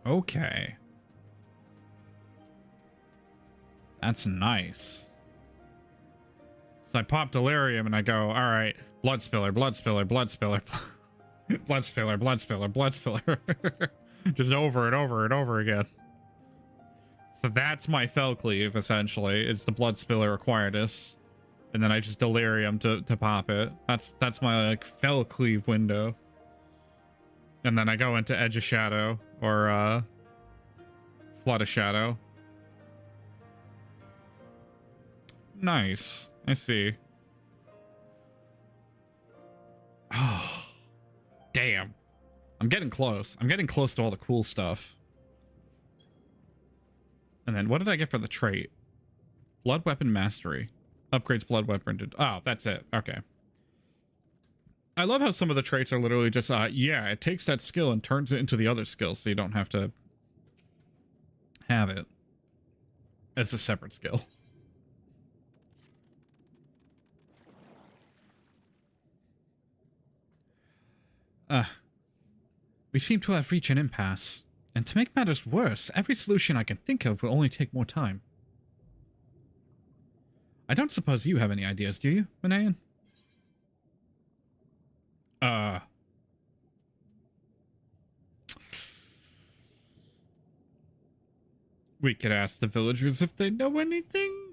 Okay. That's nice. So I pop delirium and I go, all right, blood spiller, blood spiller, blood spiller, blood spiller, blood spiller, blood spiller. Just over and over and over again. So that's my fell cleave, essentially. It's the blood spiller Aquitus. And then I just delirium to pop it. That's my like fell cleave window. And then I go into Edge of Shadow or Flood of Shadow. Nice. I see. Oh, damn. I'm getting close. I'm getting close to all the cool stuff. And then what did I get for the trait? Blood Weapon Mastery. Upgrades blood weapon to... Oh, that's it. Okay. I love how some of the traits are literally just, yeah, it takes that skill and turns it into the other skill, so you don't have to have it as a separate skill. We seem to have reached an impasse. And to make matters worse, every solution I can think of will only take more time. I don't suppose you have any ideas, do you, Manayan? We could ask the villagers if they know anything?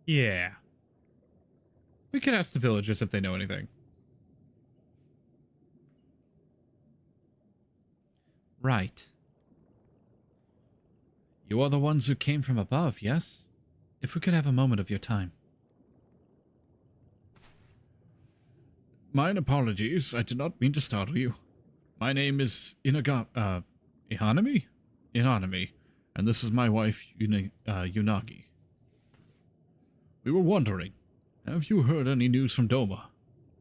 Yeah. We could ask the villagers if they know anything. Right. You are the ones who came from above, yes? If we could have a moment of your time. Mine apologies. I did not mean to startle you. My name is Inanami? Inanami. And this is my wife, Unagi. We were wondering, have you heard any news from Doma?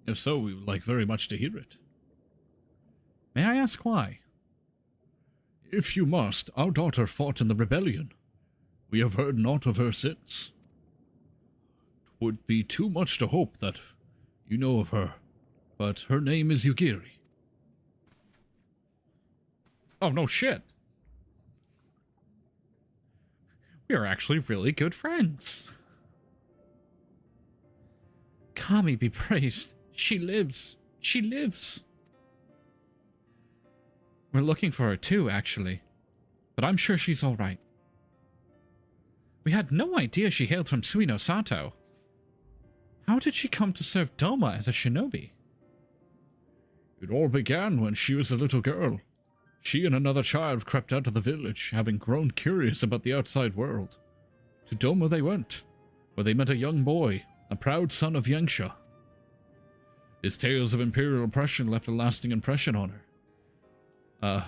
If so, we would like very much to hear it. May I ask why? If you must, our daughter fought in the rebellion. We have heard naught of her since. 'Twould be too much to hope that you know of her, but her name is Yugiri. Oh, no shit. We are actually really good friends. Kami be praised. She lives. She lives. We're looking for her too, actually. But I'm sure she's all right. We had no idea she hailed from Suino Sato. How did she come to serve Doma as a shinobi? It all began when she was a little girl. She and another child crept out of the village, having grown curious about the outside world. To Doma they went, where they met a young boy, a proud son of Yangsha. His tales of imperial oppression left a lasting impression on her.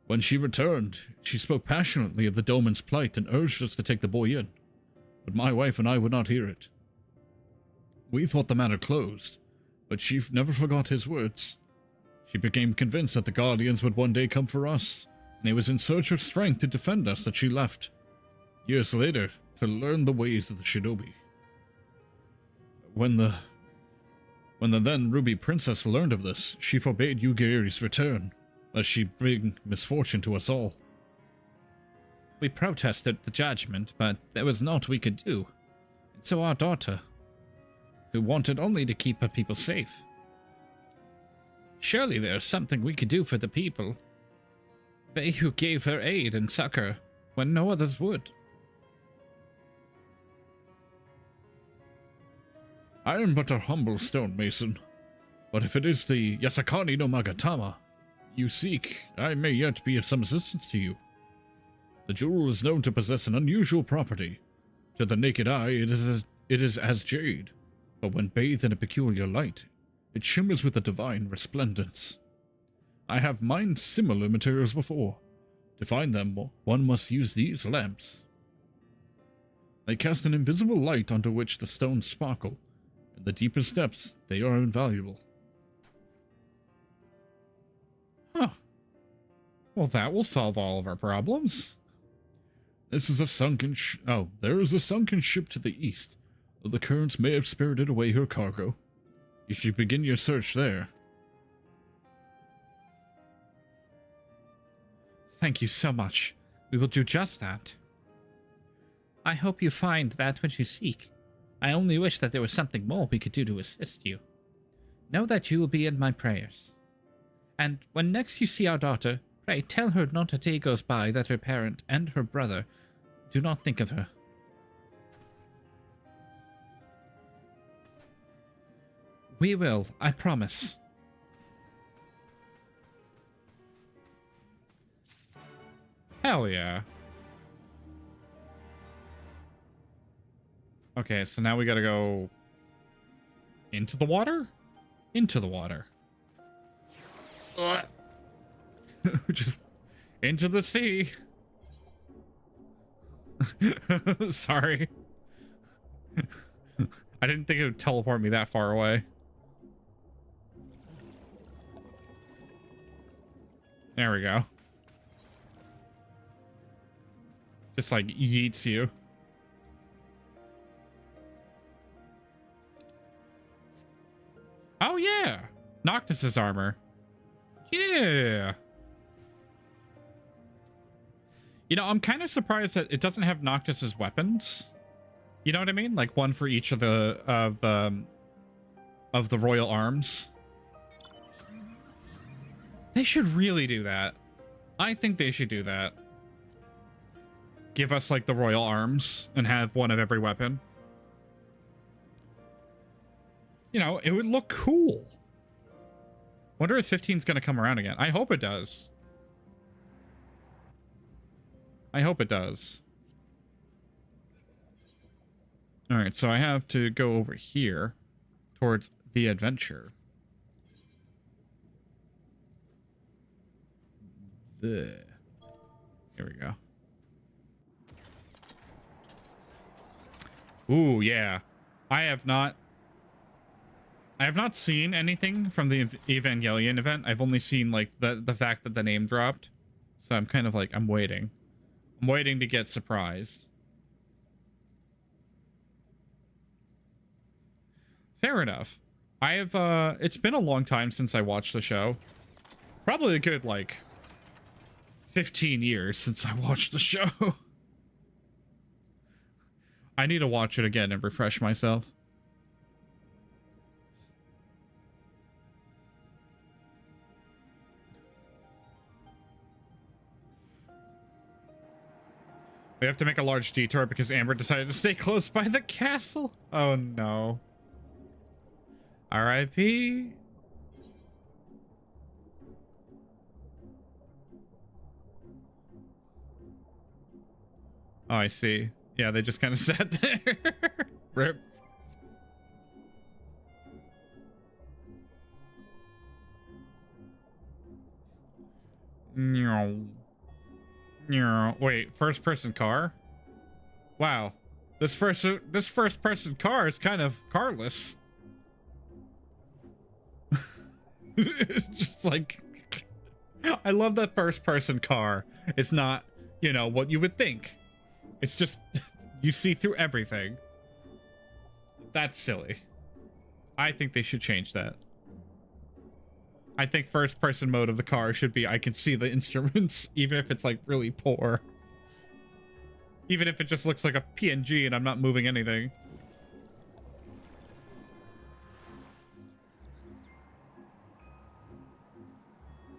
When she returned, she spoke passionately of the Doman's plight and urged us to take the boy in, but my wife and I would not hear it. We thought the matter closed, but she never forgot his words. She became convinced that the Guardians would one day come for us, and it was in search of strength to defend us that she left, years later, to learn the ways of the shinobi. When the then Ruby Princess learned of this, she forbade Yugiri's return, lest she bring misfortune to us all. We protested the judgment, but there was naught we could do. And so our daughter, who wanted only to keep her people safe. Surely there is something we could do for the people. They who gave her aid and succor when no others would. I am but a humble stonemason, but if it is the Yasakani no Magatama you seek, I may yet be of some assistance to you. The jewel is known to possess an unusual property. To the naked eye, it is as jade, but when bathed in a peculiar light, it shimmers with a divine resplendence. I have mined similar materials before. To find them, one must use these lamps. They cast an invisible light onto which the stones sparkle. In the deepest depths, they are invaluable. Huh. Well, that will solve all of our problems. This is a sunken there is a sunken ship to the east. The currents may have spirited away her cargo. You should begin your search there. Thank you so much. We will do just that. I hope you find that which you seek. I only wish that there was something more we could do to assist you. Know that you will be in my prayers. And when next you see our daughter, pray tell her not a day goes by that her parent and her brother do not think of her. We will, I promise. Hell yeah. Okay, so now we gotta go into the water? Into the water. Just into the sea. Sorry. I didn't think it would teleport me that far away. There we go. Just like yeets you. Oh yeah, Noctis's armor. Yeah. You know, I'm kind of surprised that it doesn't have Noctis's weapons. You know what I mean? Like one for each of the royal arms. They should really do that. I think they should do that. Give us like the royal arms and have one of every weapon. You know, it would look cool. Wonder if 15's going to come around again. I hope it does. I hope it does. All right, so I have to go over here towards the adventure. Here we go. Ooh, yeah. I have not seen anything from the Evangelion event. I've only seen like the fact that the name dropped. So I'm kind of like, I'm waiting. I'm waiting to get surprised. Fair enough. I have it's been a long time since I watched the show. Probably a good like 15 years since I watched the show. I need to watch it again and refresh myself. We have to make a large detour because Amber decided to stay close by the castle. Oh no. R.I.P. Oh, I see. Yeah, they just kind of sat there. Rip. Wait, first person car? Wow. This first person car is kind of carless. It's just like I love that first person car. It's not, you know, what you would think. It's just you see through everything. That's silly. I think they should change that. I think first person mode of the car should be I can see the instruments, even if it's like really poor. Even if it just looks like a PNG and I'm not moving anything.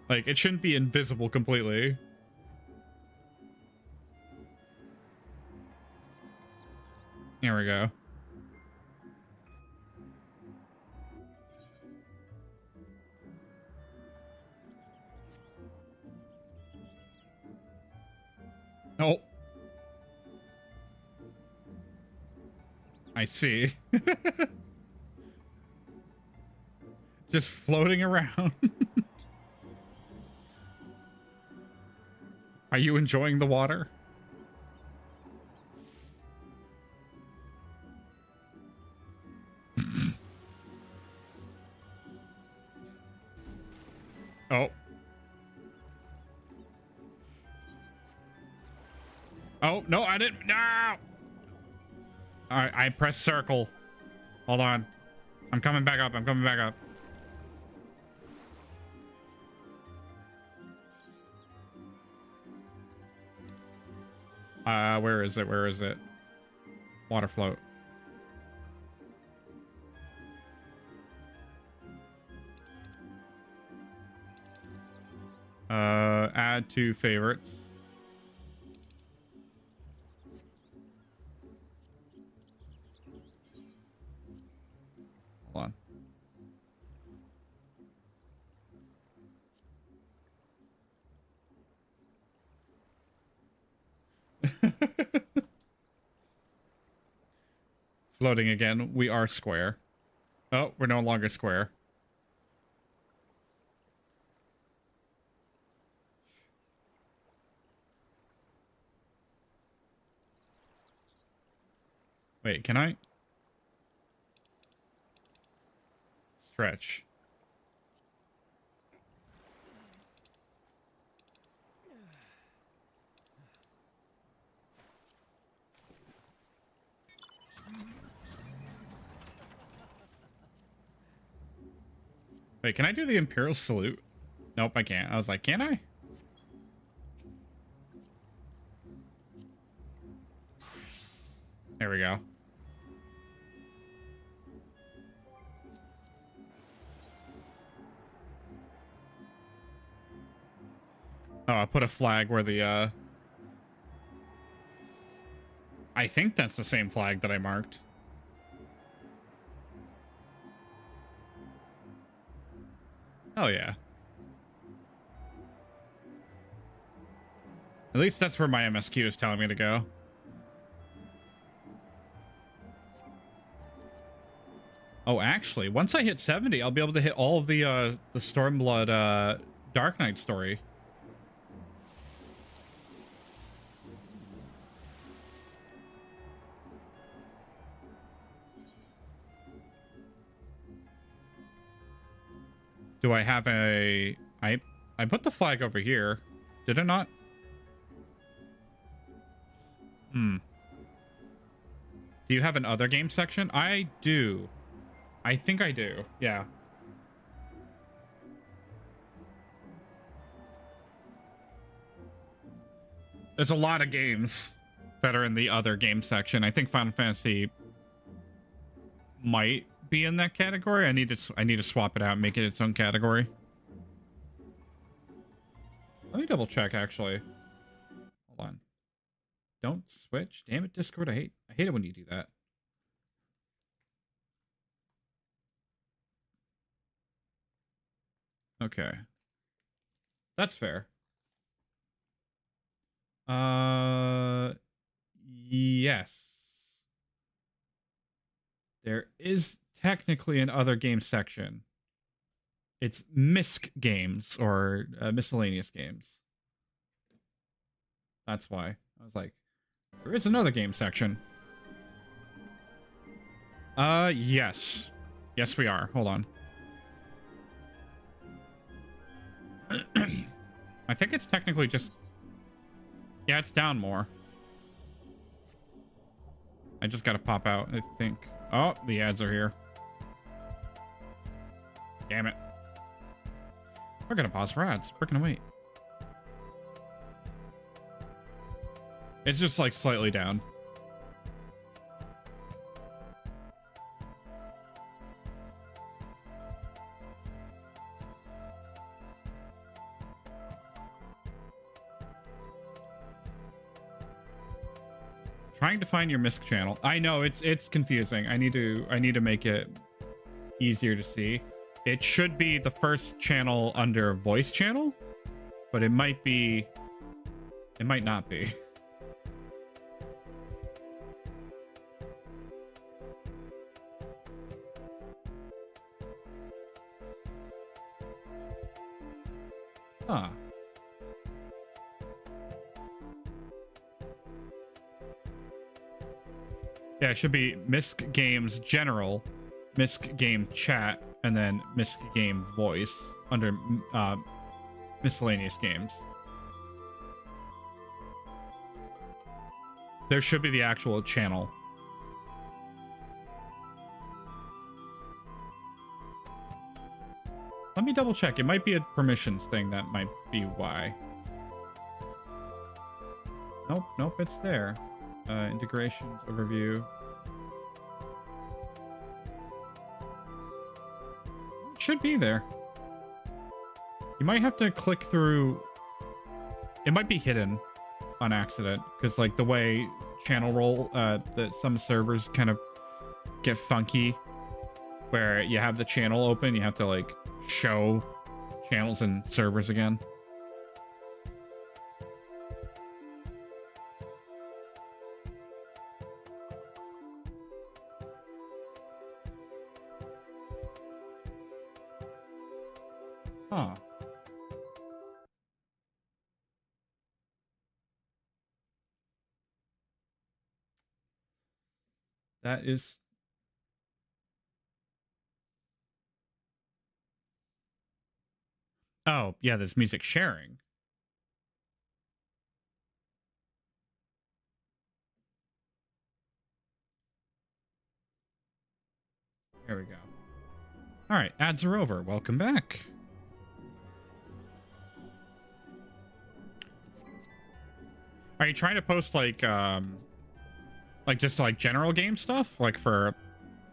Like, it shouldn't be invisible completely. Here we go. Oh. I see. Just floating around. Are you enjoying the water? Oh. Oh, no, I didn't. No! Alright, I pressed circle. Hold on. I'm coming back up. I'm coming back up. Where is it? Where is it? Water float. Add to favorites. Hold on. Floating again. We are square. Oh, we're no longer square. Wait, can I? Stretch. Wait, can I do the Imperial Salute? Nope, I can't. I was like, can I? There we go. Oh, I put a flag where the, I think that's the same flag that I marked. Oh, yeah. At least that's where my MSQ is telling me to go. Oh, actually, once I hit 70, I'll be able to hit all of the Stormblood, Dark Knight story. Do I have a... I put the flag over here. Did I not? Hmm. Do you have an other game section? I do. I think I do. Yeah. There's a lot of games that are in the other game section. I think Final Fantasy might be in that category. I need to swap it out and make it its own category. Let me double check actually. Hold on. Don't switch. Damn it, Discord. I hate it when you do that. Okay. That's fair. Yes. There is technically an other game section. It's MISC games or miscellaneous games. That's why. I was like, there is another game section. Yes. Yes, we are. Hold on. I think it's technically just... Yeah, it's down more. I just gotta pop out, I think. Oh, the ads are here. Damn it. We're gonna pause for ads. We're gonna wait. It's just like slightly down. Trying to find your MISC channel. I know it's confusing. I need to make it easier to see. It should be the first channel under voice channel, but it might be. It might not be. Huh. Yeah, it should be MISC Games General, MISC Game Chat, and then MISC Game Voice under miscellaneous games. There should be the actual channel. Let me double check. It might be a permissions thing. That might be why. Nope, nope, it's there. Integrations, overview. It should be there. You might have to click through. It might be hidden on accident, because like the way channel roll, that some servers kind of get funky, where you have the channel open, you have to like show channels and servers again. Huh. That is... Oh, yeah, there's music sharing. There we go. All right, ads are over. Welcome back. Are you trying to post like just like general game stuff, like for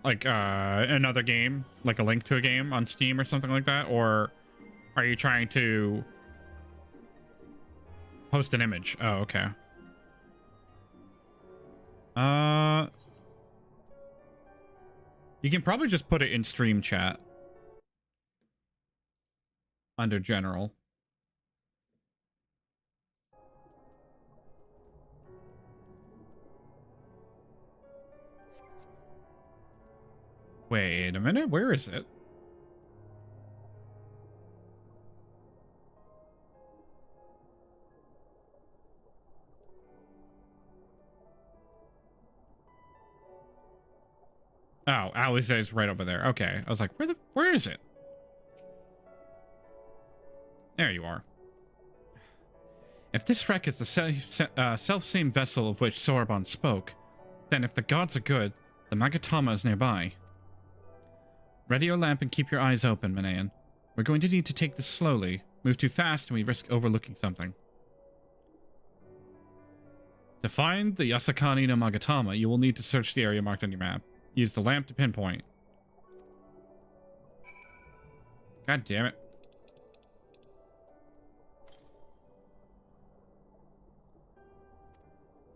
like another game, like a link to a game on Steam or something like that, or are you trying to post an image? Oh, okay. You can probably just put it in stream chat under general. Wait a minute, where is it? Oh, Alize's right over there. Okay. I was like, where is it? There you are. If this wreck is the self-same vessel of which Sorbonne spoke, then if the gods are good, the Magatama is nearby. Ready your lamp and keep your eyes open, Manayan. We're going to need to take this slowly. Move too fast and we risk overlooking something. To find the Yasakani no Magatama, you will need to search the area marked on your map. Use the lamp to pinpoint. God damn it.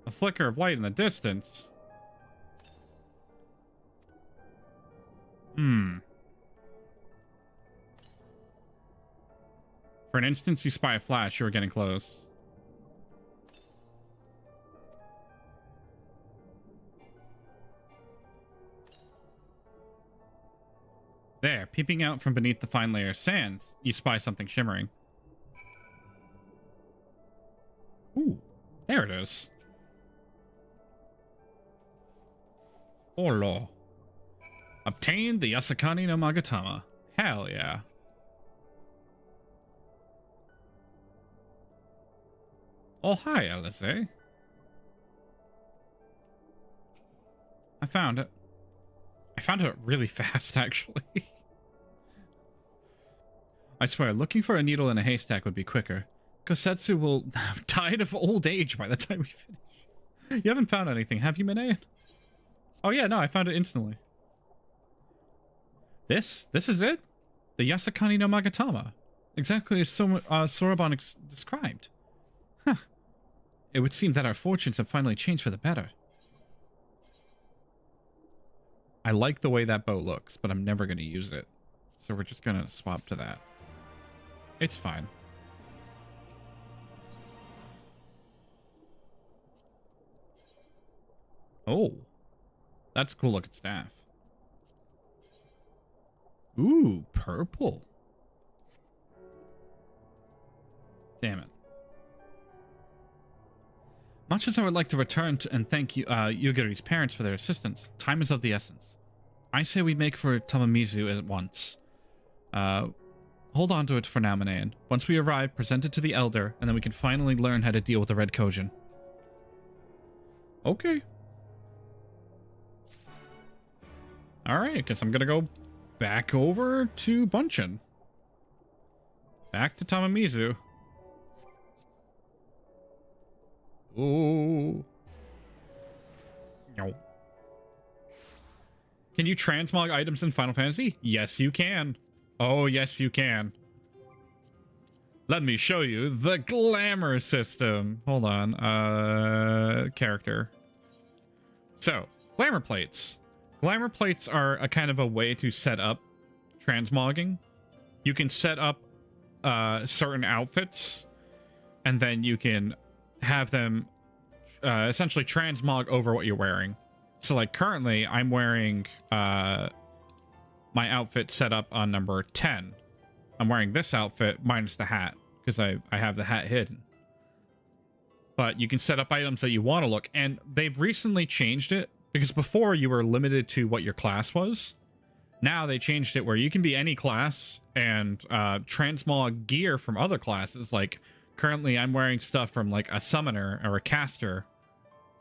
A flicker of light in the distance. For an instant, you spy a flash. You are getting close. There, peeping out from beneath the fine layer of sands, you spy something shimmering. Ooh, there it is. Olo. Obtained the Yasakani no Magatama. Hell yeah. Oh, hi, Alize. I found it. I found it really fast, actually. I swear, looking for a needle in a haystack would be quicker. Kosetsu will have died of old age by the time we finish. You haven't found anything, have you, Minae? Oh yeah, no, I found it instantly. This is it? The Yasakani no Magatama. Exactly as Sorbonne described. Huh. It would seem that our fortunes have finally changed for the better. I like the way that boat looks, but I'm never going to use it. So we're just going to swap to that. It's fine. Oh. That's a cool looking staff. Ooh, purple. Damn it. Much as I would like to return to and thank Yugiri's parents for their assistance, time is of the essence. I say we make for Tamamizu at once. Hold on to it for now, Manayan. Once we arrive, present it to the Elder, and then we can finally learn how to deal with the Red Kojin. Okay. Alright, guess I'm gonna go back over to Bunchin. Back to Tamamizu. Ooh. No. Can you transmog items in Final Fantasy? Yes, you can. Oh, yes, you can. Let me show you the glamour system. Hold on. Character. So, glamour plates. Glamour plates are a kind of a way to set up transmogging. You can set up certain outfits, and then you can have them essentially transmog over what you're wearing. So, like, currently, I'm wearing my outfit set up on number 10. I'm wearing this outfit minus the hat, because I have the hat hidden. But you can set up items that you want to look, and they've recently changed it, because before you were limited to what your class was. Now they changed it where you can be any class and transmog gear from other classes. Like, currently I'm wearing stuff from, like, a summoner or a caster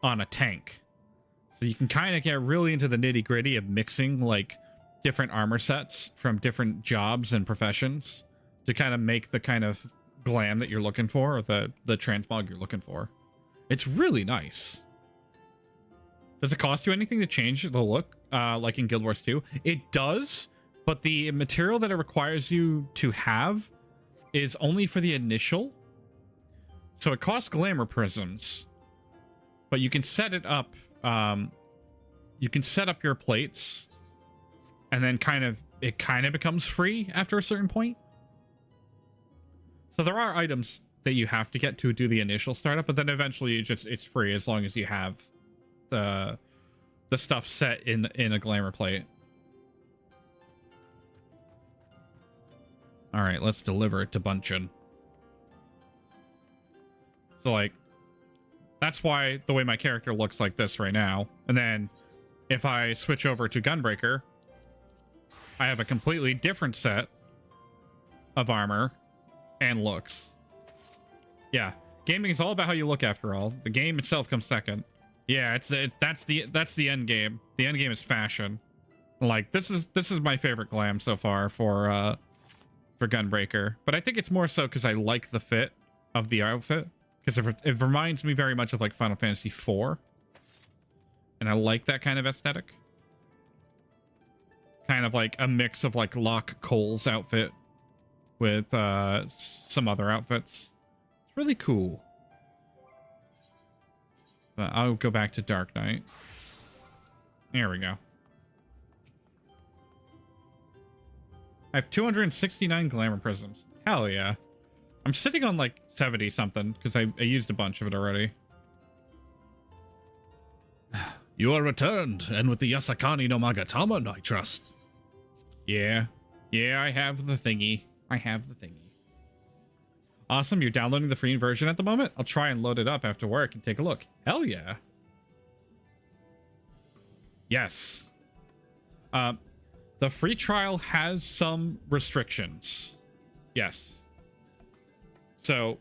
on a tank. So you can kind of get really into the nitty-gritty of mixing, like, different armor sets from different jobs and professions to kind of make the kind of glam that you're looking for, or the transmog you're looking for. It's really nice. Does it cost you anything to change the look, like in Guild Wars 2? It does, but the material that it requires you to have is only for the initial. So it costs glamour prisms, but you can set it up. You can set up your plates, and then it kind of becomes free after a certain point. So there are items that you have to get to do the initial startup, but then eventually it's free as long as you have the stuff set in a glamour plate. All right, let's deliver it to Bunchin. So, like, that's why the way my character looks like this right now. And then if I switch over to Gunbreaker, I have a completely different set of armor and looks. Yeah, gaming is all about how you look after all. The game itself comes second. Yeah, that's the end game. The end game is fashion. Like, this is my favorite glam so far for Gunbreaker. But I think it's more so because I like the fit of the outfit, because it reminds me very much of, like, Final Fantasy IV, and I like that kind of aesthetic. Kind of like a mix of, like, Locke Cole's outfit with some other outfits. It's really cool. I'll go back to Dark Knight. There we go. I have 269 glamour prisms. Hell yeah. I'm sitting on like 70 something because I used a bunch of it already. You are returned, and with the Yasakani no Magatama, I trust. Yeah. Yeah, I have the thingy. I have the thingy. Awesome, you're downloading the free version at the moment? I'll try and load it up after work and take a look. Hell yeah. Yes. The free trial has some restrictions. Yes. So,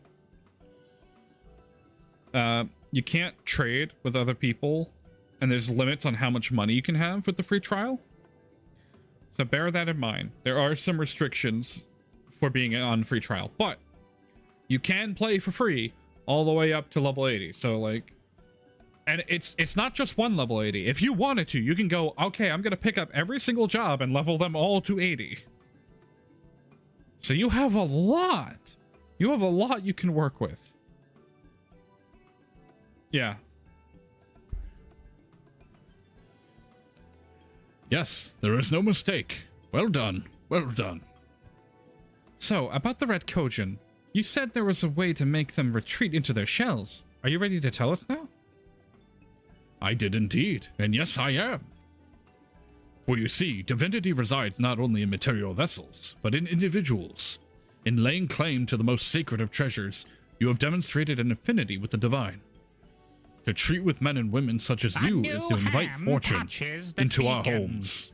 you can't trade with other people, and there's limits on how much money you can have with the free trial. So bear that in mind. There are some restrictions for being on free trial, but you can play for free all the way up to level 80. So, like, and it's not just one level 80. If you wanted to, you can go, okay, I'm going to pick up every single job and level them all to 80. So you have a lot. You have a lot you can work with. Yeah. Yes, there is no mistake. Well done. Well done. So, about the Red Kojin, you said there was a way to make them retreat into their shells. Are you ready to tell us now? I did indeed, and yes, I am. For you see, divinity resides not only in material vessels, but in individuals. In laying claim to the most sacred of treasures, you have demonstrated an affinity with the divine. To treat with men and women such as you is to invite fortune into our homes.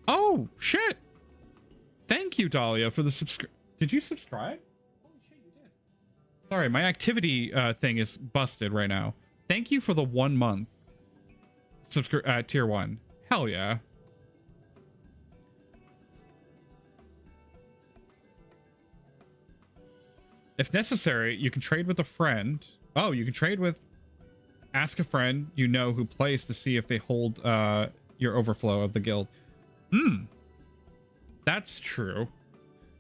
Oh, shit! Thank you, Dahlia, for the subscribe. Did you subscribe? Holy shit, you did. Sorry, my activity thing is busted right now. Thank you for the 1 month tier 1. Hell yeah. If necessary, you can trade with a friend. Oh, you can trade with... Ask a friend you know who plays to see if they hold your overflow of the guild. That's true.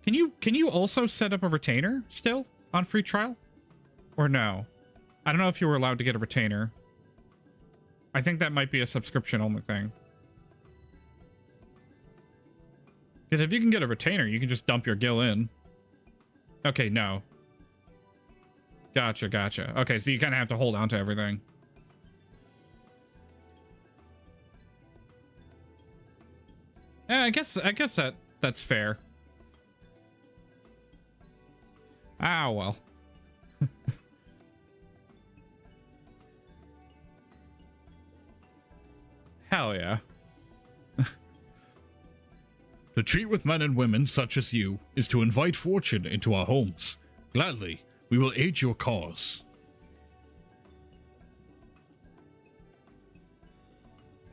Can you also set up a retainer still on free trial? Or no? I don't know if you were allowed to get a retainer. I think that might be a subscription only thing. Because if you can get a retainer, you can just dump your gil in. Okay, no. Gotcha. Okay, so you kind of have to hold on to everything. I guess that's fair. Ah, well. Hell yeah. To treat with men and women such as you is to invite fortune into our homes. Gladly, we will aid your cause.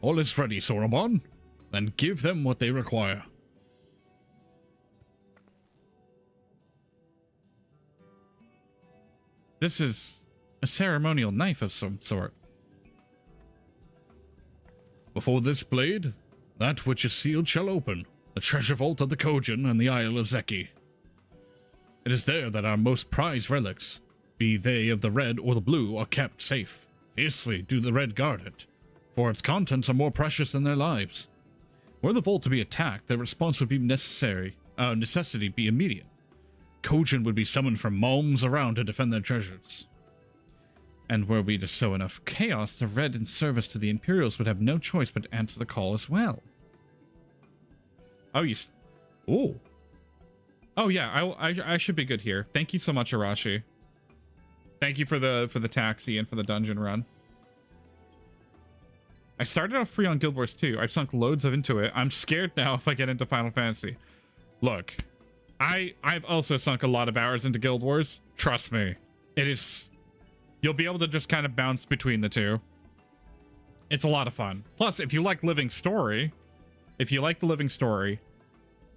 All is ready, Sauron. Then give them what they require. This is a ceremonial knife of some sort. Before this blade, that which is sealed shall open, the treasure vault of the Kojin and the Isle of Zeki. It is there that our most prized relics, be they of the red or the blue, are kept safe. Fiercely do the red guard it, for its contents are more precious than their lives. Were the vault to be attacked, their response would be necessity be immediate. Kojin would be summoned from realms around to defend their treasures. And were we to sow enough chaos, the red in service to the Imperials would have no choice but to answer the call as well. Oh, Oh yeah, I should be good here. Thank you so much, Arashi. Thank you for the taxi and for the dungeon run. I started off free on Guild Wars 2. I've sunk loads into it. I'm scared now if I get into Final Fantasy. Look, I've also sunk a lot of hours into Guild Wars. Trust me. It is... You'll be able to just kind of bounce between the two. It's a lot of fun. Plus, if you like living story, if you like the living story,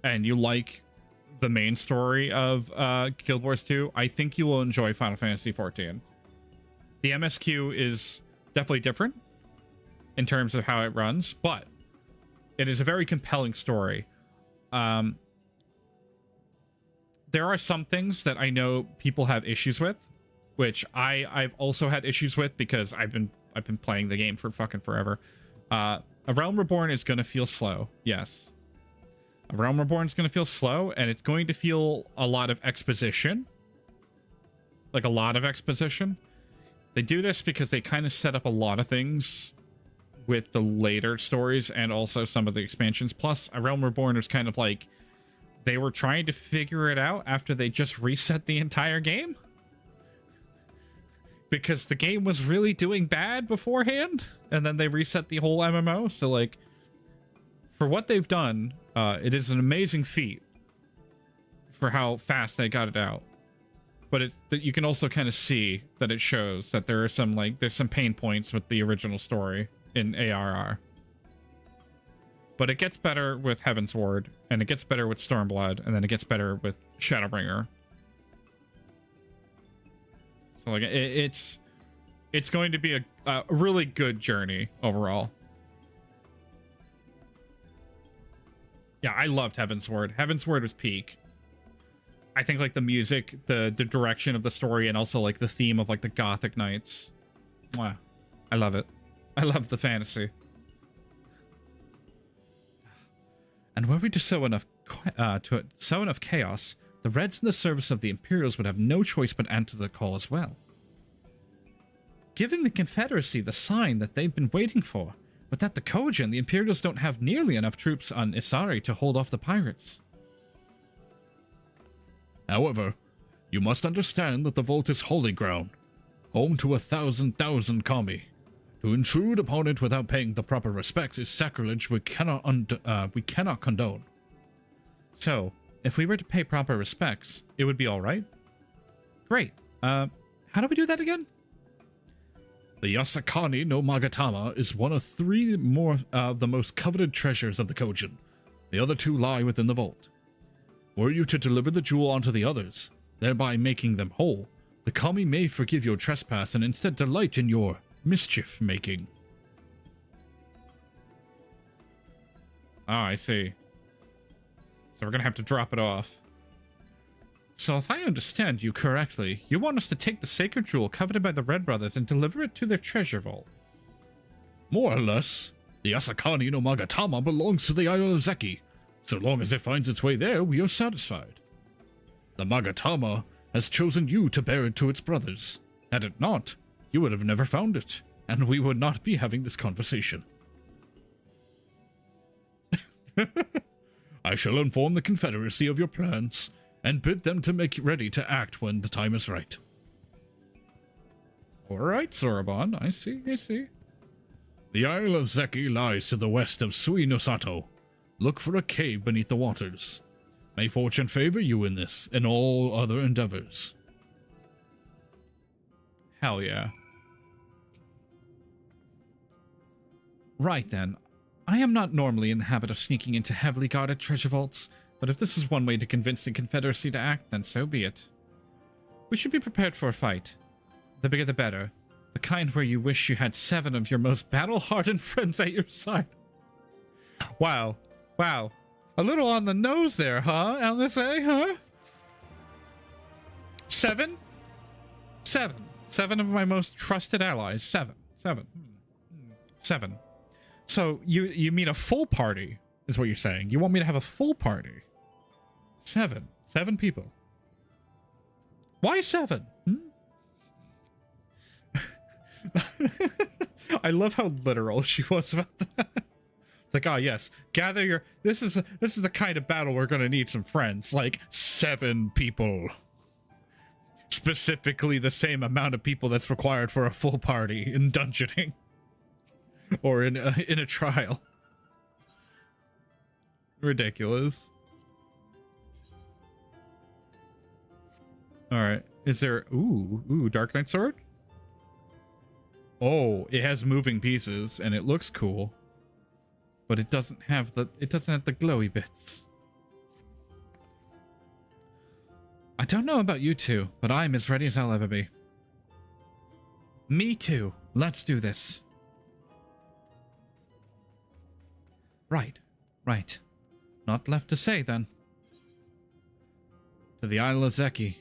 and you like the main story of Guild Wars 2, I think you will enjoy Final Fantasy XIV. The MSQ is definitely different in terms of how it runs, but it is a very compelling story. There are some things that I know people have issues with, which I've also had issues with because I've been playing the game for fucking forever. A Realm Reborn is going to feel slow, yes. A Realm Reborn is going to feel slow, and it's going to feel a lot of exposition. Like a lot of exposition. They do this because they kind of set up a lot of things with the later stories and also some of the expansions. Plus, A Realm Reborn is kind of like they were trying to figure it out after they just reset the entire game. Because the game was really doing bad beforehand, and then they reset the whole MMO. So, like, for what they've done, it is an amazing feat for how fast they got it out. But it's that you can also kind of see that it shows that there are some, like, there's some pain points with the original story in ARR. But it gets better with Heaven's Ward, and it gets better with Stormblood, and then it gets better with Shadowbringer. So, like, it's going to be a really good journey overall. Yeah, I loved Heaven's Ward. Heaven's Ward was peak. I think, like, the music, the direction of the story, and also, like, the theme of, like, the Gothic Knights. Wow. I love it. I love the fantasy. And were we to sow enough chaos, the Reds in the service of the Imperials would have no choice but answer the call as well. Giving the Confederacy the sign that they've been waiting for, but that the Kojin, the Imperials don't have nearly enough troops on Isari to hold off the pirates. However, you must understand that the vault is holy ground, home to 1,000 kami. To intrude upon it without paying the proper respects is sacrilege we cannot condone. So, if we were to pay proper respects, it would be all right? Great. How do we do that again? The Yasakani no Magatama is one of three more of the most coveted treasures of the Kojin. The other two lie within the vault. Were you to deliver the jewel onto the others, thereby making them whole, the kami may forgive your trespass and instead delight in your mischief-making. Ah, I see. So we're gonna have to drop it off. So if I understand you correctly, you want us to take the sacred jewel coveted by the Red Brothers and deliver it to their treasure vault? More or less. The Asakani no Magatama belongs to the Isle of Zeki. So long as it finds its way there, we are satisfied. The Magatama has chosen you to bear it to its brothers. Had it not, you would have never found it, and we would not be having this conversation. I shall inform the Confederacy of your plans, and bid them to make ready to act when the time is right. Alright, Sorobon, I see. The Isle of Zeki lies to the west of Sui no Sato. Look for a cave beneath the waters. May fortune favor you in this and all other endeavors. Hell yeah. Right then. I am not normally in the habit of sneaking into heavily guarded treasure vaults, but if this is one way to convince the Confederacy to act, then so be it. We should be prepared for a fight. The bigger the better. The kind where you wish you had 7 of your most battle-hardened friends at your side. Wow. Wow. A little on the nose there, huh, LSA, huh? 7? 7. 7 of my most trusted allies. 7. 7. 7. So, you mean a full party, is what you're saying. You want me to have a full party. 7. 7 people. Why 7? I love how literal she was about that. Like, oh yes, gather your... This is the kind of battle we're gonna need some friends. Like, 7 people. Specifically the same amount of people that's required for a full party in dungeoning. Or in a trial. Ridiculous. Alright, is there... Ooh, Dark Knight Sword? Oh, it has moving pieces, and it looks cool. But it doesn't have the glowy bits. I don't know about you two, but I'm as ready as I'll ever be. Me too. Let's do this. Right. Not left to say, then. To the Isle of Zeki.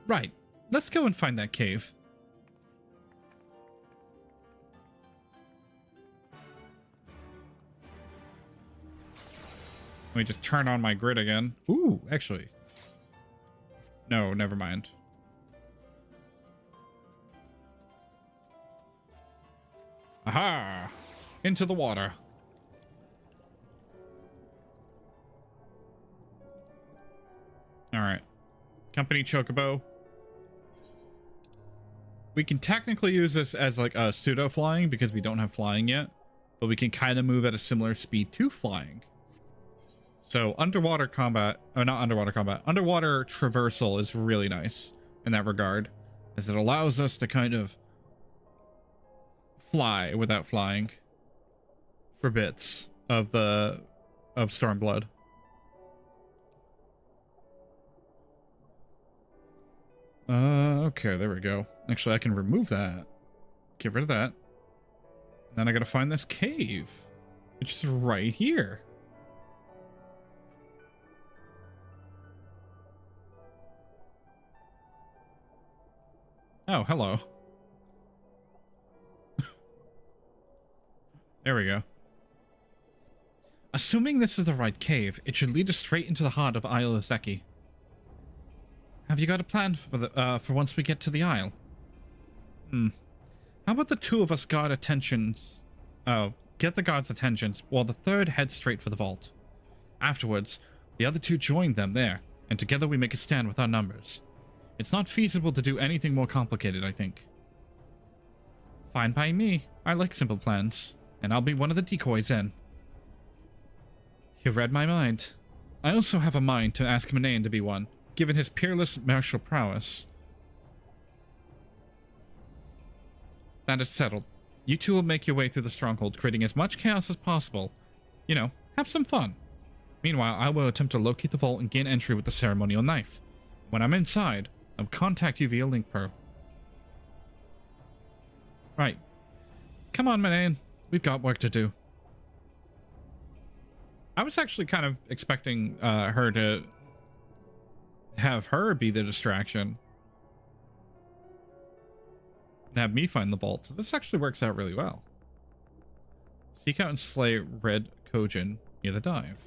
Right. Let's go and find that cave. Let me just turn on my grid again. Ooh, actually. No, never mind. Aha! Into the water. Alright. Company Chocobo. We can technically use this as like a pseudo flying because we don't have flying yet, but we can kind of move at a similar speed to flying. So underwater combat, or not underwater combat, underwater traversal is really nice in that regard, as it allows us to kind of fly without flying for bits of Stormblood. Okay, there we go. Actually, I can remove that. Get rid of that. Then I gotta find this cave, which is right here. Oh, hello. There we go. Assuming this is the right cave, it should lead us straight into the heart of Isle of Zeki. Have you got a plan for once we get to the Isle? How about the two of us guard attentions? Oh, get the guards' attentions, while the third heads straight for the vault. Afterwards, the other two join them there, and together we make a stand with our numbers. It's not feasible to do anything more complicated, I think. Fine by me. I like simple plans, and I'll be one of the decoys in. You've read my mind. I also have a mind to ask Manane to be one, given his peerless martial prowess. That is settled. You two will make your way through the stronghold, creating as much chaos as possible. You know, have some fun. Meanwhile, I will attempt to locate the vault and gain entry with the ceremonial knife. When I'm inside, I'll contact you via link pro. Right. Come on, Manan. We've got work to do. I was actually kind of expecting her to have her be the distraction. And have me find the vault. So this actually works out really well. Seek out and slay Red Kojin near the dive.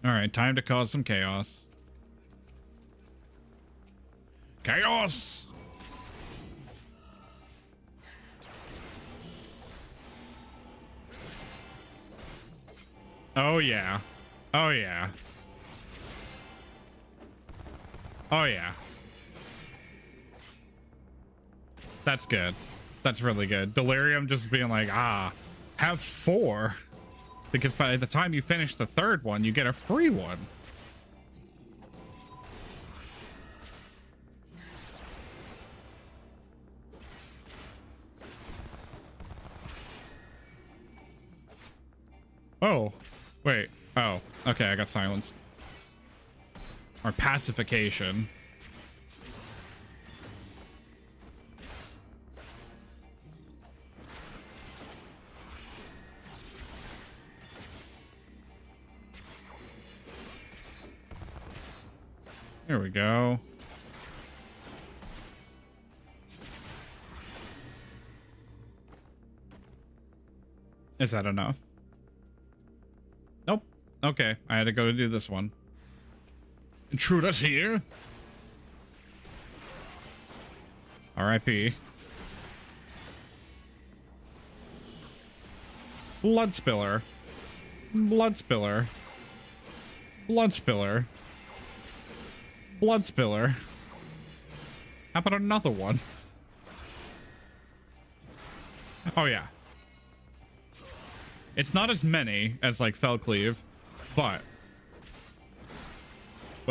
Alright, time to cause some chaos. Chaos! Oh yeah. Oh yeah. Oh yeah. That's good. That's really good. Delirium just being like, have 4. Because by the time you finish the 3rd one, you get a free one. Oh, wait. Oh, okay, I got silenced. Or pacification. There we go. Is that enough? Nope. Okay, I had to go to do this one. Intruders here. R.I.P. Blood spiller. Blood spiller. Blood spiller. Blood spiller. How about another one? Oh yeah. It's not as many as like Fellcleave, but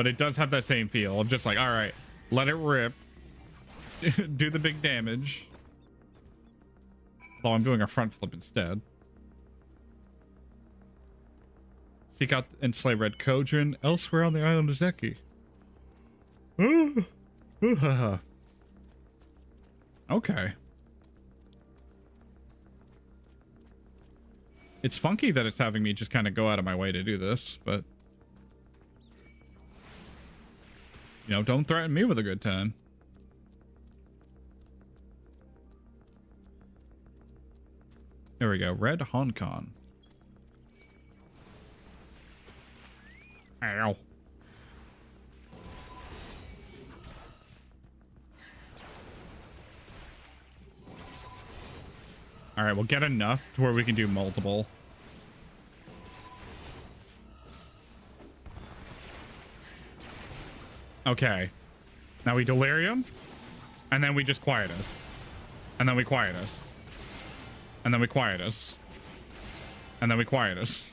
it does have that same feel of just like, all right, let it rip, do the big damage. Although I'm doing a front flip instead. Seek out and slay Red Kojin elsewhere on the island of Zeki. Okay. It's funky that it's having me just kind of go out of my way to do this, but you know, don't threaten me with a good time. There we go. Red Honkon. Ow. All right, we'll get enough to where we can do multiple. Okay. Now we delirium, and then we just quiet us. And then we quiet us. And then we quiet us. And then we quiet us.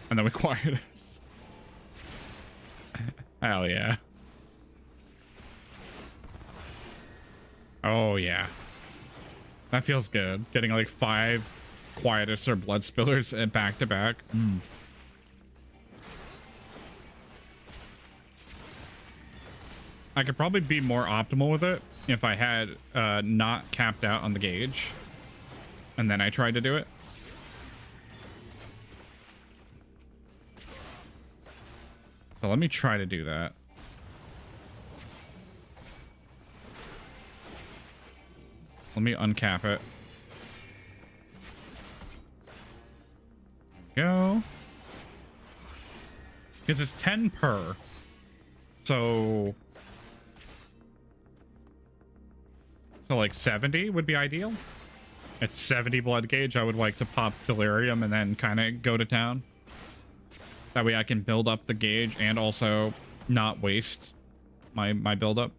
And then we quiet us. Hell yeah. Oh yeah. That feels good. Getting like 5 Quietus or Blood Spillers and back to back. I could probably be more optimal with it if I had not capped out on the gauge. And then I tried to do it. So let me try to do that. Let me uncap it. Go. Because it's 10 per. So like 70 would be ideal. At 70 blood gauge, I would like to pop Delirium and then kind of go to town. That way I can build up the gauge and also not waste my build up.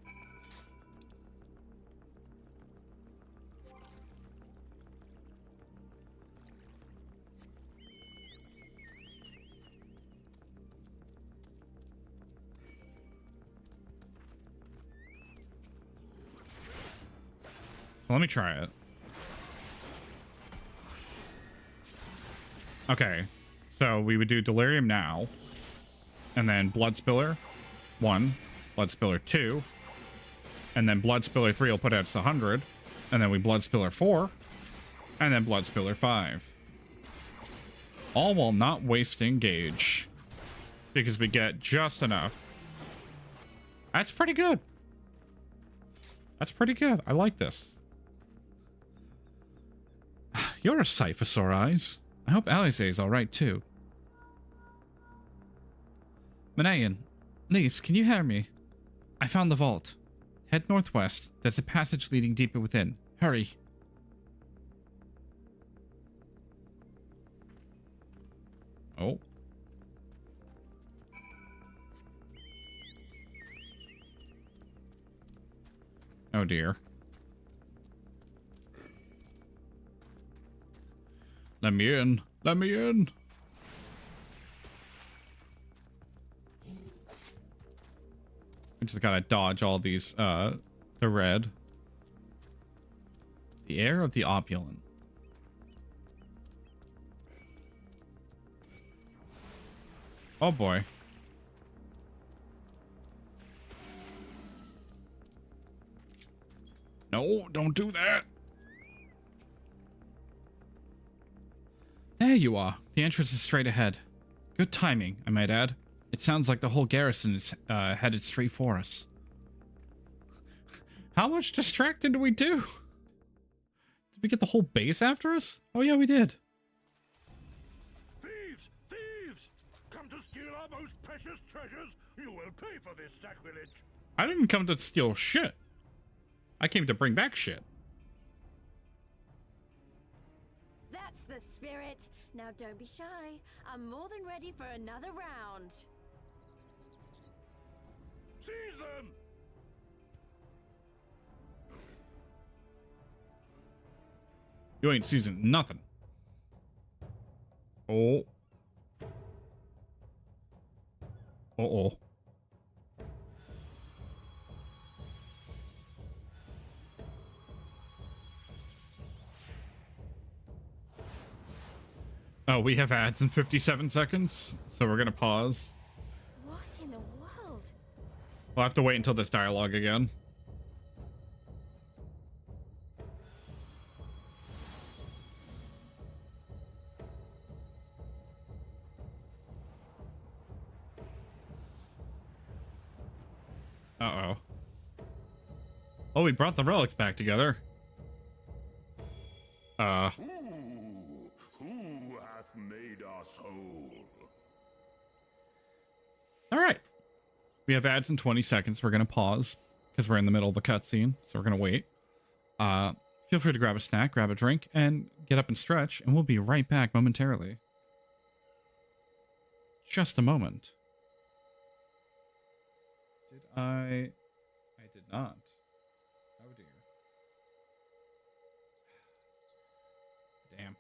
So let me try it. Okay. So we would do Delirium now. And then Blood Spiller 1. Blood Spiller 2. And then Blood Spiller 3 will put it at 100. And then we Blood Spiller 4. And then Blood Spiller 5. All while not wasting gauge. Because we get just enough. That's pretty good. That's pretty good. I like this. You're a sight for sore eyes. I hope Alizé's alright too. Manayan, Lise, can you hear me? I found the vault. Head northwest. There's a passage leading deeper within. Hurry. Oh. Oh dear. Let me in. Let me in. I just gotta dodge all these, the red. The air of the opulent. Oh boy. No, don't do that. There you are. The entrance is straight ahead. Good timing, I might add. It sounds like the whole garrison is headed straight for us. How much distracting do we do? Did we get the whole base after us? Oh yeah, we did. Thieves! Thieves! Come to steal our most precious treasures? You will pay for this sacrilege. I didn't come to steal shit. I came to bring back shit. That's the spirit. Now don't be shy. I'm more than ready for another round. Seize them! You ain't seizing nothing. Oh. Uh-oh. Oh, we have ads in 57 seconds, so we're gonna pause. What in the world? We'll have to wait until this dialogue again. Uh-oh. Oh, we brought the relics back together. Who hath made us whole? All right. We have ads in 20 seconds. We're going to pause because we're in the middle of a cutscene, so we're going to wait. Feel free to grab a snack, grab a drink, and get up and stretch, and we'll be right back momentarily. Just a moment. Did I did not. Oh dear. Damn.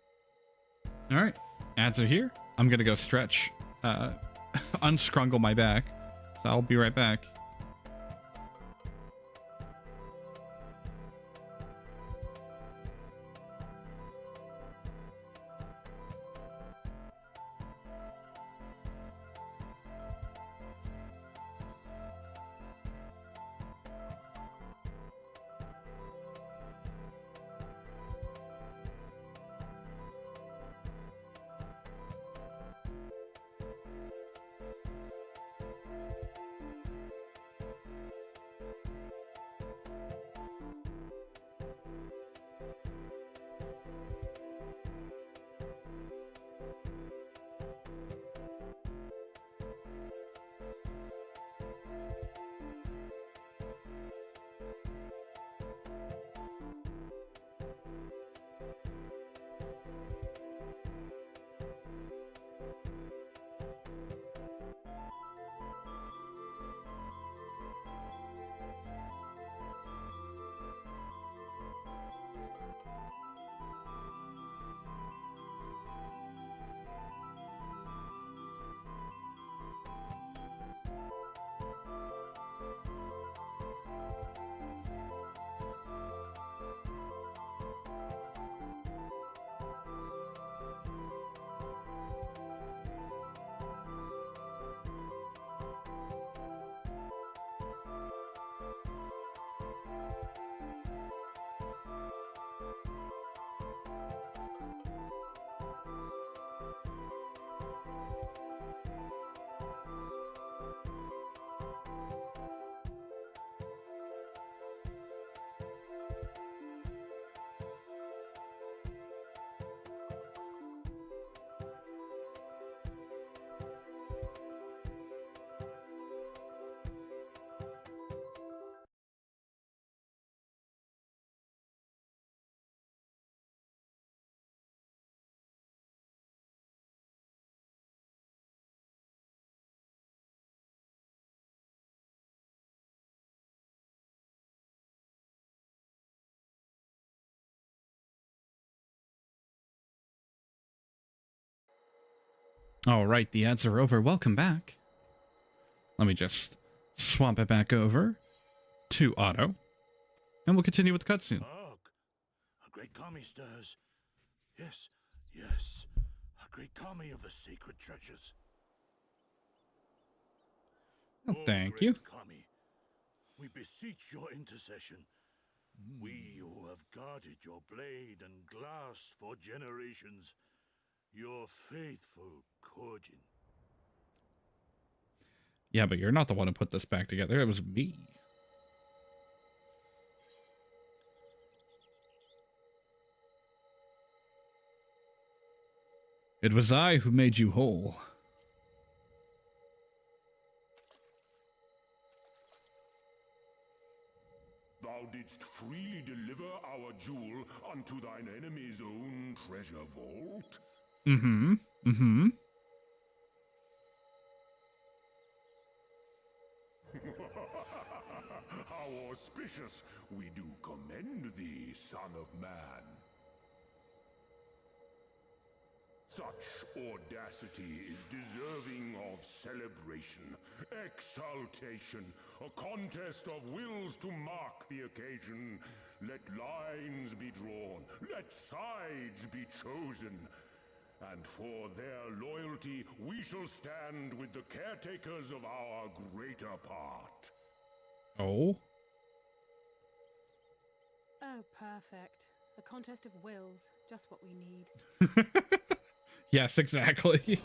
All right. Ads are here. I'm going to go stretch. Unscrungle my back. So I'll be right back. All right, the ads are over. Welcome back. Let me just swap it back over to auto, and we'll continue with the cutscene. Hark! A great kami stirs. Yes, yes. A great kami of the sacred treasures. Oh, Oh, thank great you. Kami, we beseech your intercession. We who have guarded your blade and glass for generations, your faithful Kojin. Yeah, but you're not the one who put this back together. It was me. It was I who made you whole. Thou didst freely deliver our jewel unto thine enemy's own treasure vault? Mm-hmm. Mm-hmm. How auspicious! We do commend thee, son of man. Such audacity is deserving of celebration, exaltation, a contest of wills to mark the occasion. Let lines be drawn, let sides be chosen. And for their loyalty, we shall stand with the caretakers of our greater part. Oh? Oh, perfect. A contest of wills. Just what we need. Yes, exactly.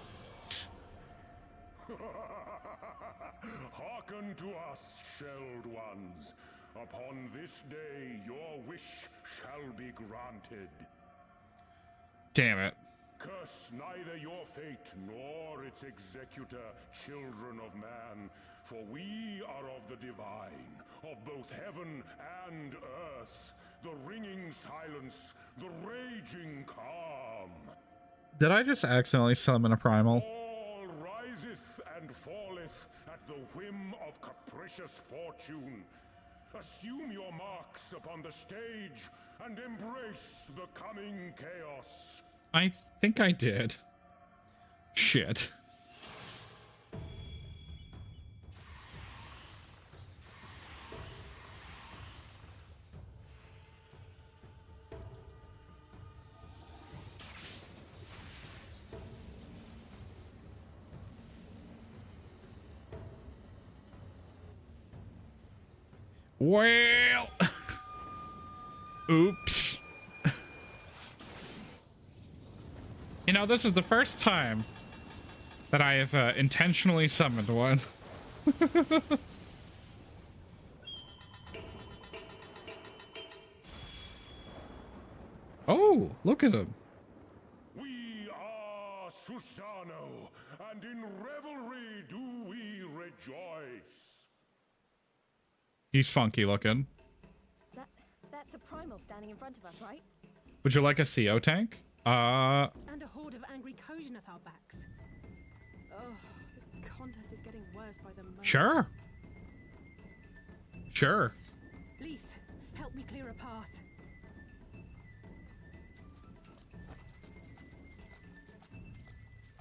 Hearken to us, shelled ones. Upon this day, your wish shall be granted. Damn it. Curse neither your fate nor its executor, children of man, for we are of the divine, of both heaven and earth, the ringing silence, the raging calm. Did I just accidentally summon a primal? All riseth and falleth at the whim of capricious fortune. Assume your marks upon the stage and embrace the coming chaos. I think I did. Shit. Well, oops. You know, this is the first time that I have intentionally summoned one. Oh, look at him. We are Susano, and in revelry do we rejoice. He's funky looking. That's a primal standing in front of us, right? Would you like a CO tank? And a horde of angry Kojin at our backs. Oh, this contest is getting worse by the moment. Sure. Sure. Lise, help me clear a path.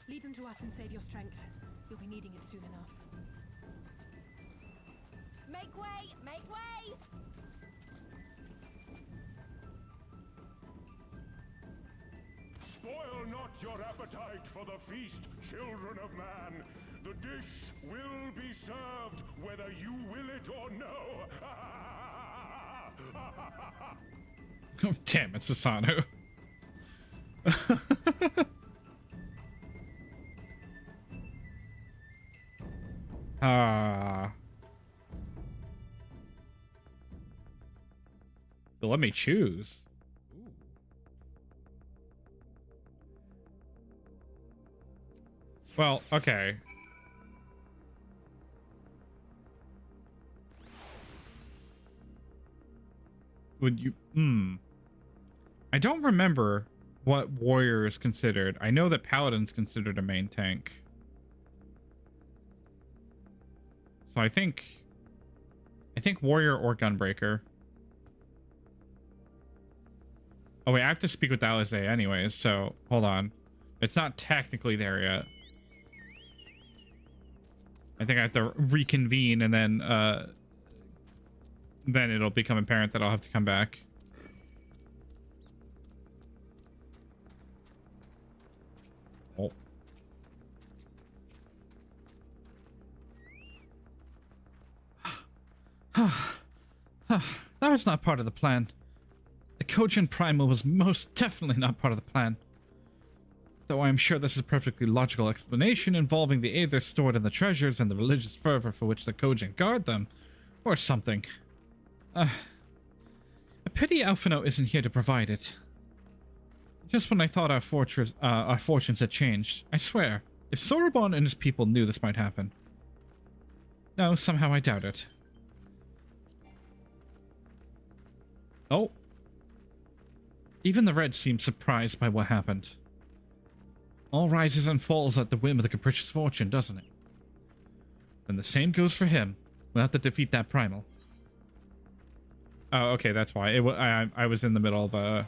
Leave them to us and save your strength. You'll be needing it soon enough. Make way! Make way! Spoil not your appetite for the feast, children of man. The dish will be served whether you will it or no. Oh, damn, it's Asano. But let me choose. Ooh. Well, okay. Would you... I don't remember what warrior is considered. I know that paladin's considered a main tank. So I think warrior or gunbreaker. Oh wait, I have to speak with Alize anyways, so hold on. It's not technically there yet. I think I have to reconvene, and then it'll become apparent that I'll have to come back. Oh. That was not part of the plan. The Kojin Primal was most definitely not part of the plan. Though I am sure this is a perfectly logical explanation involving the aether stored in the treasures and the religious fervor for which the Kojin guard them, or something. A pity Alphino isn't here to provide it. Just when I thought our fortunes had changed, I swear, if Sorobon and his people knew this might happen. No, somehow I doubt it. Oh. Even the Red seemed surprised by what happened. All rises and falls at the whim of the capricious fortune, doesn't it? And the same goes for him. We'll have to defeat that primal. Oh, okay, that's why. I was in the middle of a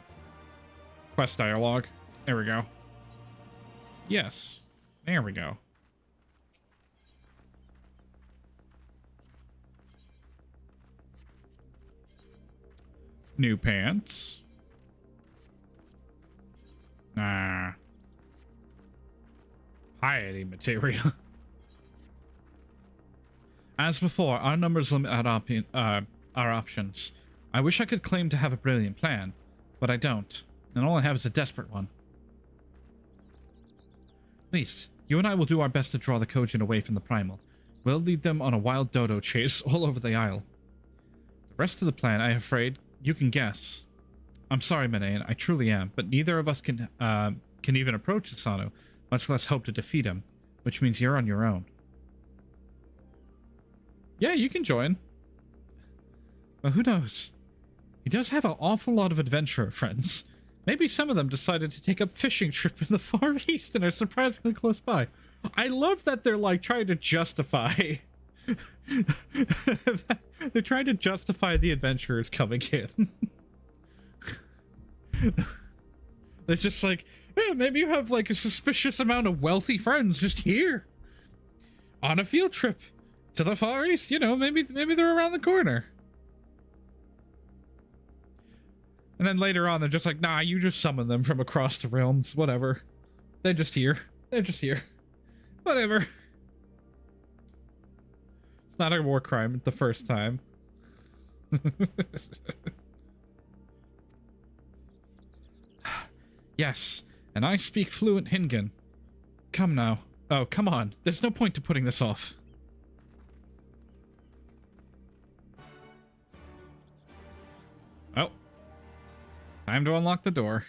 quest dialogue. There we go. Yes. There we go. New pants. Nah. Piety material. As before, our numbers limit our options. I wish I could claim to have a brilliant plan, but I don't, and all I have is a desperate one. Lise, you and I will do our best to draw the Kojin away from the Primal. We'll lead them on a wild dodo chase all over the isle. The rest of the plan, I'm afraid, you can guess. I'm sorry, Minae, I truly am, but neither of us can even approach Asano, much less hope to defeat him, which means you're on your own. Yeah, you can join. Well, who knows? He does have an awful lot of adventurer friends. Maybe some of them decided to take up fishing trip in the Far East and are surprisingly close by. I love that they're like trying to justify... they're trying to justify the adventurers coming in. They're just like, yeah, maybe you have like a suspicious amount of wealthy friends just here. On a field trip to the Far East, you know, maybe they're around the corner. And then later on, they're just like, nah, you just summon them from across the realms. Whatever. They're just here. They're just here. Whatever. It's not a war crime the first time. Yes, and I speak fluent Hingan. Come now. Oh, come on. There's no point to putting this off. Oh. Time to unlock the door.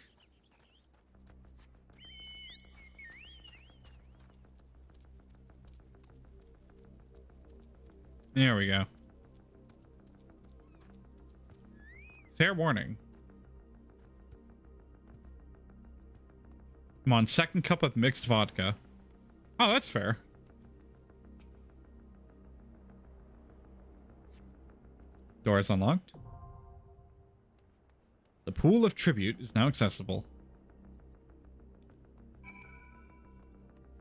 There we go. Fair warning. I'm on second cup of mixed vodka. Oh, that's fair. Door is unlocked. The pool of tribute is now accessible.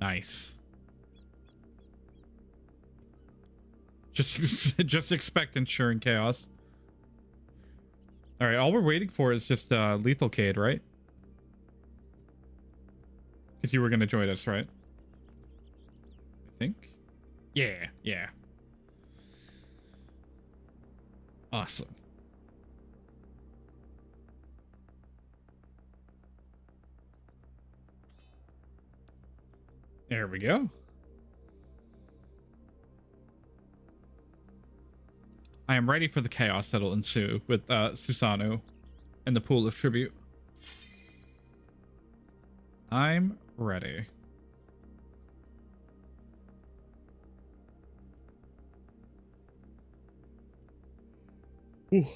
Nice. Just expect ensuring chaos. All right, all we're waiting for is just Lethal Cade, right? Because you were going to join us, right? I think. Yeah, yeah. Awesome. There we go. I am ready for the chaos that'll ensue with Susanoo and the pool of tribute. I'm ready. Ooh.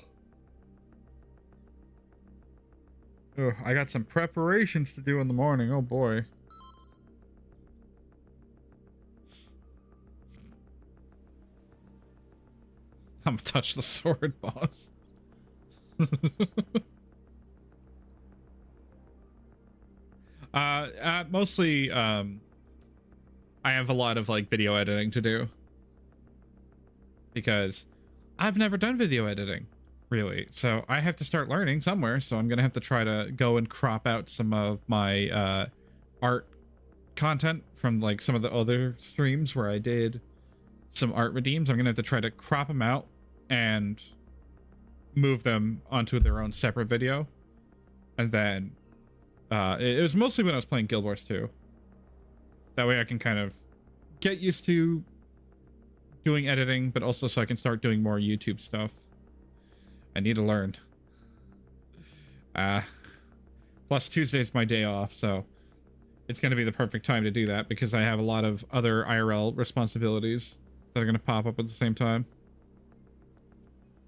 Oh, I got some preparations to do in the morning. Oh boy. I'm gonna touch the sword, boss. Mostly, I have a lot of like video editing to do, because I've never done video editing, really. So I have to start learning somewhere. So I'm going to have to try to go and crop out some of my art content from like some of the other streams where I did some art redeems. I'm going to have to try to crop them out and move them onto their own separate video. And then it was mostly when I was playing Guild Wars 2. That way I can kind of get used to doing editing, but also so I can start doing more YouTube stuff. I need to learn. Plus Tuesday's my day off, so it's going to be the perfect time to do that because I have a lot of other IRL responsibilities that are going to pop up at the same time.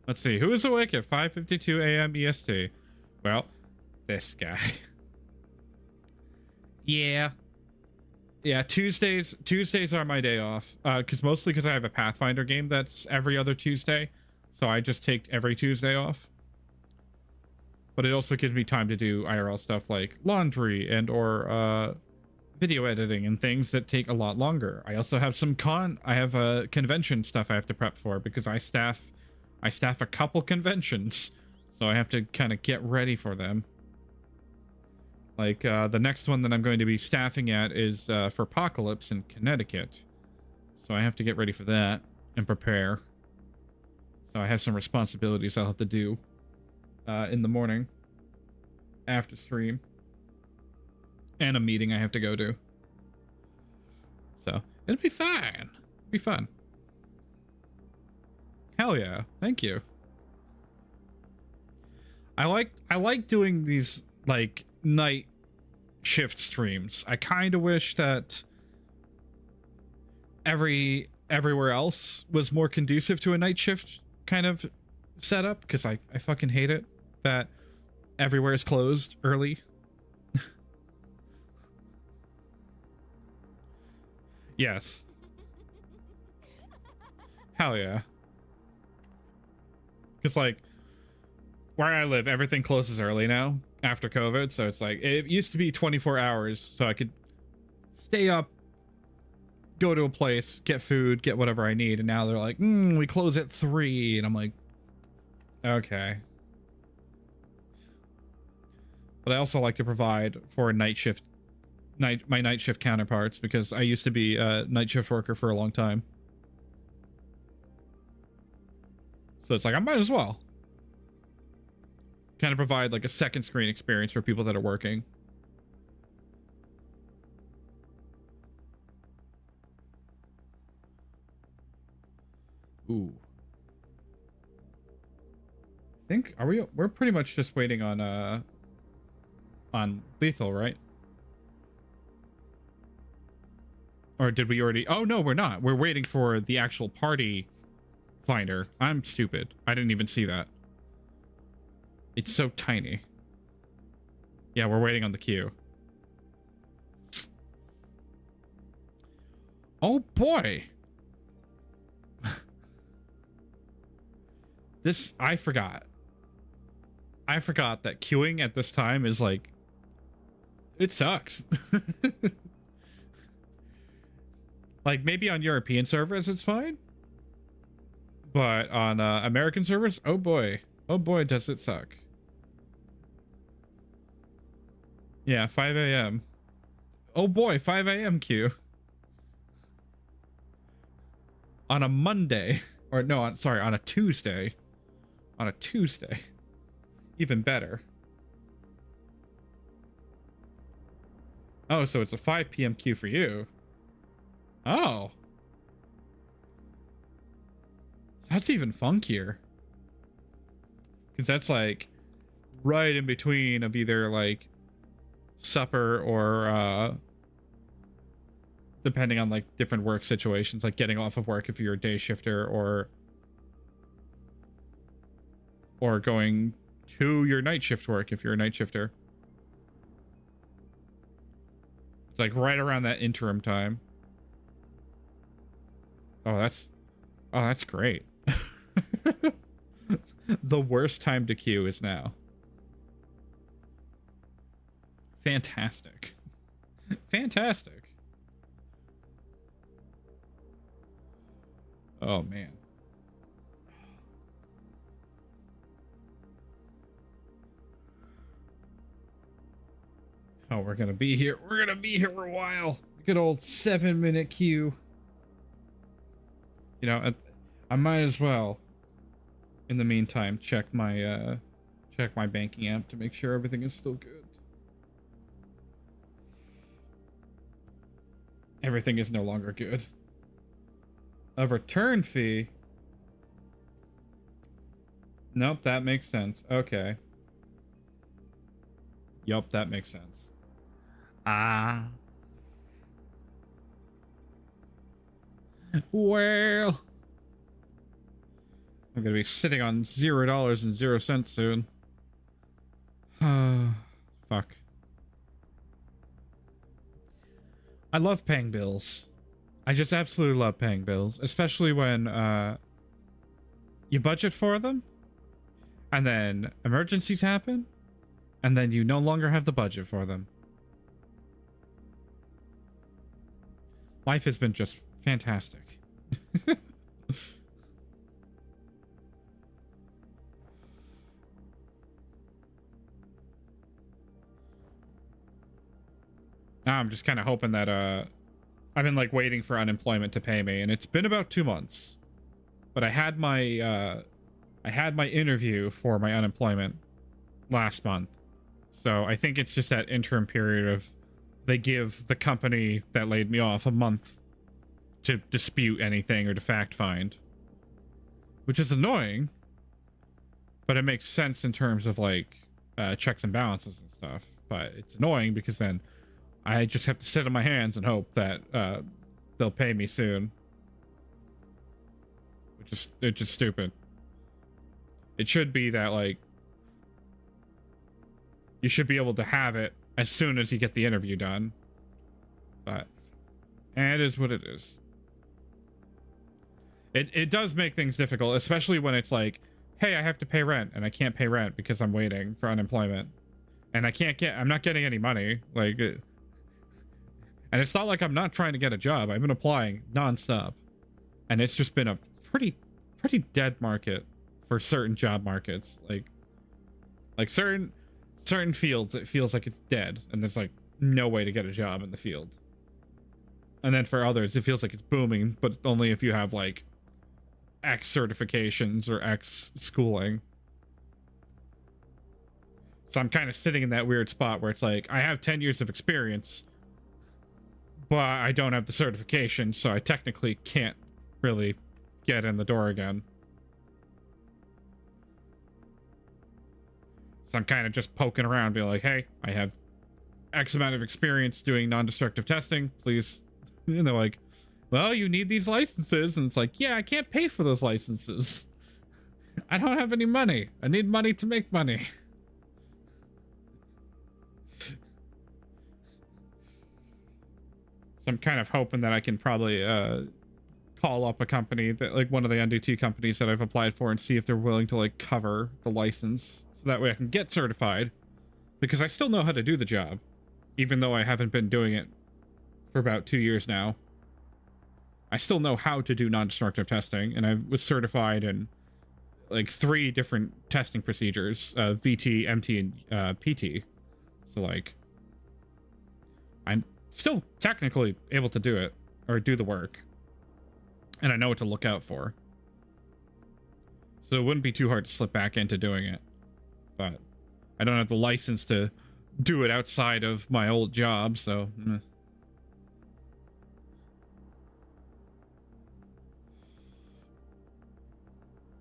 Let's see, who is awake at 5:52 a.m. EST? Well, this guy. Yeah, Tuesdays are my day off. Mostly because I have a Pathfinder game that's every other Tuesday. So I just take every Tuesday off. But it also gives me time to do IRL stuff like laundry and or video editing and things that take a lot longer. I also have some convention stuff I have to prep for because I staff a couple conventions. So I have to kind of get ready for them. Like, the next one that I'm going to be staffing at is for Apocalypse in Connecticut. So I have to get ready for that and prepare. So I have some responsibilities I'll have to do in the morning after stream. And a meeting I have to go to. So, it'll be fine. It'll be fun. Hell yeah. Thank you. I like doing these, like, night shift streams. I kind of wish that everywhere else was more conducive to a night shift kind of setup, because I fucking hate it that everywhere is closed early. Yes. Hell yeah. Because like where I live, everything closes early now after COVID, so it's like it used to be 24 hours so I could stay up, go to a place, get food, get whatever I need, and now they're like, we close at 3, and I'm like, okay. But I also like to provide for a my night shift counterparts, because I used to be a night shift worker for a long time. So it's like, I might as well kind of provide like a second screen experience for people that are working. Ooh. I think, we're pretty much just waiting on Lethal, right? Or did we already? Oh, no, we're not. We're waiting for the actual party finder. I'm stupid. I didn't even see that. It's so tiny. Yeah, we're waiting on the queue. Oh, boy. I forgot. I forgot that queuing at this time is like, it sucks. Like, maybe on European servers it's fine, but on American servers, oh boy, does it suck. Yeah, 5 a.m. Oh boy, 5 a.m. queue on a Monday, or no, sorry, on a Tuesday. On a Tuesday, even better. Oh, so it's a 5 p.m. queue for you. Oh. That's even funkier. Because that's like right in between of either like supper or depending on like different work situations, like getting off of work if you're a day shifter, or going to your night shift work if you're a night shifter. It's like right around that interim time. Oh, that's great. The worst time to queue is now. Fantastic. Fantastic. Oh, man. Oh, we're gonna be here. We're gonna be here for a while. Good old 7-minute queue. You know, I might as well, in the meantime, check my banking app to make sure everything is still good. Everything is no longer good. A return fee? Nope, that makes sense. Okay. Yup, that makes sense. Ah. Well. I'm gonna be sitting on $0.00 soon. Fuck. I love paying bills. I just absolutely love paying bills, especially when you budget for them and then emergencies happen and then you no longer have the budget for them. Life has been just fantastic. Now I'm just kind of hoping that I've been like waiting for unemployment to pay me, and it's been about 2 months. But I had my interview for my unemployment last month. So I think it's just that interim period of they give the company that laid me off a month to dispute anything or to fact find. Which is annoying, but it makes sense in terms of like checks and balances and stuff. But it's annoying because then I just have to sit on my hands and hope that they'll pay me soon. It's just stupid. It should be that, like, you should be able to have it as soon as you get the interview done. But it is what it is. It does make things difficult, especially when it's like, hey, I have to pay rent, and I can't pay rent because I'm waiting for unemployment. And I'm not getting any money. Like, and it's not like I'm not trying to get a job. I've been applying nonstop. And it's just been a pretty dead market for certain job markets. Like certain fields, it feels like it's dead. And there's like no way to get a job in the field. And then for others, it feels like it's booming, but only if you have like X certifications or X schooling. So I'm kind of sitting in that weird spot where it's like, I have 10 years of experience, but I don't have the certification, so I technically can't really get in the door again. So I'm kind of just poking around, being like, hey, I have X amount of experience doing non-destructive testing, please. And they're like, well, you need these licenses. And it's like, yeah, I can't pay for those licenses. I don't have any money. I need money to make money. So I'm kind of hoping that I can probably call up a company that, like, one of the NDT companies that I've applied for, and see if they're willing to like cover the license, so that way I can get certified, because I still know how to do the job, even though I haven't been doing it for about 2 years now. I still know how to do non-destructive testing, and I was certified in like 3 different testing procedures, VT, MT, and PT. So like, I'm still technically able to do it, or do the work. And I know what to look out for. So it wouldn't be too hard to slip back into doing it. But I don't have the license to do it outside of my old job, so...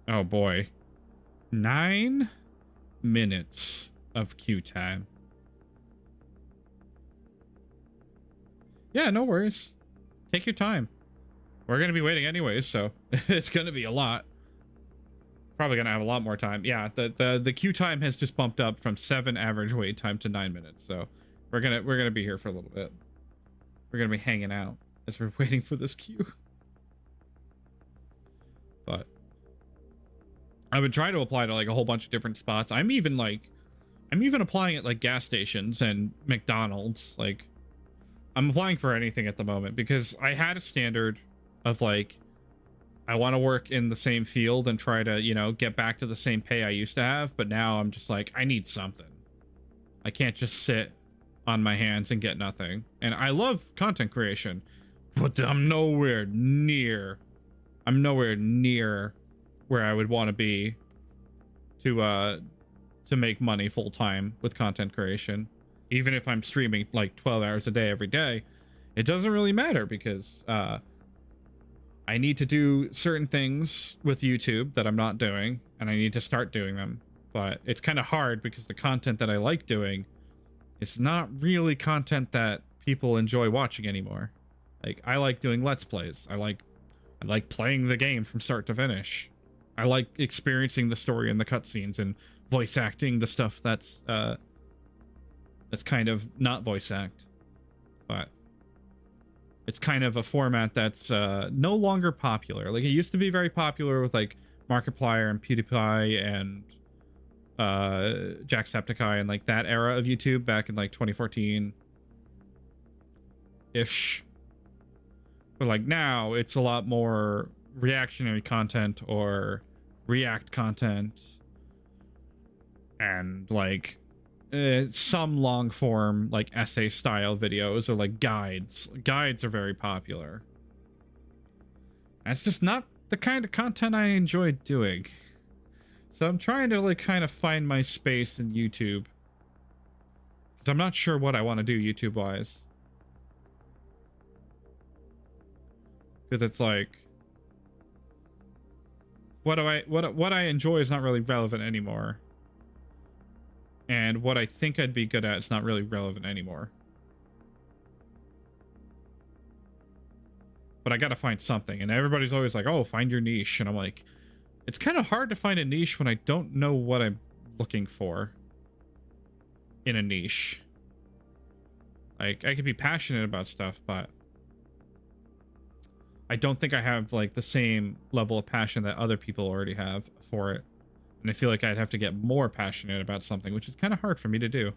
Oh boy. 9 minutes of queue time. Yeah, no worries. Take your time. We're going to be waiting anyways, so it's going to be a lot. Probably going to have a lot more time. Yeah, the queue time has just bumped up from 7 average wait time to 9 minutes. So we're going to be here for a little bit. We're going to be hanging out as we're waiting for this queue. But I've been trying to apply to like a whole bunch of different spots. I'm even applying at like gas stations and McDonald's. Like, I'm applying for anything at the moment, because I had a standard of like, I want to work in the same field and try to, you know, get back to the same pay I used to have. But now I'm just like, I need something. I can't just sit on my hands and get nothing. And I love content creation, but I'm nowhere near where I would want to be to make money full time with content creation. Even if I'm streaming like 12 hours a day every day, it doesn't really matter because I need to do certain things with YouTube that I'm not doing, and I need to start doing them. But it's kind of hard because the content that I like doing, it's not really content that people enjoy watching anymore. Like, I like doing Let's Plays. I like playing the game from start to finish. I like experiencing the story and the cutscenes and voice acting the stuff that's kind of not voice act. But it's kind of a format that's no longer popular. Like, it used to be very popular with like Markiplier and PewDiePie and Jacksepticeye and like that era of YouTube back in like 2014 ish. But like now it's a lot more reactionary content or react content and like some long form like essay style videos or like guides. Guides are very popular. That's just not the kind of content I enjoy doing. So I'm trying to like kind of find my space in YouTube. Because I'm not sure what I want to do YouTube wise. Because it's like what I enjoy is not really relevant anymore. And what I think I'd be good at is not really relevant anymore. But I gotta find something. And everybody's always like, oh, find your niche. And I'm like, it's kind of hard to find a niche when I don't know what I'm looking for in a niche. Like, I could be passionate about stuff, but I don't think I have like the same level of passion that other people already have for it. And I feel like I'd have to get more passionate about something, which is kind of hard for me to do.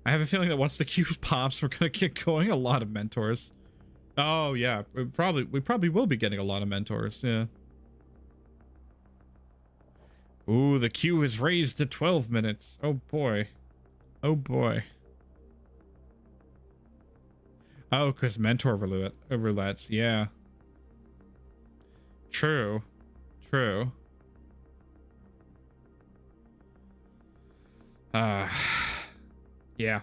I have a feeling that once the queue pops, we're going to get going a lot of mentors. Oh, yeah. We probably will be getting a lot of mentors, yeah. Ooh, the queue is raised to 12 minutes. Oh, boy. Oh, boy. Oh, because mentor roulettes, yeah. True. True. Yeah.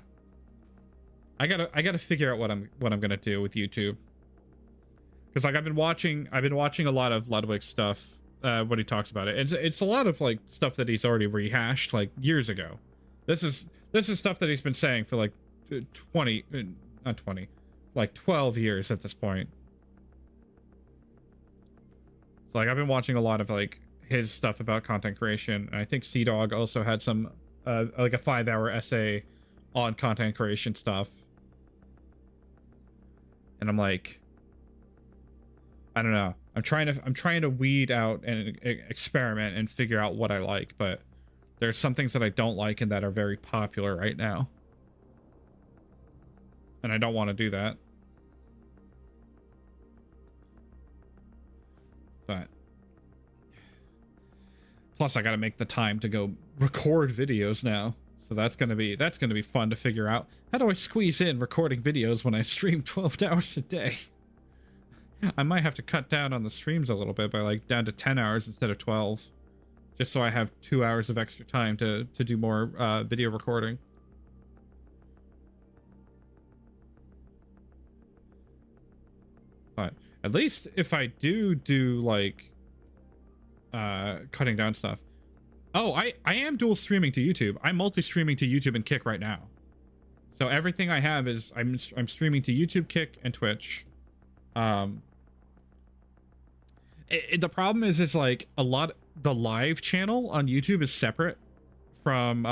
I gotta figure out what I'm gonna do with YouTube. Because like I've been watching a lot of Ludwig's stuff, when he talks about it. It's a lot of like stuff that he's already rehashed like years ago. This is stuff that he's been saying for like 12 years at this point. So, like, I've been watching a lot of like his stuff about content creation, and I think Sea-Dog also had some like a 5-hour essay on content creation stuff. And I'm like, I don't know. I'm trying to weed out and experiment and figure out what I like, but there's some things that I don't like and that are very popular right now. And I don't want to do that. But plus I got to make the time to go record videos now. So that's going to be fun to figure out. How do I squeeze in recording videos when I stream 12 hours a day? I might have to cut down on the streams a little bit by like down to 10 hours instead of 12. Just so I have 2 hours of extra time to do more video recording. But at least if I do like cutting down stuff. Oh, I am dual streaming to YouTube. I'm multi-streaming to YouTube and Kick right now. So everything I have is I'm streaming to YouTube, Kick, and Twitch. The problem is like a lot. The live channel on YouTube is separate from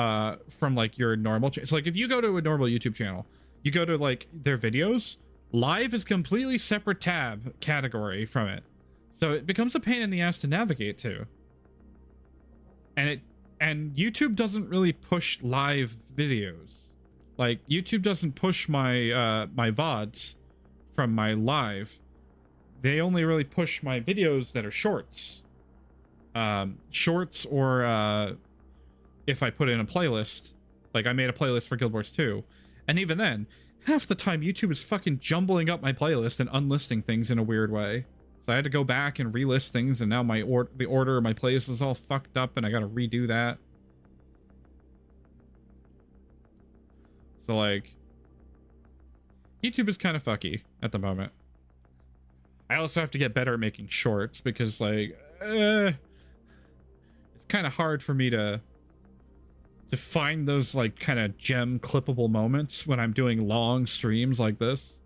like your normal. It's like if you go to a normal YouTube channel, you go to like their videos. Live is completely separate tab category from it, so it becomes a pain in the ass to navigate to. And YouTube doesn't really push live videos. Like YouTube doesn't push my my VODs from my live. They only really push my videos that are shorts. Shorts or if I put in a playlist, Like, I made a playlist for Guild Wars 2. And even then, half the time YouTube is fucking jumbling up my playlist and unlisting things in a weird way. So I had to go back and relist things, and now the order of my playlist is all fucked up, and I gotta redo that. So, like, YouTube is kind of fucky at the moment. I also have to get better at making shorts, because, like, it's kind of hard for me to find those, like, kind of gem clippable moments when I'm doing long streams like this.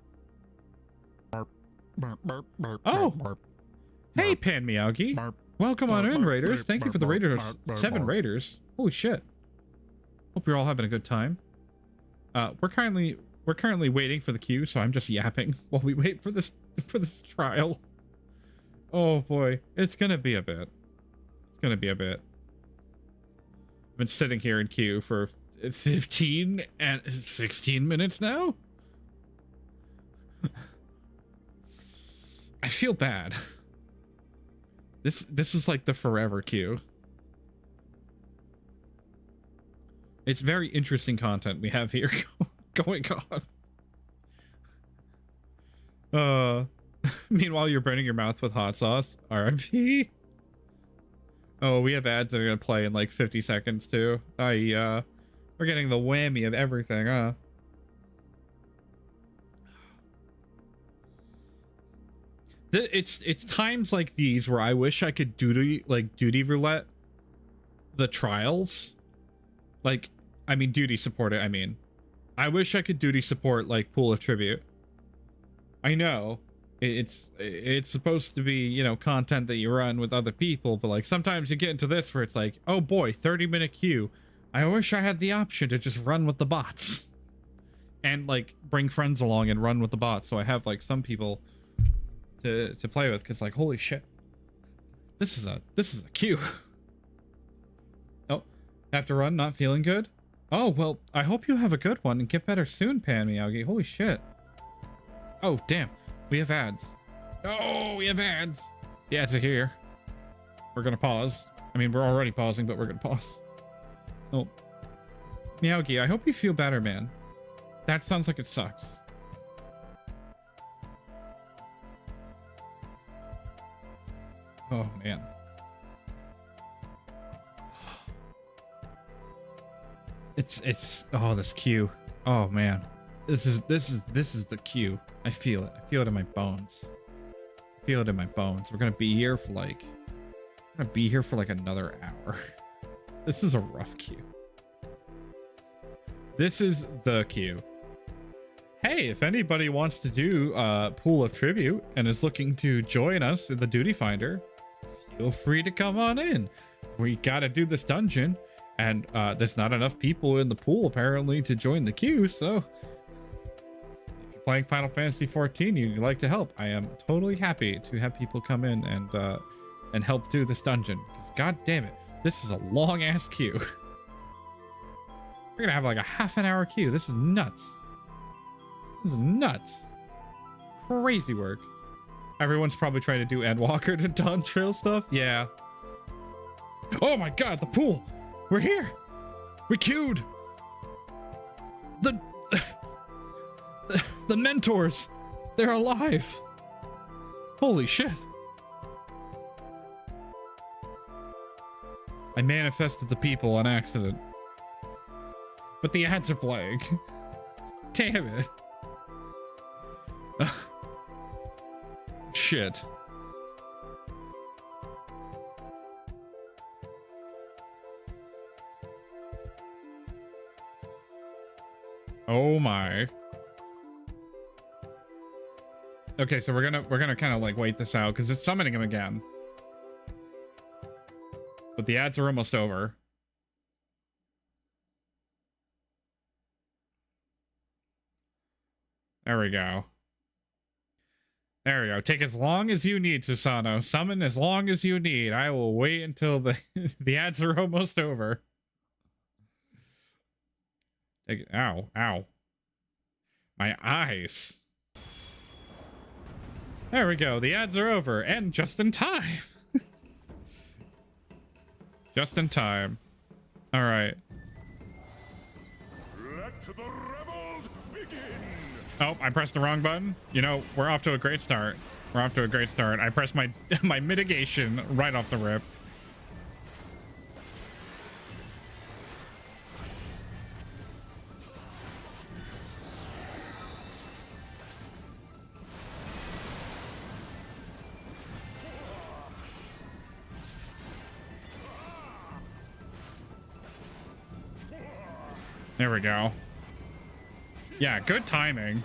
Oh! Hey, Pan Miyagi! Welcome on in, Raiders. Thank you for the Raiders. 7 Raiders. Holy shit. Hope you're all having a good time. We're currently waiting for the queue, so I'm just yapping while we wait for this trial. Oh boy, it's gonna be a bit. It's gonna be a bit. I've been sitting here in queue for 15 and 16 minutes now. I feel bad. This is like the forever queue. It's very interesting content we have here going on. Meanwhile, you're burning your mouth with hot sauce. RIP. Oh, we have ads that are gonna play in like 50 seconds too. We're getting the whammy of everything, huh? It's times like these where I wish I could duty roulette the trials. Like, I mean, duty support it, I mean. I wish I could duty support, like, Pool of Tribute. I know, it's supposed to be, you know, content that you run with other people, but, like, sometimes you get into this where it's like, oh boy, 30-minute queue. I wish I had the option to just run with the bots. And, like, bring friends along and run with the bots, so I have, like, some people to play with, because, like, holy shit. This is a queue. Oh, have to run, not feeling good? Oh, well, I hope you have a good one and get better soon, Pan Miyagi. Holy shit. Oh, damn. We have ads. Oh, we have ads. The ads are here. We're gonna pause. I mean, we're already pausing, but we're gonna pause. Oh. Miyagi, I hope you feel better, man. That sounds like it sucks. Oh, man. It's oh, this queue. Oh man. This is the queue. I feel it. I feel it in my bones. I feel it in my bones. We're gonna be here for like another hour. This is a rough queue. This is the queue. Hey, if anybody wants to do Pool of Tribute and is looking to join us in the Duty Finder, feel free to come on in. We gotta do this dungeon. And there's not enough people in the pool apparently to join the queue, so if you're playing Final Fantasy XIV and you'd like to help, I am totally happy to have people come in and help do this dungeon. Because god damn it, this is a long ass queue. We're gonna have like a half an hour queue. This is nuts. This is nuts. Crazy work. Everyone's probably trying to do Endwalker to Dawn Trail stuff. Yeah. Oh my god, the pool! We're here! We queued! The mentors! They're alive! Holy shit! I manifested the people on accident. But the ads are playing. Damn it. Shit. Oh my. Okay, so we're gonna kind of like wait this out because it's summoning him again. But the ads are almost over. There we go. There we go. Take as long as you need, Susano. Summon as long as you need. I will wait until the ads are almost over. Ow, ow. My eyes. There we go. The ads are over. And just in time. Just in time. All right. Let the revolt begin. Oh, I pressed the wrong button. You know, we're off to a great start. We're off to a great start. I pressed my my mitigation right off the rip. There we go. Yeah, good timing.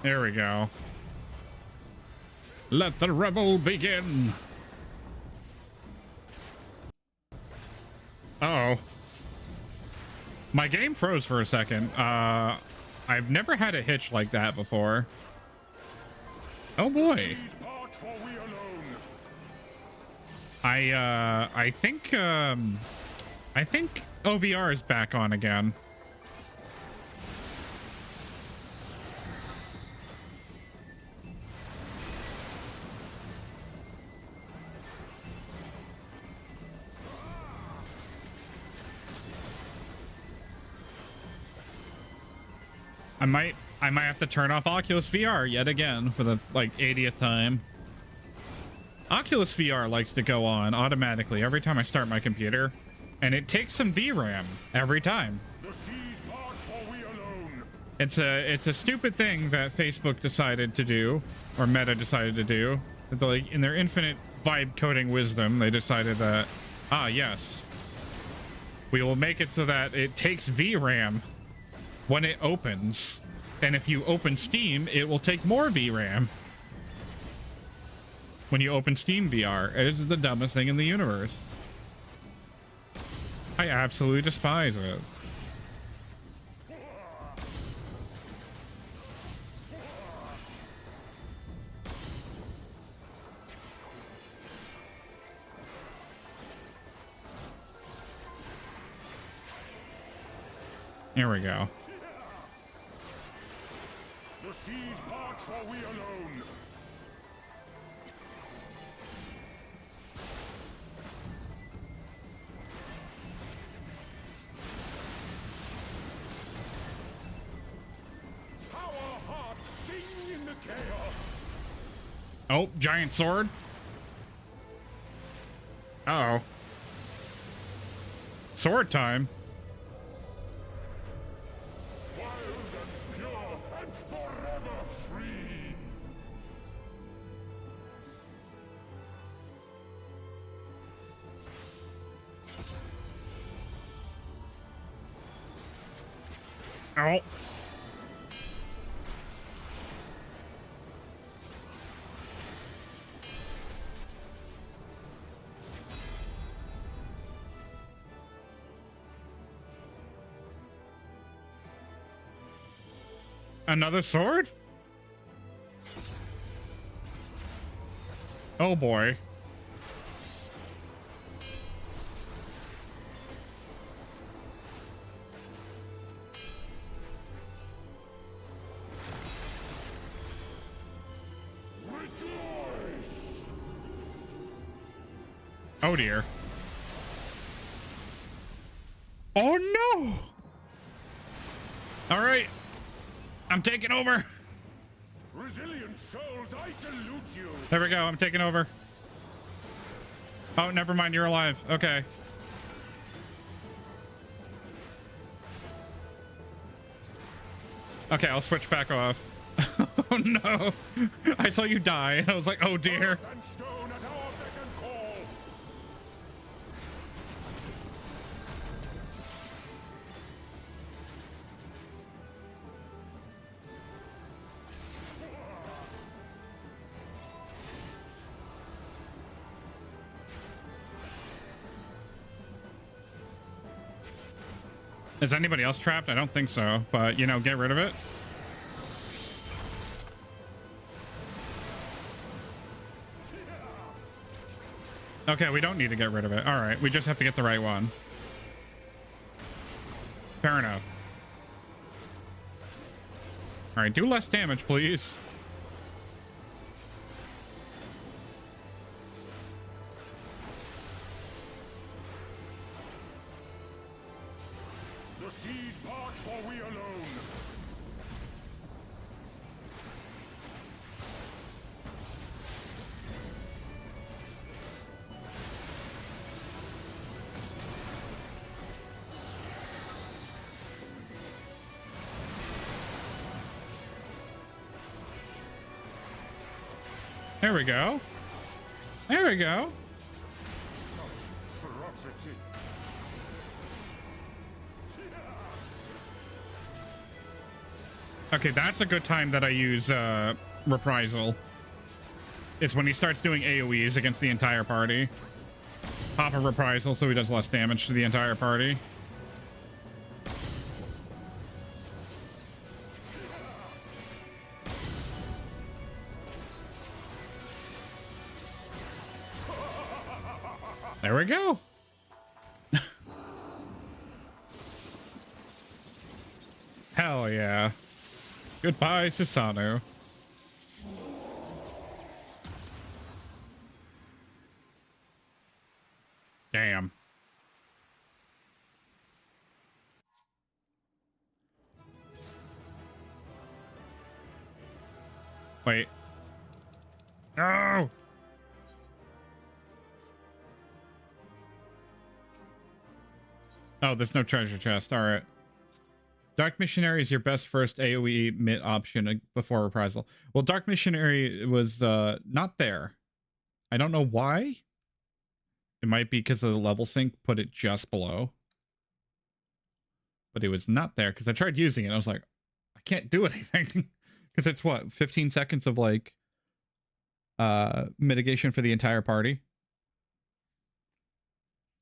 There we go. Let the revel begin. Uh-oh. My game froze for a second. I've never had a hitch like that before. Oh boy. I think OVR is back on again. I might have to turn off Oculus VR yet again for the like 80th time. Oculus VR likes to go on automatically every time I start my computer, and it takes some VRAM every time. It's a stupid thing that Facebook decided to do, or Meta decided to do. That like in their infinite vibe coding wisdom, they decided that yes, we will make it so that it takes VRAM when it opens, and if you open Steam, it will take more VRAM when you open Steam VR. It is the dumbest thing in the universe. I absolutely despise it. Here we go. The seas part for we alone. Our hearts sing in the chaos. Oh, giant sword. Uh-oh. Sword time. Oh. Another sword? Oh boy. Oh dear. Oh no! All right, I'm taking over. Resilient souls, I salute you. There we go, I'm taking over. Oh, never mind, you're alive. Okay. Okay, I'll switch back off. Oh no! I saw you die, and I was like, oh dear. Is anybody else trapped? I don't think so, but you know, get rid of it. Okay, we don't need to get rid of it. All right, we just have to get the right one. Fair enough. Alright, do less damage, please. The seas part, for we alone. There we go. There we go. Ferocity. Okay, that's a good time that I use Reprisal. It's when he starts doing AoEs against the entire party. Pop a Reprisal so he does less damage to the entire party. There we go. Hell yeah. Goodbye, Susano. Damn. Wait. No! Oh, there's no treasure chest. All right. Dark Missionary is your best first AoE mid option before Reprisal. Well, Dark Missionary was not there. I don't know why. It might be because of the level sync put it just below. But it was not there because I tried using it. I was like, I can't do anything. Because it's what, 15 seconds of like mitigation for the entire party.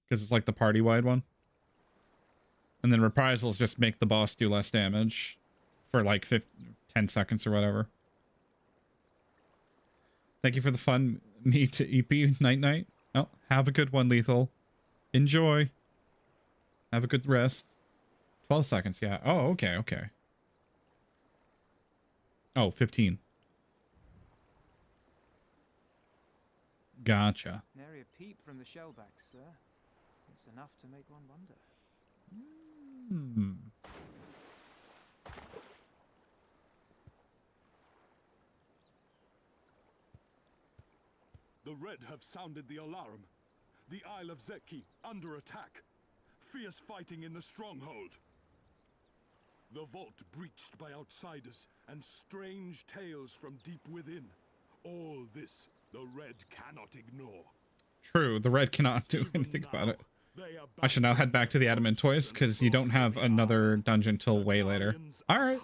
Because it's like the party-wide one. And then Reprisals just make the boss do less damage for like 10 seconds or whatever. Thank you for the fun me to EP night night. Oh, have a good one, Lethal. Enjoy. Have a good rest. 12 seconds, yeah. Oh, okay, okay. Oh, 15. Gotcha. Nary a peep from the shellback, sir. It's enough to make one wonder. Hmm. The Red have sounded the alarm. The Isle of Zeki under attack. Fierce fighting in the stronghold. The vault breached by outsiders and strange tales from deep within. All this the Red cannot ignore. True, the Red cannot do anything about it. I should now head back to the Adamant Toys because you don't have another dungeon till way later. All right.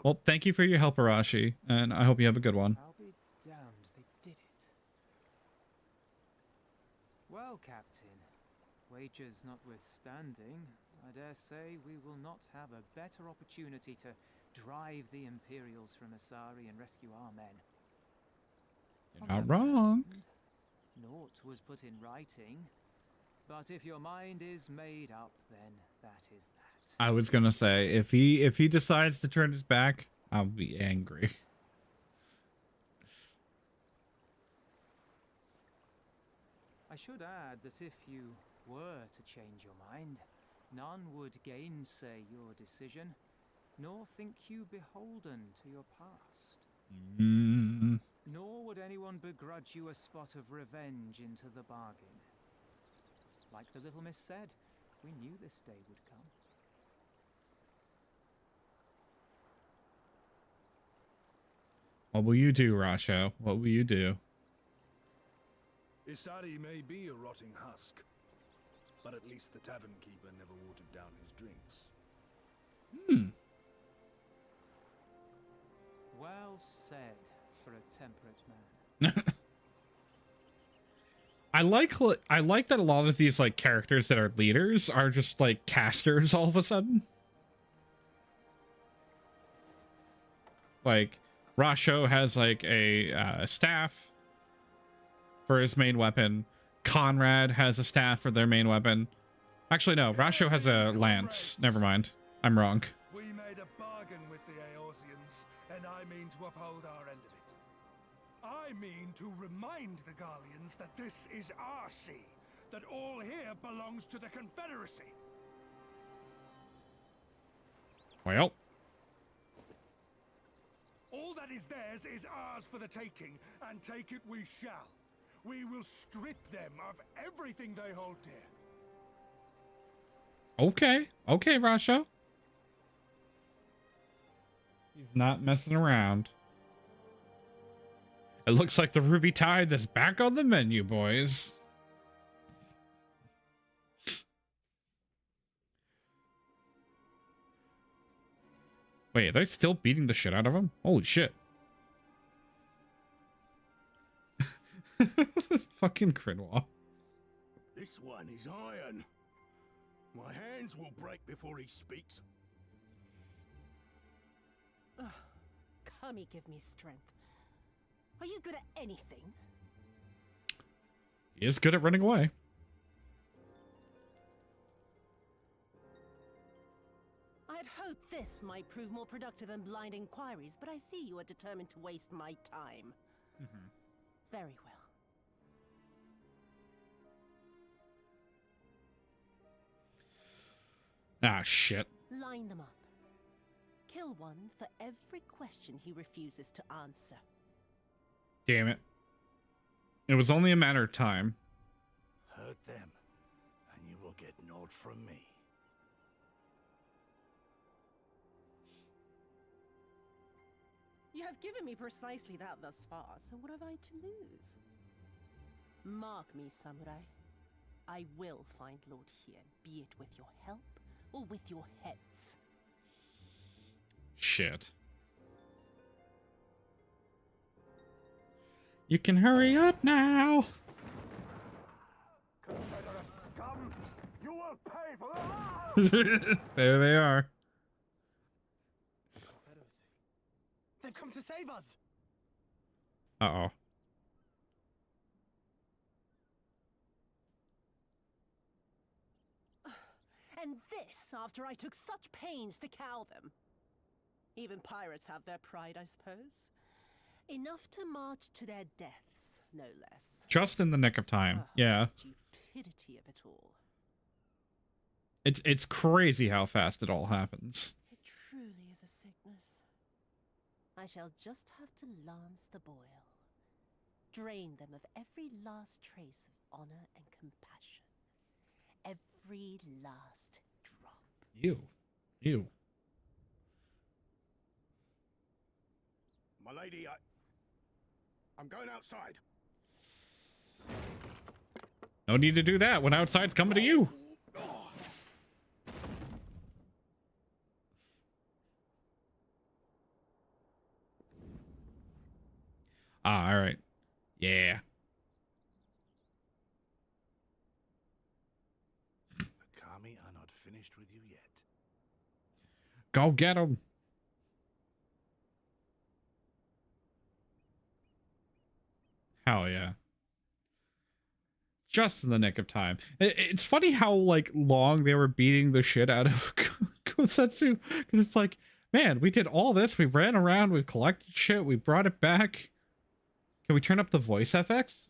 Well, thank you for your help, Arashi, and I hope you have a good one. I'll be damned, they did it. Well, Captain, wagers notwithstanding, I dare say we will not have a better opportunity to drive the Imperials from Asari and rescue our men. You're not wrong. Naught was put in writing, but if your mind is made up, then that is that. I was gonna say, if he decides to turn his back, I'll be angry. I should add that if you were to change your mind, none would gainsay your decision, nor think you beholden to your past. Mm. Nor would anyone begrudge you a spot of revenge into the bargain. Like the little miss said, we knew this day would come. What will you do, Rasho? What will you do? Isari may be a rotting husk, but at least the tavern keeper never watered down his drinks. Hmm. Well said for a temperate man. I like that a lot of these like characters that are leaders are just like casters all of a sudden. Like Rasho has like a staff for his main weapon. Conrad has a staff for their main weapon. Actually, no. Rasho has a lance. Never mind. I'm wrong. We made a bargain with the Eorzeans, and I mean to uphold our end of it. I mean to remind the Garleans that this is our sea, that all here belongs to the Confederacy. Well. All that is theirs is ours for the taking, and take it we shall. We will strip them of everything they hold dear. Okay. Okay, Rasho. He's not messing around. It looks like the Ruby Tide is back on the menu, boys. Wait, are they still beating the shit out of him? Holy shit. Fucking Crinwall. This one is iron. My hands will break before he speaks. Kami, give me strength. Are you good at anything? He is good at running away. I had hoped this might prove more productive than blind inquiries, but I see you are determined to waste my time. Very well. Ah, shit. Line them up. Kill one for every question he refuses to answer. Damn it. It was only a matter of time. Hurt them, and you will get naught from me. You have given me precisely that thus far, so what have I to lose? Mark me, samurai. I will find Lord Hien, be it with your help or with your heads. Shit. You can hurry up now. Come, you will pay for that. There they are. They've come to save us. Uh-oh. And this after I took such pains to cow them. Even pirates have their pride, I suppose. Enough to march to their deaths, no less. Just in the nick of time. Yeah. The stupidity of it all. It's crazy how fast it all happens. It truly is a sickness. I shall just have to lance the boil. Drain them of every last trace of honor and compassion. Every last drop. Ew. Ew. My lady, I'm going outside. No need to do that when outside's coming to you. Ah, all right. Yeah. The Kami are not finished with you yet. Go get him. Hell yeah. Just in the nick of time. It's funny how, like, long they were beating the shit out of Kosetsu. Because it's like, man, we did all this. We ran around. We collected shit. We brought it back. Can we turn up the voice FX?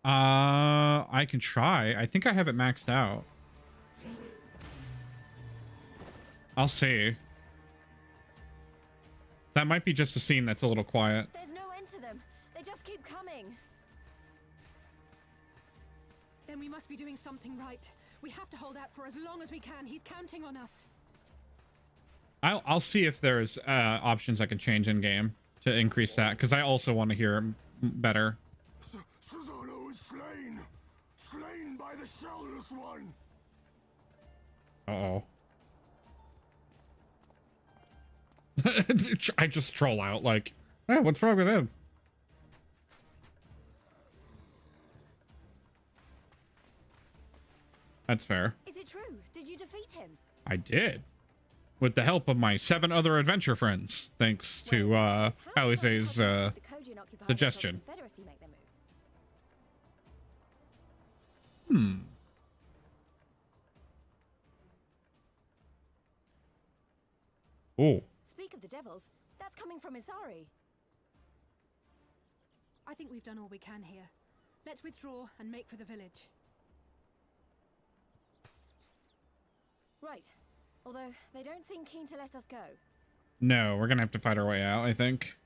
I can try. I think I have it maxed out. I'll see. That might be just a scene that's a little quiet. There's no end to them. They just keep coming. Then we must be doing something right. We have to hold out for as long as we can. He's counting on us. I'll see if there's options I can change in game to increase that, because I also want to hear better. Susanoo is slain! Slain by the Shellless One! Uh-oh. I just troll out like, hey, what's wrong with him? That's fair. Is it true? Did you defeat him? I did. With the help of my 7 other adventure friends, thanks to Alize's suggestion. Oh. Speak of the devils, that's coming from Isari. I think we've done all we can here. Let's withdraw and make for the village. Right. Although they don't seem keen to let us go. No, we're gonna have to fight our way out, I think.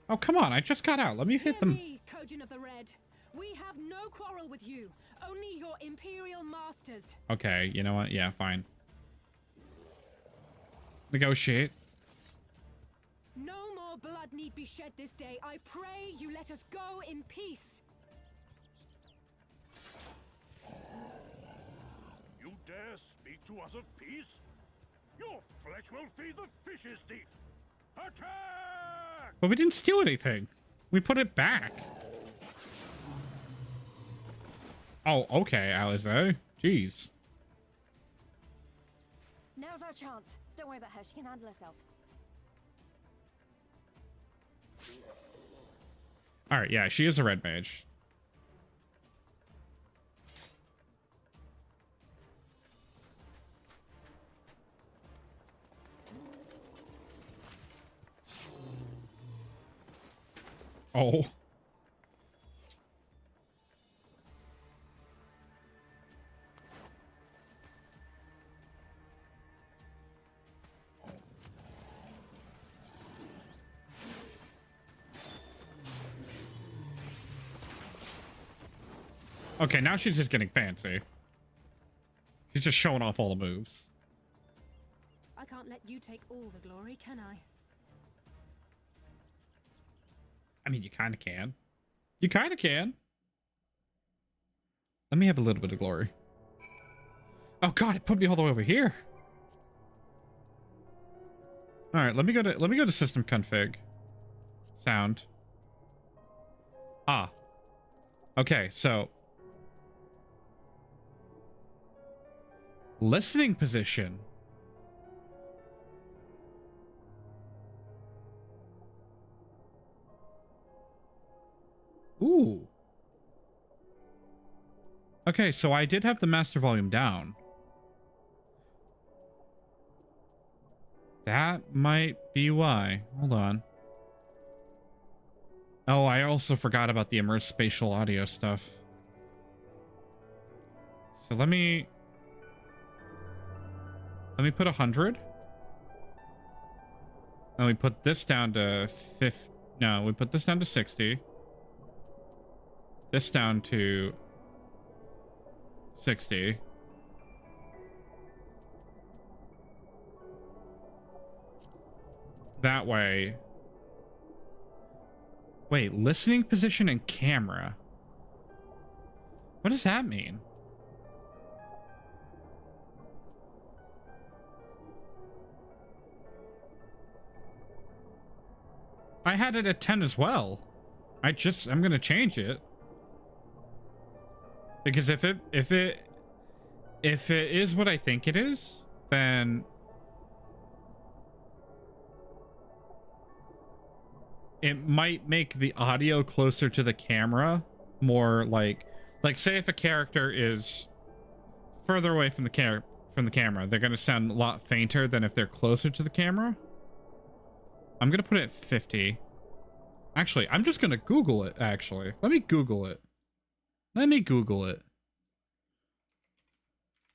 Oh, come on, I just got out. Let me hit them. Me, Kojin of the Red. We have no quarrel with you. Only your Imperial masters. Okay, you know what? Yeah, fine. Negotiate. No more blood need be shed this day. I pray you let us go in peace. You dare speak to us of peace? Your flesh will feed the fishes, thief! Attack! But we didn't steal anything. We put it back. Oh, okay, Alize. Jeez. Now's our chance. Don't worry about her. She can handle herself. Alright, yeah, she is a red mage. Oh. Okay, now she's just getting fancy. She's just showing off all the moves. I can't let you take all the glory, can I? I mean, you kind of can. You kind of can. Let me have a little bit of glory. Oh god, it put me all the way over here. All right, let me go to system config. Sound. Ah. Okay, so listening position. Ooh. Okay, so I did have the master volume down. That might be why. Hold on. Oh, I also forgot about the immersed spatial audio stuff. So let me put 100. And we put this down to 50. No, we put this down to 60. This down to 60. That way. Wait, listening position and camera. What does that mean? I had it at 10 as well. I'm gonna change it. Because if it is what I think it is, then it might make the audio closer to the camera more like say if a character is further away from the camera, they're going to sound a lot fainter than if they're closer to the camera. I'm going to put it at 50. Actually, I'm just going to Google it, actually. Let me Google it.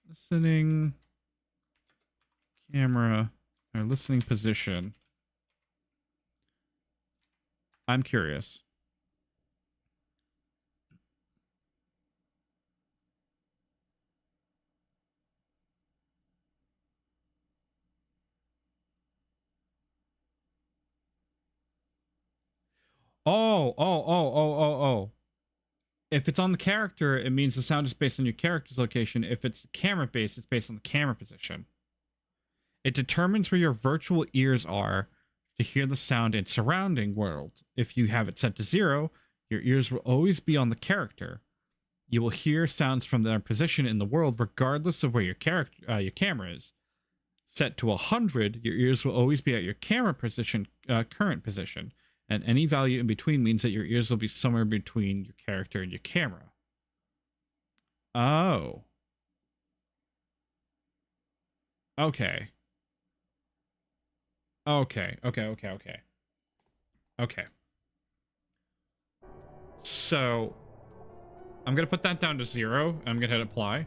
Listening camera or listening position. I'm curious. Oh. If it's on the character, it means the sound is based on your character's location. If it's camera based, it's based on the camera position. It determines where your virtual ears are to hear the sound in surrounding world. If you have it set to 0, your ears will always be on the character. You will hear sounds from their position in the world regardless of where your camera is. Set to 100, your ears will always be at your camera position, current position. And any value in between means that your ears will be somewhere between your character and your camera. Oh. Okay. Okay. Okay. So, I'm going to put that down to 0. I'm going to hit apply.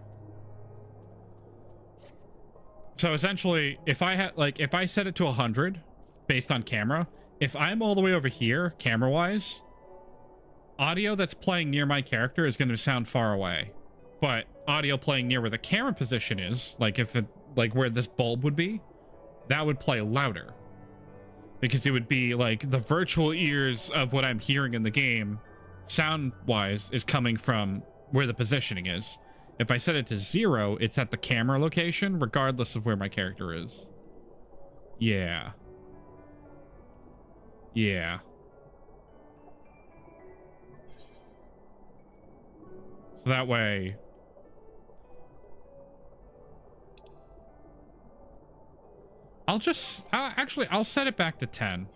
So essentially, if I had, like, if I set it to 100 based on camera, if I'm all the way over here, camera-wise, audio that's playing near my character is going to sound far away. But audio playing near where the camera position is, like if it, like where this bulb would be, that would play louder. Because it would be like the virtual ears of what I'm hearing in the game, sound-wise, is coming from where the positioning is. If I set it to 0, it's at the camera location, regardless of where my character is. Yeah. Yeah. So that way... I'll set it back to 10.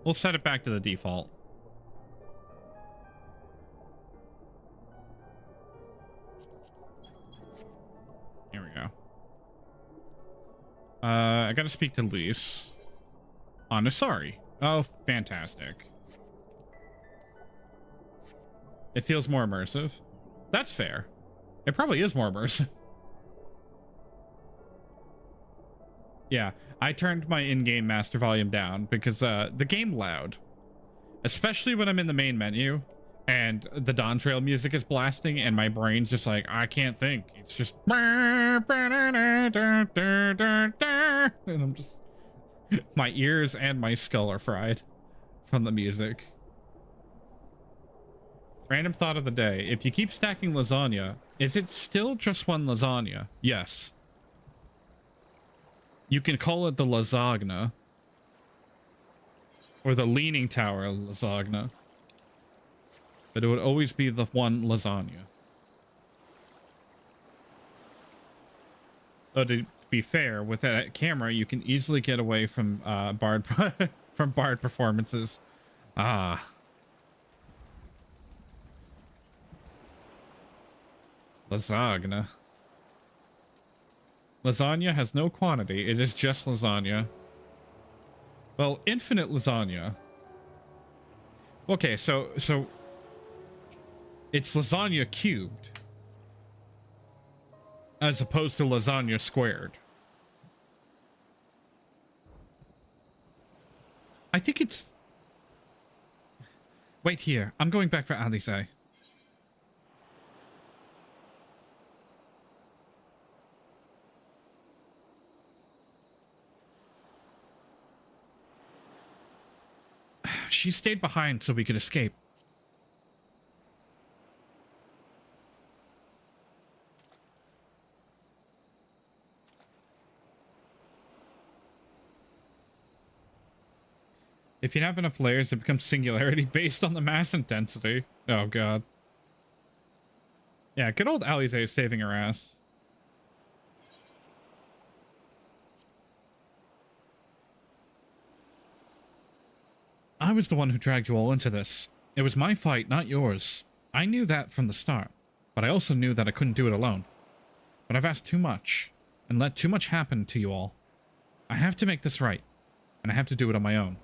We'll set it back to the default. Here we go. I gotta speak to Lise. Sorry. Oh, fantastic. It feels more immersive. That's fair. It probably is more immersive. Yeah, I turned my in-game master volume down because the game loud. Especially when I'm in the main menu and the Dawn Trail music is blasting and my brain's just like, I can't think. It's just... And I'm just... My ears and my skull are fried from the music. Random thought of the day. If you keep stacking lasagna, is it still just one lasagna? Yes. You can call it the lasagna. Or the Leaning Tower lasagna. But it would always be the one lasagna. So to be fair, with that camera, you can easily get away from Bard from Bard performances. Ah. Lasagna. Lasagna has no quantity. It is just lasagna. Well, infinite lasagna. Okay, so it's lasagna cubed. As opposed to lasagna squared. I think it's... Wait here. I'm going back for Alice. She stayed behind so we could escape. If you have enough layers, it becomes singularity based on the mass intensity. Oh, God. Yeah, good old Alice is saving her ass. I was the one who dragged you all into this. It was my fight, not yours. I knew that from the start, but I also knew that I couldn't do it alone. But I've asked too much, and let too much happen to you all. I have to make this right, and I have to do it on my own.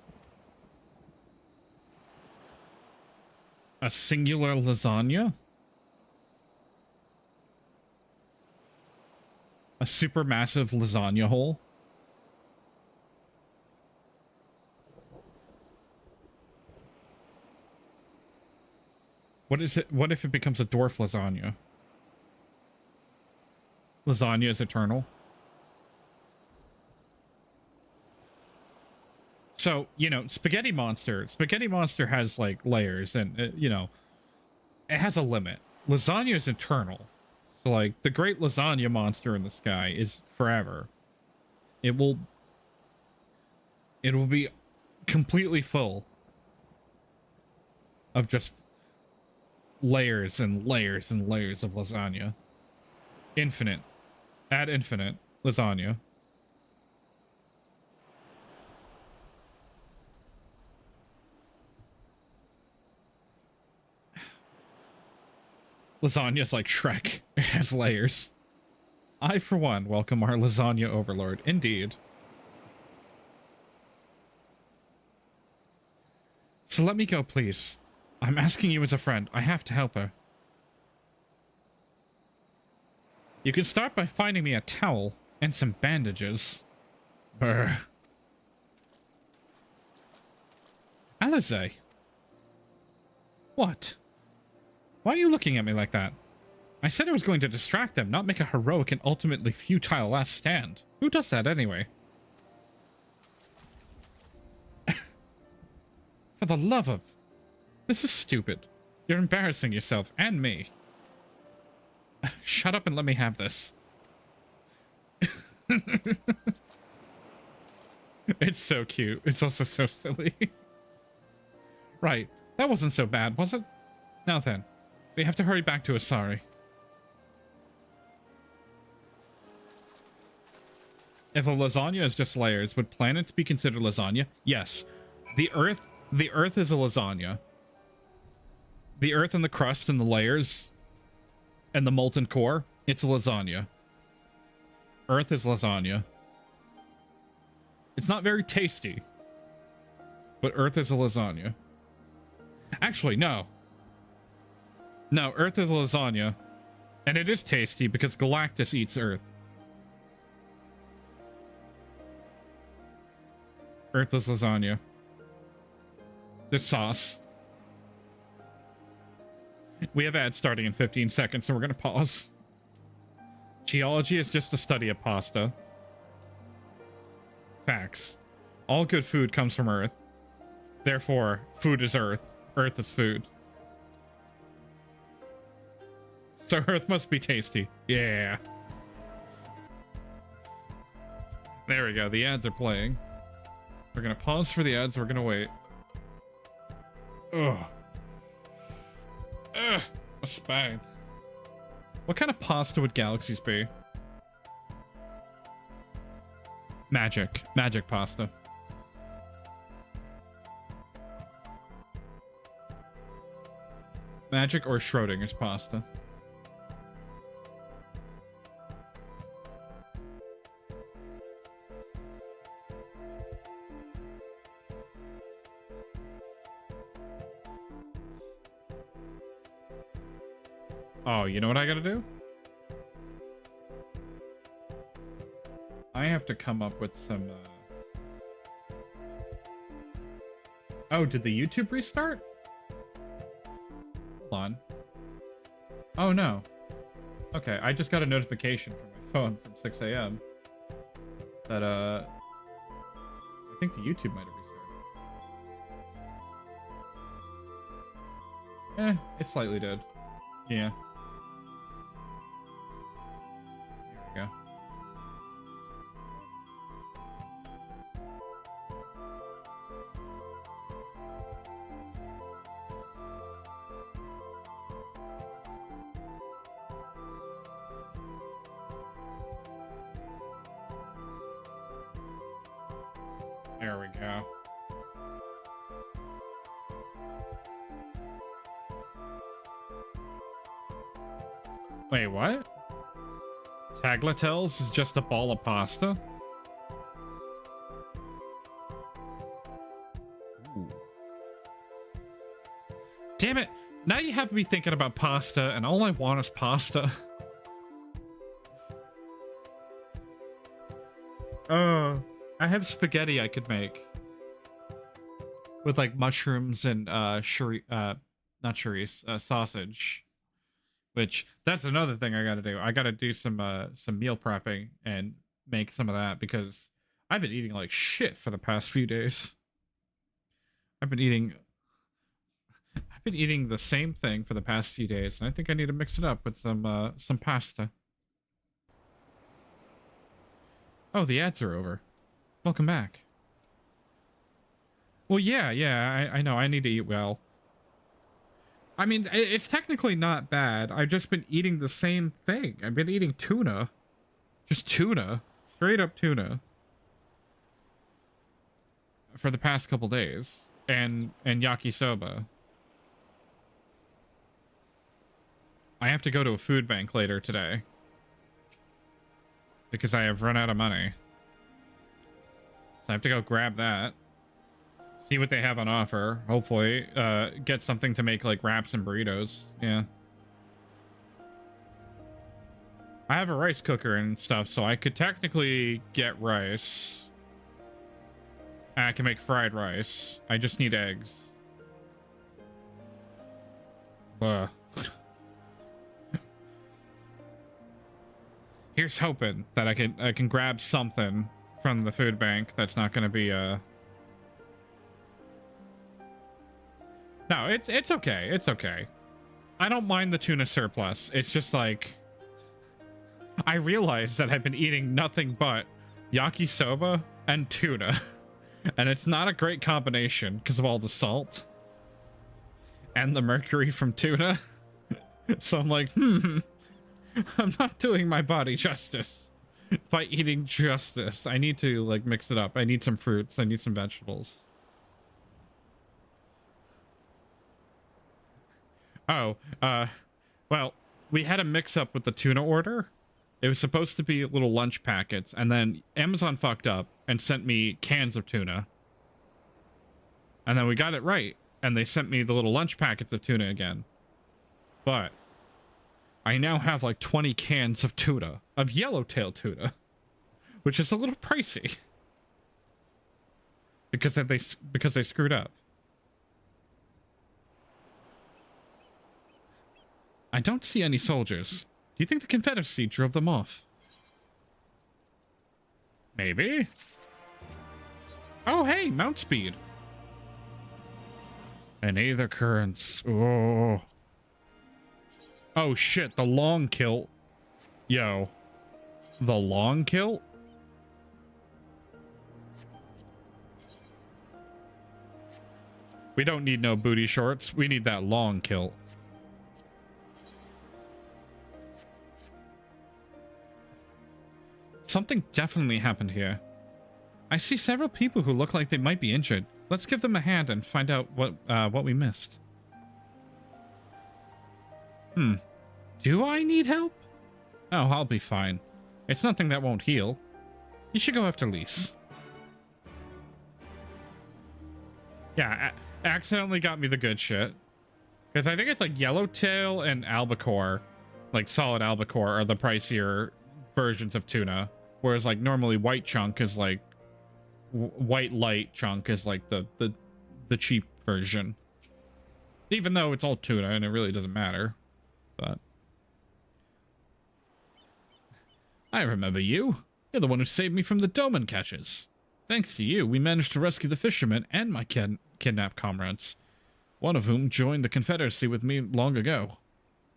A singular lasagna? A supermassive lasagna hole? What is it? What if it becomes a dwarf lasagna? Lasagna is eternal. So, you know, Spaghetti Monster has, like, layers, and, you know, it has a limit. Lasagna is eternal. So, like, the great lasagna monster in the sky is forever. It will be completely full of just layers and layers and layers of lasagna. Infinite. Ad infinite. lasagna. Lasagna's like Shrek. It has layers. I, for one, welcome our lasagna overlord. Indeed. So let me go, please. I'm asking you as a friend. I have to help her. You can start by finding me a towel and some bandages. Brr. Alize. What? Why are you looking at me like that? I said I was going to distract them, not make a heroic and ultimately futile last stand. Who does that anyway? For the love of... This is stupid. You're embarrassing yourself and me. Shut up and let me have this. It's so cute. It's also so silly. Right. That wasn't so bad, was it? Now then, we have to hurry back to Asari. If a lasagna is just layers, would planets be considered lasagna? Yes. The Earth is a lasagna. The Earth and the crust and the layers and the molten core, it's a lasagna. Earth is lasagna. It's not very tasty, but Earth is a lasagna. Actually, no. No, Earth is a lasagna. And it is tasty because Galactus eats Earth. Earth is lasagna. This sauce. We have ads starting in 15 seconds, so we're going to pause. Geology is just a study of pasta. Facts. All good food comes from Earth. Therefore, food is Earth. Earth is food. So Earth must be tasty. Yeah. There we go. The ads are playing. We're going to pause for the ads. We're going to wait. Ugh. Ugh. A spine. What kind of pasta would galaxies be? Magic. Magic pasta. Magic or Schrodinger's pasta. Oh, you know what I gotta do? I have to come up with some, Oh, did the YouTube restart? Hold on. Oh, no. Okay, I just got a notification from my phone from 6 a.m. that, I think the YouTube might have restarted. It slightly did. Yeah. Here we go. There we go. Wait, what? Tagliatelles is just a ball of pasta? Ooh. Damn it! Now you have me thinking about pasta, and all I want is pasta. I have spaghetti I could make. With, like, mushrooms and, not sausage. Which, that's another thing I gotta do. I gotta do some meal prepping and make some of that, because I've been eating like shit for the past few days. I've been eating the same thing for the past few days, and I think I need to mix it up with some pasta. Oh, the ads are over. Welcome back. Well, yeah, I know, I need to eat well. I mean, it's technically not bad. I've just been eating the same thing. I've been eating tuna. Just tuna. straight up tuna for the past couple days, and yakisoba. I have to go to a food bank later today because I have run out of money. So I have to go grab that, see what they have on offer, hopefully get something to make like wraps and burritos. Yeah. I have a rice cooker and stuff, so I could technically get rice. And I can make fried rice. I just need eggs. Here's hoping that I can grab something from the food bank that's not going to be No, it's okay. It's okay. I don't mind the tuna surplus. It's just like I realize that I've been eating nothing but yakisoba and tuna. And it's not a great combination because of all the salt and the mercury from tuna. So I'm like, I'm not doing my body justice by eating just this. I need to like mix it up. I need some fruits. I need some vegetables. Oh, well, we had a mix up with the tuna order. It was supposed to be little lunch packets, and then Amazon fucked up and sent me cans of tuna. And then we got it right, and they sent me the little lunch packets of tuna again. But I now have like 20 cans of tuna, of yellowtail tuna, which is a little pricey because they screwed up. I don't see any soldiers. Do you think the Confederacy drove them off? Maybe. Oh, hey, mount speed. And either currents. Oh. Oh, shit, the long kilt. Yo. The long kilt? We don't need no booty shorts. We need that long kilt. Something definitely happened here. I see several people who look like they might be injured. Let's give them a hand and find out what we missed. Do I need help? Oh, I'll be fine. It's nothing that won't heal. You should go after Lise. Yeah, accidentally got me the good shit. Because I think it's like Yellowtail and Albacore, like solid Albacore, are the pricier versions of tuna. Whereas like normally white chunk is like white light chunk is like the cheap version. Even though it's all tuna and it really doesn't matter. But I remember you. You're the one who saved me from the Doman catches. Thanks to you, we managed to rescue the fisherman and my kidnapped comrades, one of whom joined the Confederacy with me long ago.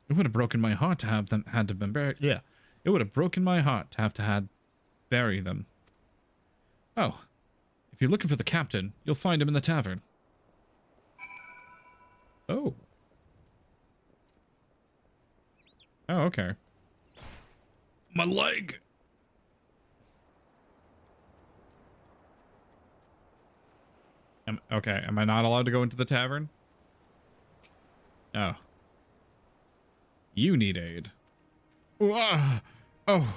It would have broken my heart to have them been buried. Yeah, it would have broken my heart to have bury them. Oh, if you're looking for the captain, you'll find him in the tavern. Oh. Oh, okay. My leg! Okay, am I not allowed to go into the tavern? Oh. You need aid. Oh,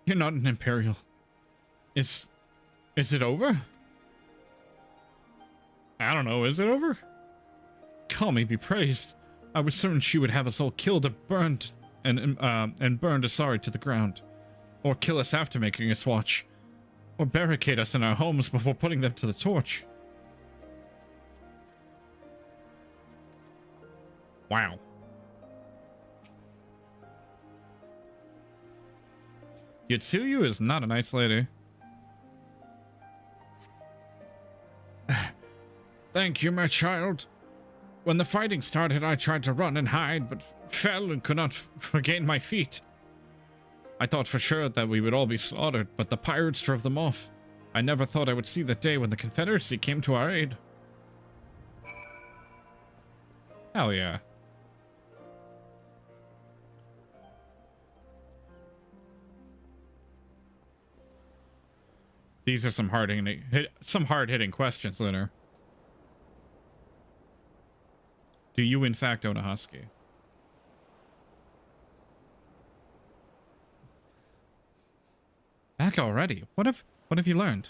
you're not an Imperial. Is it over? I don't know, is it over? Call me be praised. I was certain she would have us all killed or burned and burned Asari to the ground. Or kill us after making us watch. Or barricade us in our homes before putting them to the torch. Wow. Yotsuyu is not a nice lady. Thank you, my child. When the fighting started, I tried to run and hide, but fell and could not regain my feet. I thought for sure that we would all be slaughtered, but the pirates drove them off. I never thought I would see the day when the Confederacy came to our aid. Hell yeah. These are some hard-hitting questions, Lunar. Do you in fact own a husky? Back already? What have you learned?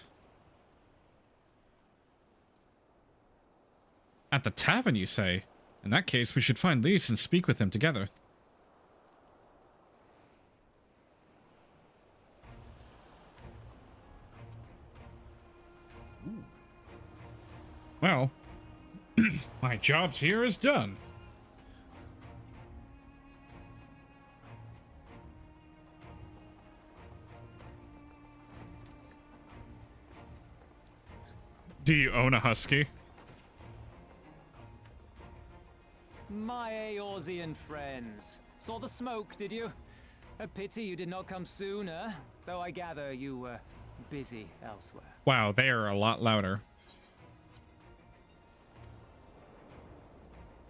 At the tavern, you say? In that case, we should find Lys and speak with him together. Well, my job's here is done. Do you own a husky? My Eorzean friends. Saw the smoke, did you? A pity you did not come sooner, though I gather you were busy elsewhere. Wow, they are a lot louder.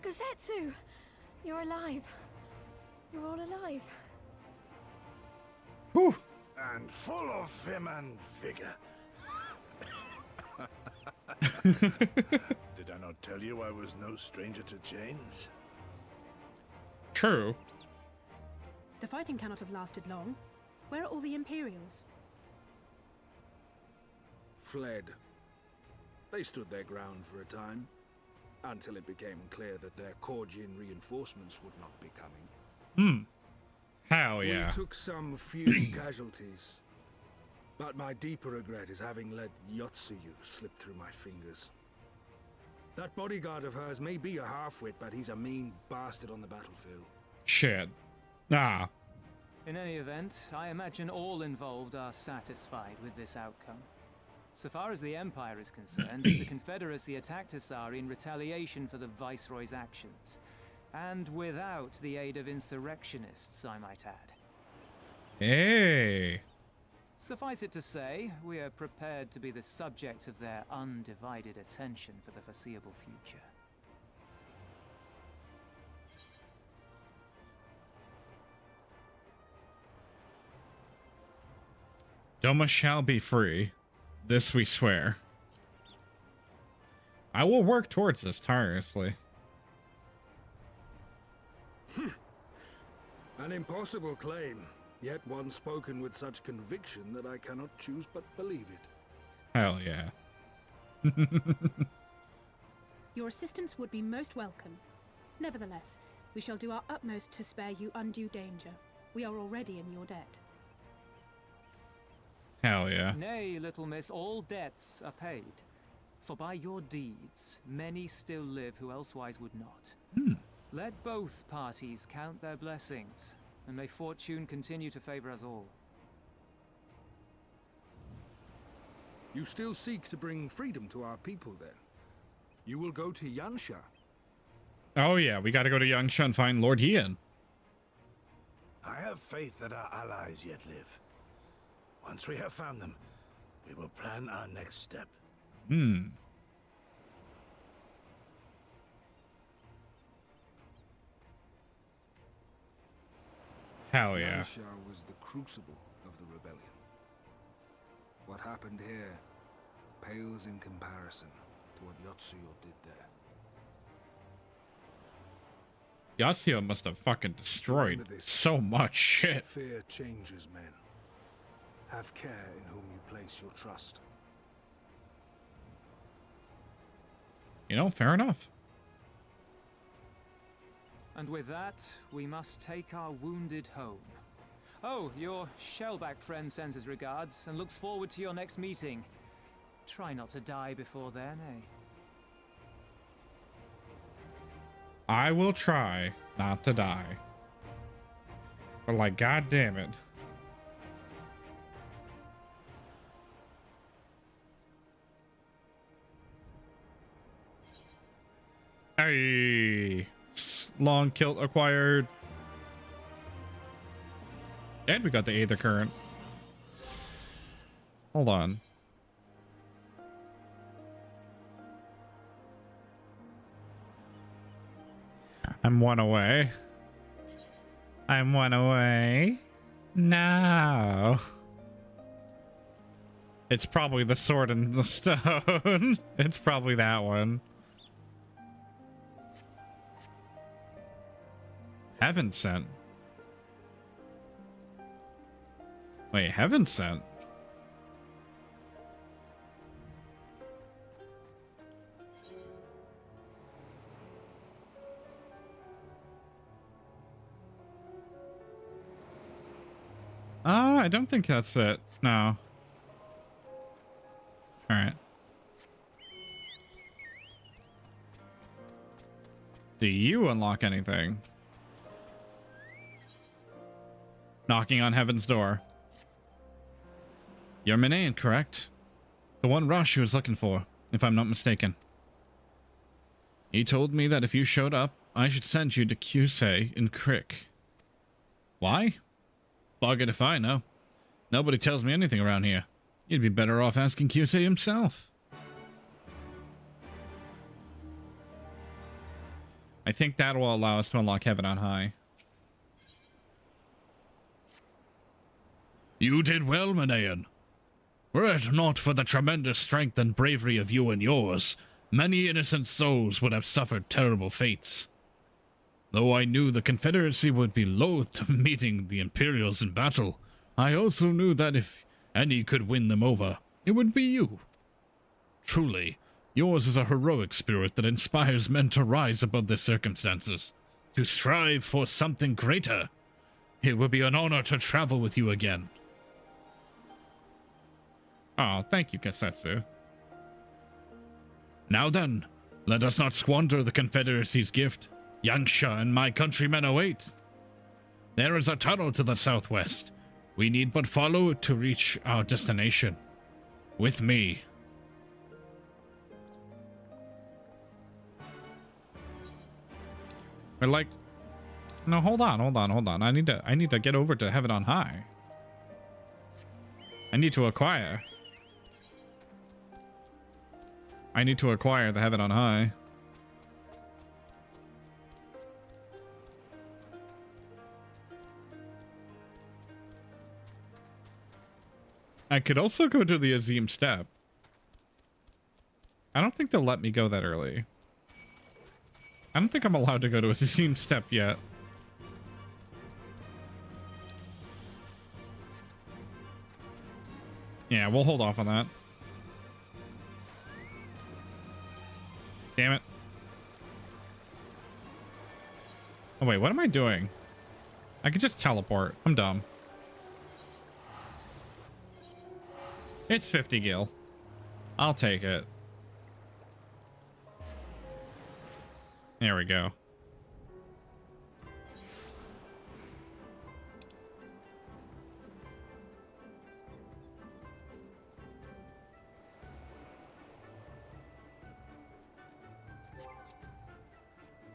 Gosetsu! You're alive. You're all alive. Whew. And full of vim and vigor. Did I not tell you I was no stranger to chains? True. The fighting cannot have lasted long. Where are all the Imperials? Fled. They stood their ground for a time, until it became clear that their Korgian reinforcements would not be coming. Hell yeah. We took some few casualties, but my deeper regret is having let Yotsuyu slip through my fingers. That bodyguard of hers may be a half-wit, but he's a mean bastard on the battlefield. Shit. Ah. In any event, I imagine all involved are satisfied with this outcome. So far as the Empire is concerned, the Confederacy attacked Asari in retaliation for the Viceroy's actions. And without the aid of insurrectionists, I might add. Hey. Suffice it to say, we are prepared to be the subject of their undivided attention for the foreseeable future. Doma shall be free. This we swear. I will work towards this tirelessly. An impossible claim, yet one spoken with such conviction that I cannot choose but believe it. Hell yeah. Your assistance would be most welcome. Nevertheless, we shall do our utmost to spare you undue danger. We are already in your debt. Hell yeah. Nay, little miss, all debts are paid. For by your deeds, many still live who elsewise would not. Let both parties count their blessings, and may fortune continue to favor us all. You still seek to bring freedom to our people, then? You will go to Yansha. Oh yeah, we gotta go to Yangsha and find Lord Hien. I have faith that our allies yet live. Once we have found them, we will plan our next step. Hell yeah. Yansha was the crucible of the rebellion. What happened here pales in comparison to what Yotsuyo did there. Yasuo must have fucking destroyed so much shit. Fear changes men. Have care in whom you place your trust. You know, fair enough. And with that, we must take our wounded home. Oh, your Shellback friend sends his regards and looks forward to your next meeting. Try not to die before then, eh? I will try not to die. But like, god damn it. Hey, long kilt acquired. And we got the Aether Current. Hold on. I'm one away. I'm one away. No. It's probably the sword and the stone. It's probably that one. Heaven sent. Wait, heaven sent? I don't think that's it. No. Alright. Do you unlock anything? Knocking on heaven's door. You're Manayan, correct? The one Rashu is looking for, if I'm not mistaken. He told me that if you showed up, I should send you to Kyusei in Crick. Why? Bugger if I know. Nobody tells me anything around here. You'd be better off asking Kyusei himself. I think that will allow us to unlock Heaven on High. You did well, Manayan. Were it not for the tremendous strength and bravery of you and yours, many innocent souls would have suffered terrible fates. Though I knew the Confederacy would be loath to meeting the Imperials in battle, I also knew that if any could win them over, it would be you. Truly, yours is a heroic spirit that inspires men to rise above their circumstances, to strive for something greater. It would be an honor to travel with you again. Oh, thank you, Kasetsu. Now then, let us not squander the Confederacy's gift. Yangsha and my countrymen await. There is a tunnel to the southwest. We need but follow it to reach our destination. With me. But like, no, hold on. I need to get over to Heaven on High. I need to acquire the Heaven on High. I could also go to the Azim Step. I don't think they'll let me go that early. I don't think I'm allowed to go to Azim Step yet. Yeah, we'll hold off on that. Damn it. Oh wait, what am I doing? I could just teleport. I'm dumb. It's 50 gil. I'll take it. There we go.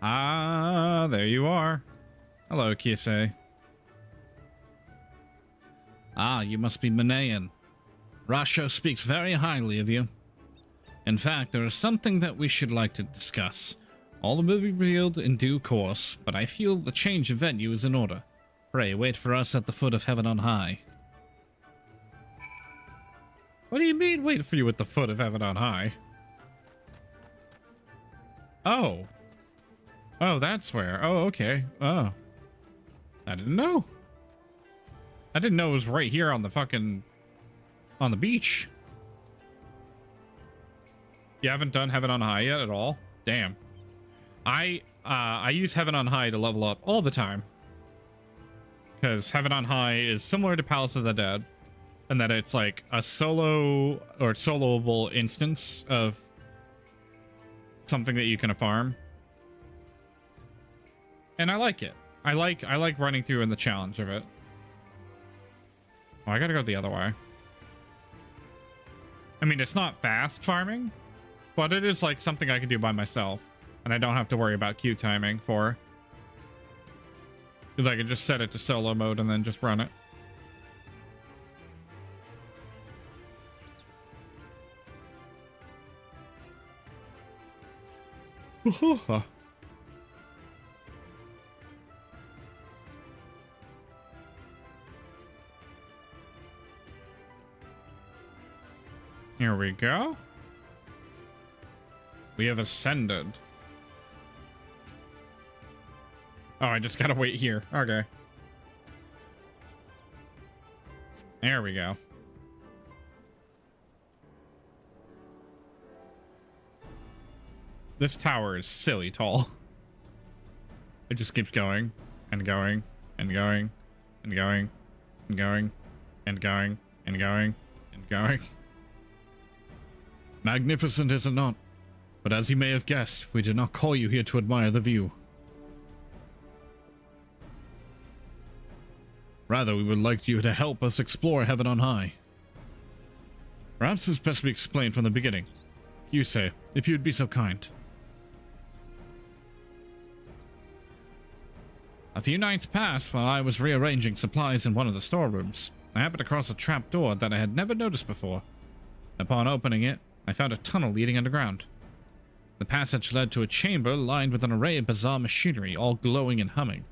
Ah, there you are. Hello, Kyusei. Ah, you must be Manayan. Rasho speaks very highly of you. In fact, there is something that we should like to discuss. All will be revealed in due course, but I feel the change of venue is in order. Pray, wait for us at the foot of Heaven on High. What do you mean, wait for you at the foot of Heaven on High? Oh. Oh, that's where. Oh, okay. Oh. I didn't know. I didn't know it was right here on the fucking... on the beach. You haven't done Heaven on High yet at all? Damn. I use Heaven on High to level up all the time. Because Heaven on High is similar to Palace of the Dead. And that it's like a solo or soloable instance of something that you can farm. And I like it. I like running through in the challenge of it. Oh, I gotta go the other way. I mean, it's not fast farming, but it is like something I can do by myself. And I don't have to worry about queue timing for. Because I can just set it to solo mode and then just run it. Here we go. We have ascended. Oh, I just gotta wait here. Okay. There we go. This tower is silly tall. It just keeps going and going and going and going and going and going and going and going. Magnificent is it not? But as you may have guessed, we did not call you here to admire the view. Rather, we would like you to help us explore heaven on high. Perhaps this best be explained from the beginning. You say, if you'd be so kind. A few nights passed while I was rearranging supplies in one of the storerooms. I happened across a trap door that I had never noticed before. Upon opening it, I found a tunnel leading underground. The passage led to a chamber lined with an array of bizarre machinery, all glowing and humming.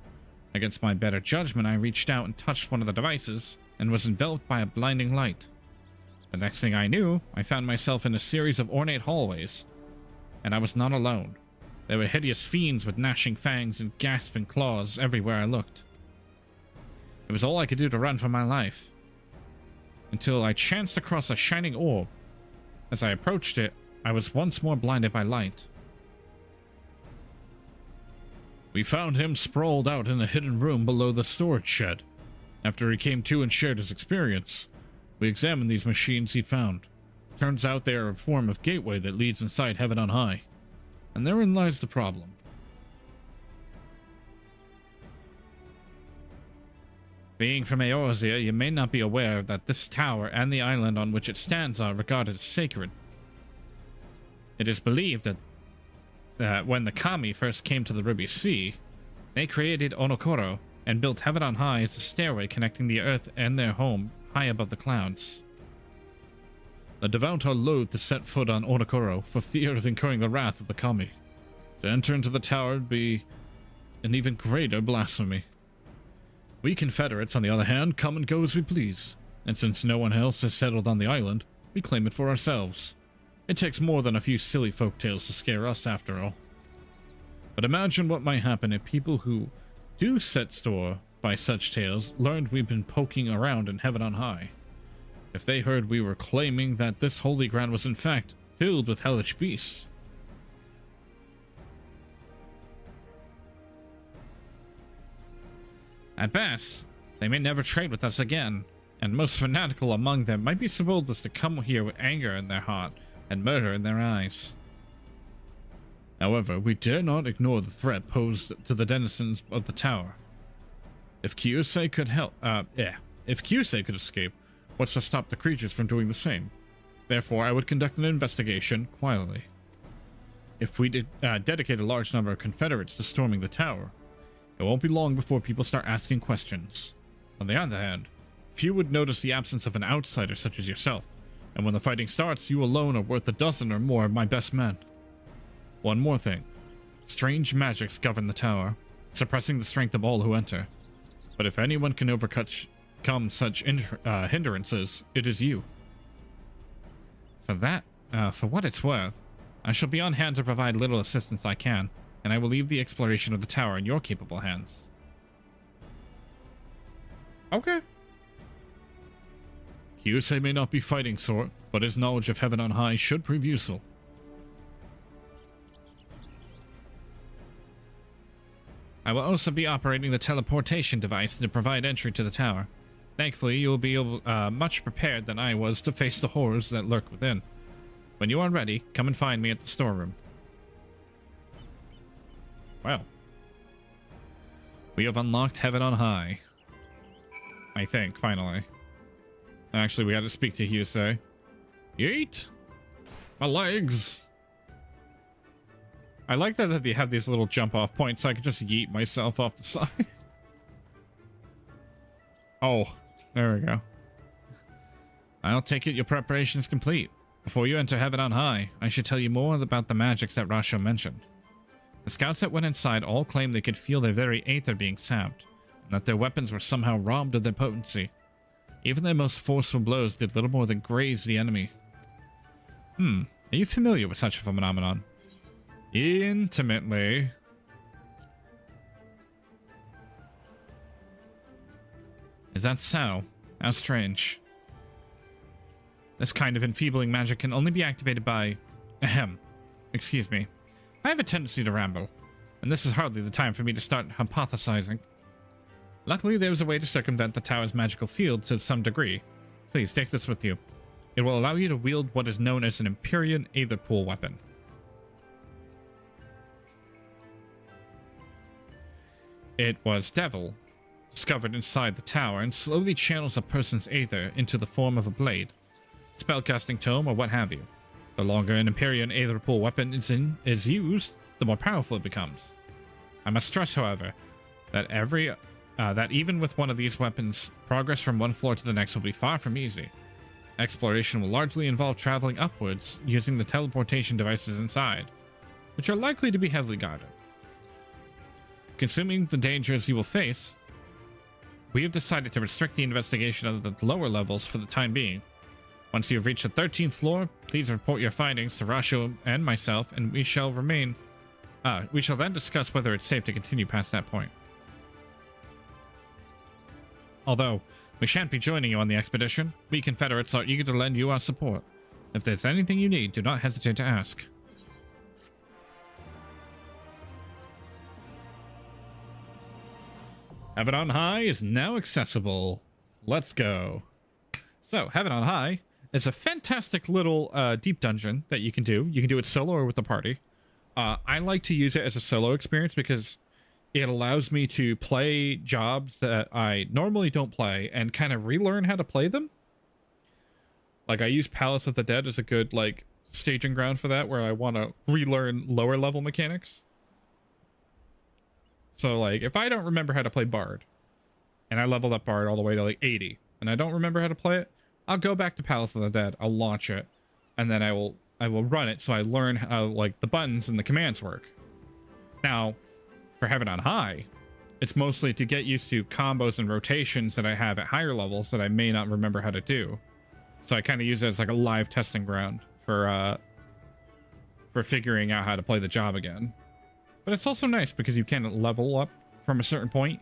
Against my better judgment, I reached out and touched one of the devices, and was enveloped by a blinding light. The next thing I knew, I found myself in a series of ornate hallways. And I was not alone. There were hideous fiends with gnashing fangs and gasping claws everywhere I looked. It was all I could do to run for my life. Until I chanced across a shining orb. As I approached it, I was once more blinded by light. We found him sprawled out in a hidden room below the storage shed. After he came to and shared his experience, we examined these machines he'd found. Turns out they are a form of gateway that leads inside heaven on high. And therein lies the problem. Being from Eorzea, you may not be aware that this tower and the island on which it stands are regarded as sacred. It is believed that when the Kami first came to the Ruby Sea, they created Onokoro and built heaven on high as a stairway connecting the earth and their home high above the clouds. The devout are loath to set foot on Onokoro for fear of incurring the wrath of the Kami. To enter into the tower would be an even greater blasphemy. We Confederates, on the other hand, come and go as we please, and since no one else has settled on the island, we claim it for ourselves. It takes more than a few silly folktales to scare us, after all. But imagine what might happen if people who do set store by such tales learned we've been poking around in heaven on high. If they heard we were claiming that this holy ground was in fact filled with hellish beasts. At best, they may never trade with us again, and most fanatical among them might be so bold as to come here with anger in their heart and murder in their eyes. However, we dare not ignore the threat posed to the denizens of the tower. If Kyusei could if Kyusei could escape, what's to stop the creatures from doing the same? Therefore, I would conduct an investigation quietly. If we dedicate a large number of Confederates to storming the tower, it won't be long before people start asking questions. On the other hand, few would notice the absence of an outsider such as yourself, and when the fighting starts, you alone are worth a dozen or more of my best men. One more thing. Strange magics govern the tower, suppressing the strength of all who enter. But if anyone can overcome such hindrances, it is you. For what it's worth, I shall be on hand to provide little assistance I can, and I will leave the exploration of the tower in your capable hands. Okay. Kyusei may not be fighting sort, but his knowledge of heaven on high should prove useful. I will also be operating the teleportation device to provide entry to the tower. Thankfully, you will be much prepared than I was to face the horrors that lurk within. When you are ready, come and find me at the storeroom. Well. We have unlocked heaven on high. I think, finally. Actually, we had to speak to Kyusei. Yeet! My legs! I like that they have these little jump-off points so I can just yeet myself off the side. Oh, there we go. I'll take it your preparation is complete. Before you enter heaven on high, I should tell you more about the magics that Rasho mentioned. The scouts that went inside all claimed they could feel their very aether being sapped, and that their weapons were somehow robbed of their potency. Even their most forceful blows did little more than graze the enemy. Are you familiar with such a phenomenon? Intimately. Is that so? How strange. This kind of enfeebling magic can only be activated by... Ahem. Excuse me. I have a tendency to ramble, and this is hardly the time for me to start hypothesizing. Luckily, there was a way to circumvent the tower's magical field to some degree. Please, take this with you. It will allow you to wield what is known as an Empyrean Aether Pool weapon. It was Devil, discovered inside the tower, and slowly channels a person's aether into the form of a blade, spellcasting tome, or what have you. The longer an Empyrean Aether Pool weapon is used, the more powerful it becomes. I must stress, however, that that even with one of these weapons, progress from one floor to the next will be far from easy. Exploration will largely involve traveling upwards using the teleportation devices inside, which are likely to be heavily guarded. Consuming the dangers you will face, we have decided to restrict the investigation of the lower levels for the time being. Once you have reached the 13th floor, please report your findings to Rasho and myself, and we shall then discuss whether it's safe to continue past that point. Although we shan't be joining you on the expedition, we Confederates are eager to lend you our support. If there's anything you need, do not hesitate to ask. Heaven on High is now accessible. Let's go. So, Heaven on High is a fantastic little deep dungeon that you can do. You can do it solo or with a party. I like to use it as a solo experience because it allows me to play jobs that I normally don't play and kind of relearn how to play them. Like, I use Palace of the Dead as a good, like, staging ground for that, where I want to relearn lower level mechanics. So, like, if I don't remember how to play Bard, and I leveled up Bard all the way to, like, 80, and I don't remember how to play it, I'll go back to Palace of the Dead, I'll launch it, and then I will run it so I learn how, like, the buttons and the commands work. Now, for Heaven on High, it's mostly to get used to combos and rotations that I have at higher levels that I may not remember how to do. So I kind of use it as like a live testing ground for figuring out how to play the job again. But it's also nice because you can level up from a certain point,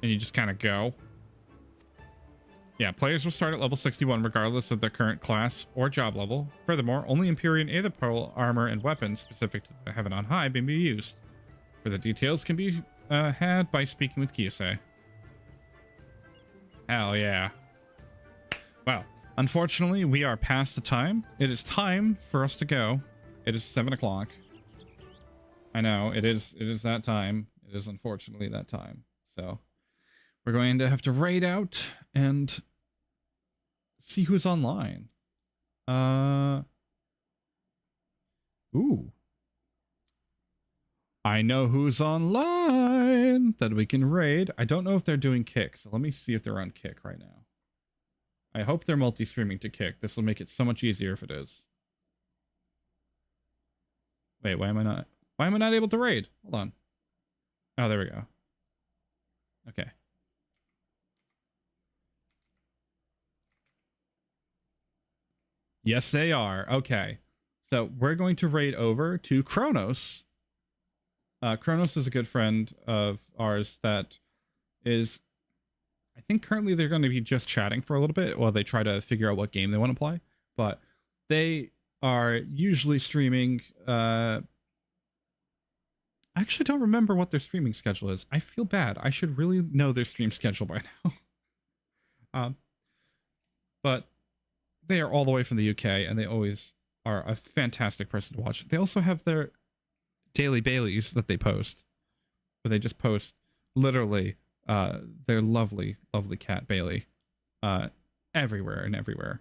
and you just kind of go. Yeah, players will start at level 61 regardless of their current class or job level. Furthermore, only Empyrean Aether Pearl armor and weapons specific to the Heaven on High may be used. Further details can be had by speaking with Kiyosei. Hell yeah. Well, unfortunately, we are past the time. It is time for us to go. It is 7 o'clock. I know, it is that time. It is unfortunately that time. So, we're going to have to raid out and see who's online. Ooh. I know who's online that we can raid. I don't know if they're doing Kick, so let me see if they're on Kick right now. I hope they're multi-streaming to Kick. This will make it so much easier if it is. Wait, why am I not able to raid? Hold on. Oh, there we go. Okay. Yes, they are. Okay. So we're going to raid over to Kronos. Kronos is a good friend of ours that is, I think currently they're going to be just chatting for a little bit while they try to figure out what game they want to play. But they are usually streaming. I actually don't remember what their streaming schedule is. I feel bad. I should really know their stream schedule by now. But they are all the way from the UK, and they always are a fantastic person to watch. They also have their Daily Baileys that they post, where they just post literally their lovely, lovely cat Bailey everywhere and everywhere.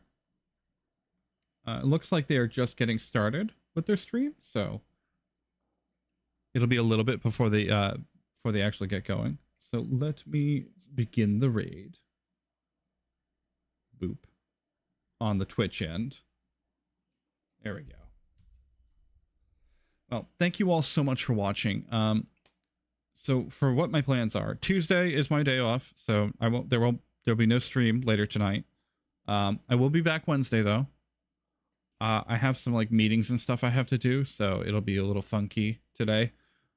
It looks like they are just getting started with their stream, so it'll be a little bit before they actually get going. So let me begin the raid. Boop. On the Twitch end. There we go. Well, thank you all so much for watching. So for what my plans are, Tuesday is my day off, so there'll be no stream later tonight. I will be back Wednesday though. I have some like meetings and stuff I have to do, so it'll be a little funky today.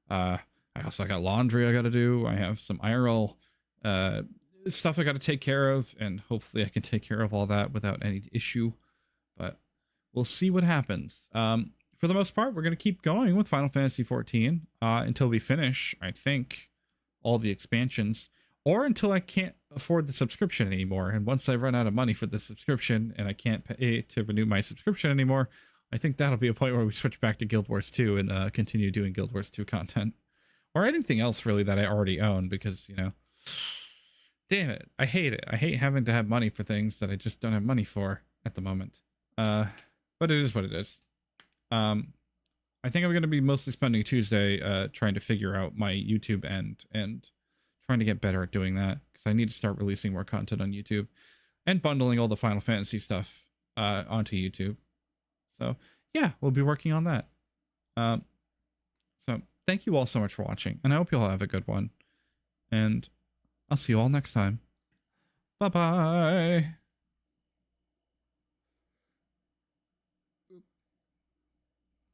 I also got laundry I got to do. I have some IRL stuff I got to take care of, and hopefully I can take care of all that without any issue. But we'll see what happens. For the most part, we're going to keep going with Final Fantasy XIV until we finish, I think, all the expansions, or until I can't afford the subscription anymore. And once I run out of money for the subscription and I can't pay to renew my subscription anymore, I think that'll be a point where we switch back to Guild Wars 2 and continue doing Guild Wars 2 content. Or anything else, really, that I already own, because, you know, damn it, I hate it. I hate having to have money for things that I just don't have money for at the moment. But it is what it is. I think I'm going to be mostly spending Tuesday trying to figure out my YouTube end and trying to get better at doing that, because I need to start releasing more content on YouTube and bundling all the Final Fantasy stuff onto YouTube. So yeah, we'll be working on that. So thank you all so much for watching, and I hope you all have a good one, and I'll see you all next time. Bye-bye.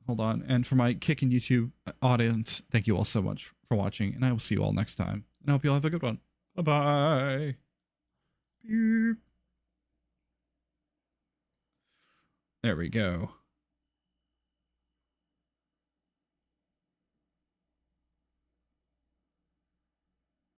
Hold on. And for my Kickin' YouTube audience, thank you all so much for watching, and I will see you all next time. And I hope you all have a good one. Bye-bye. There we go.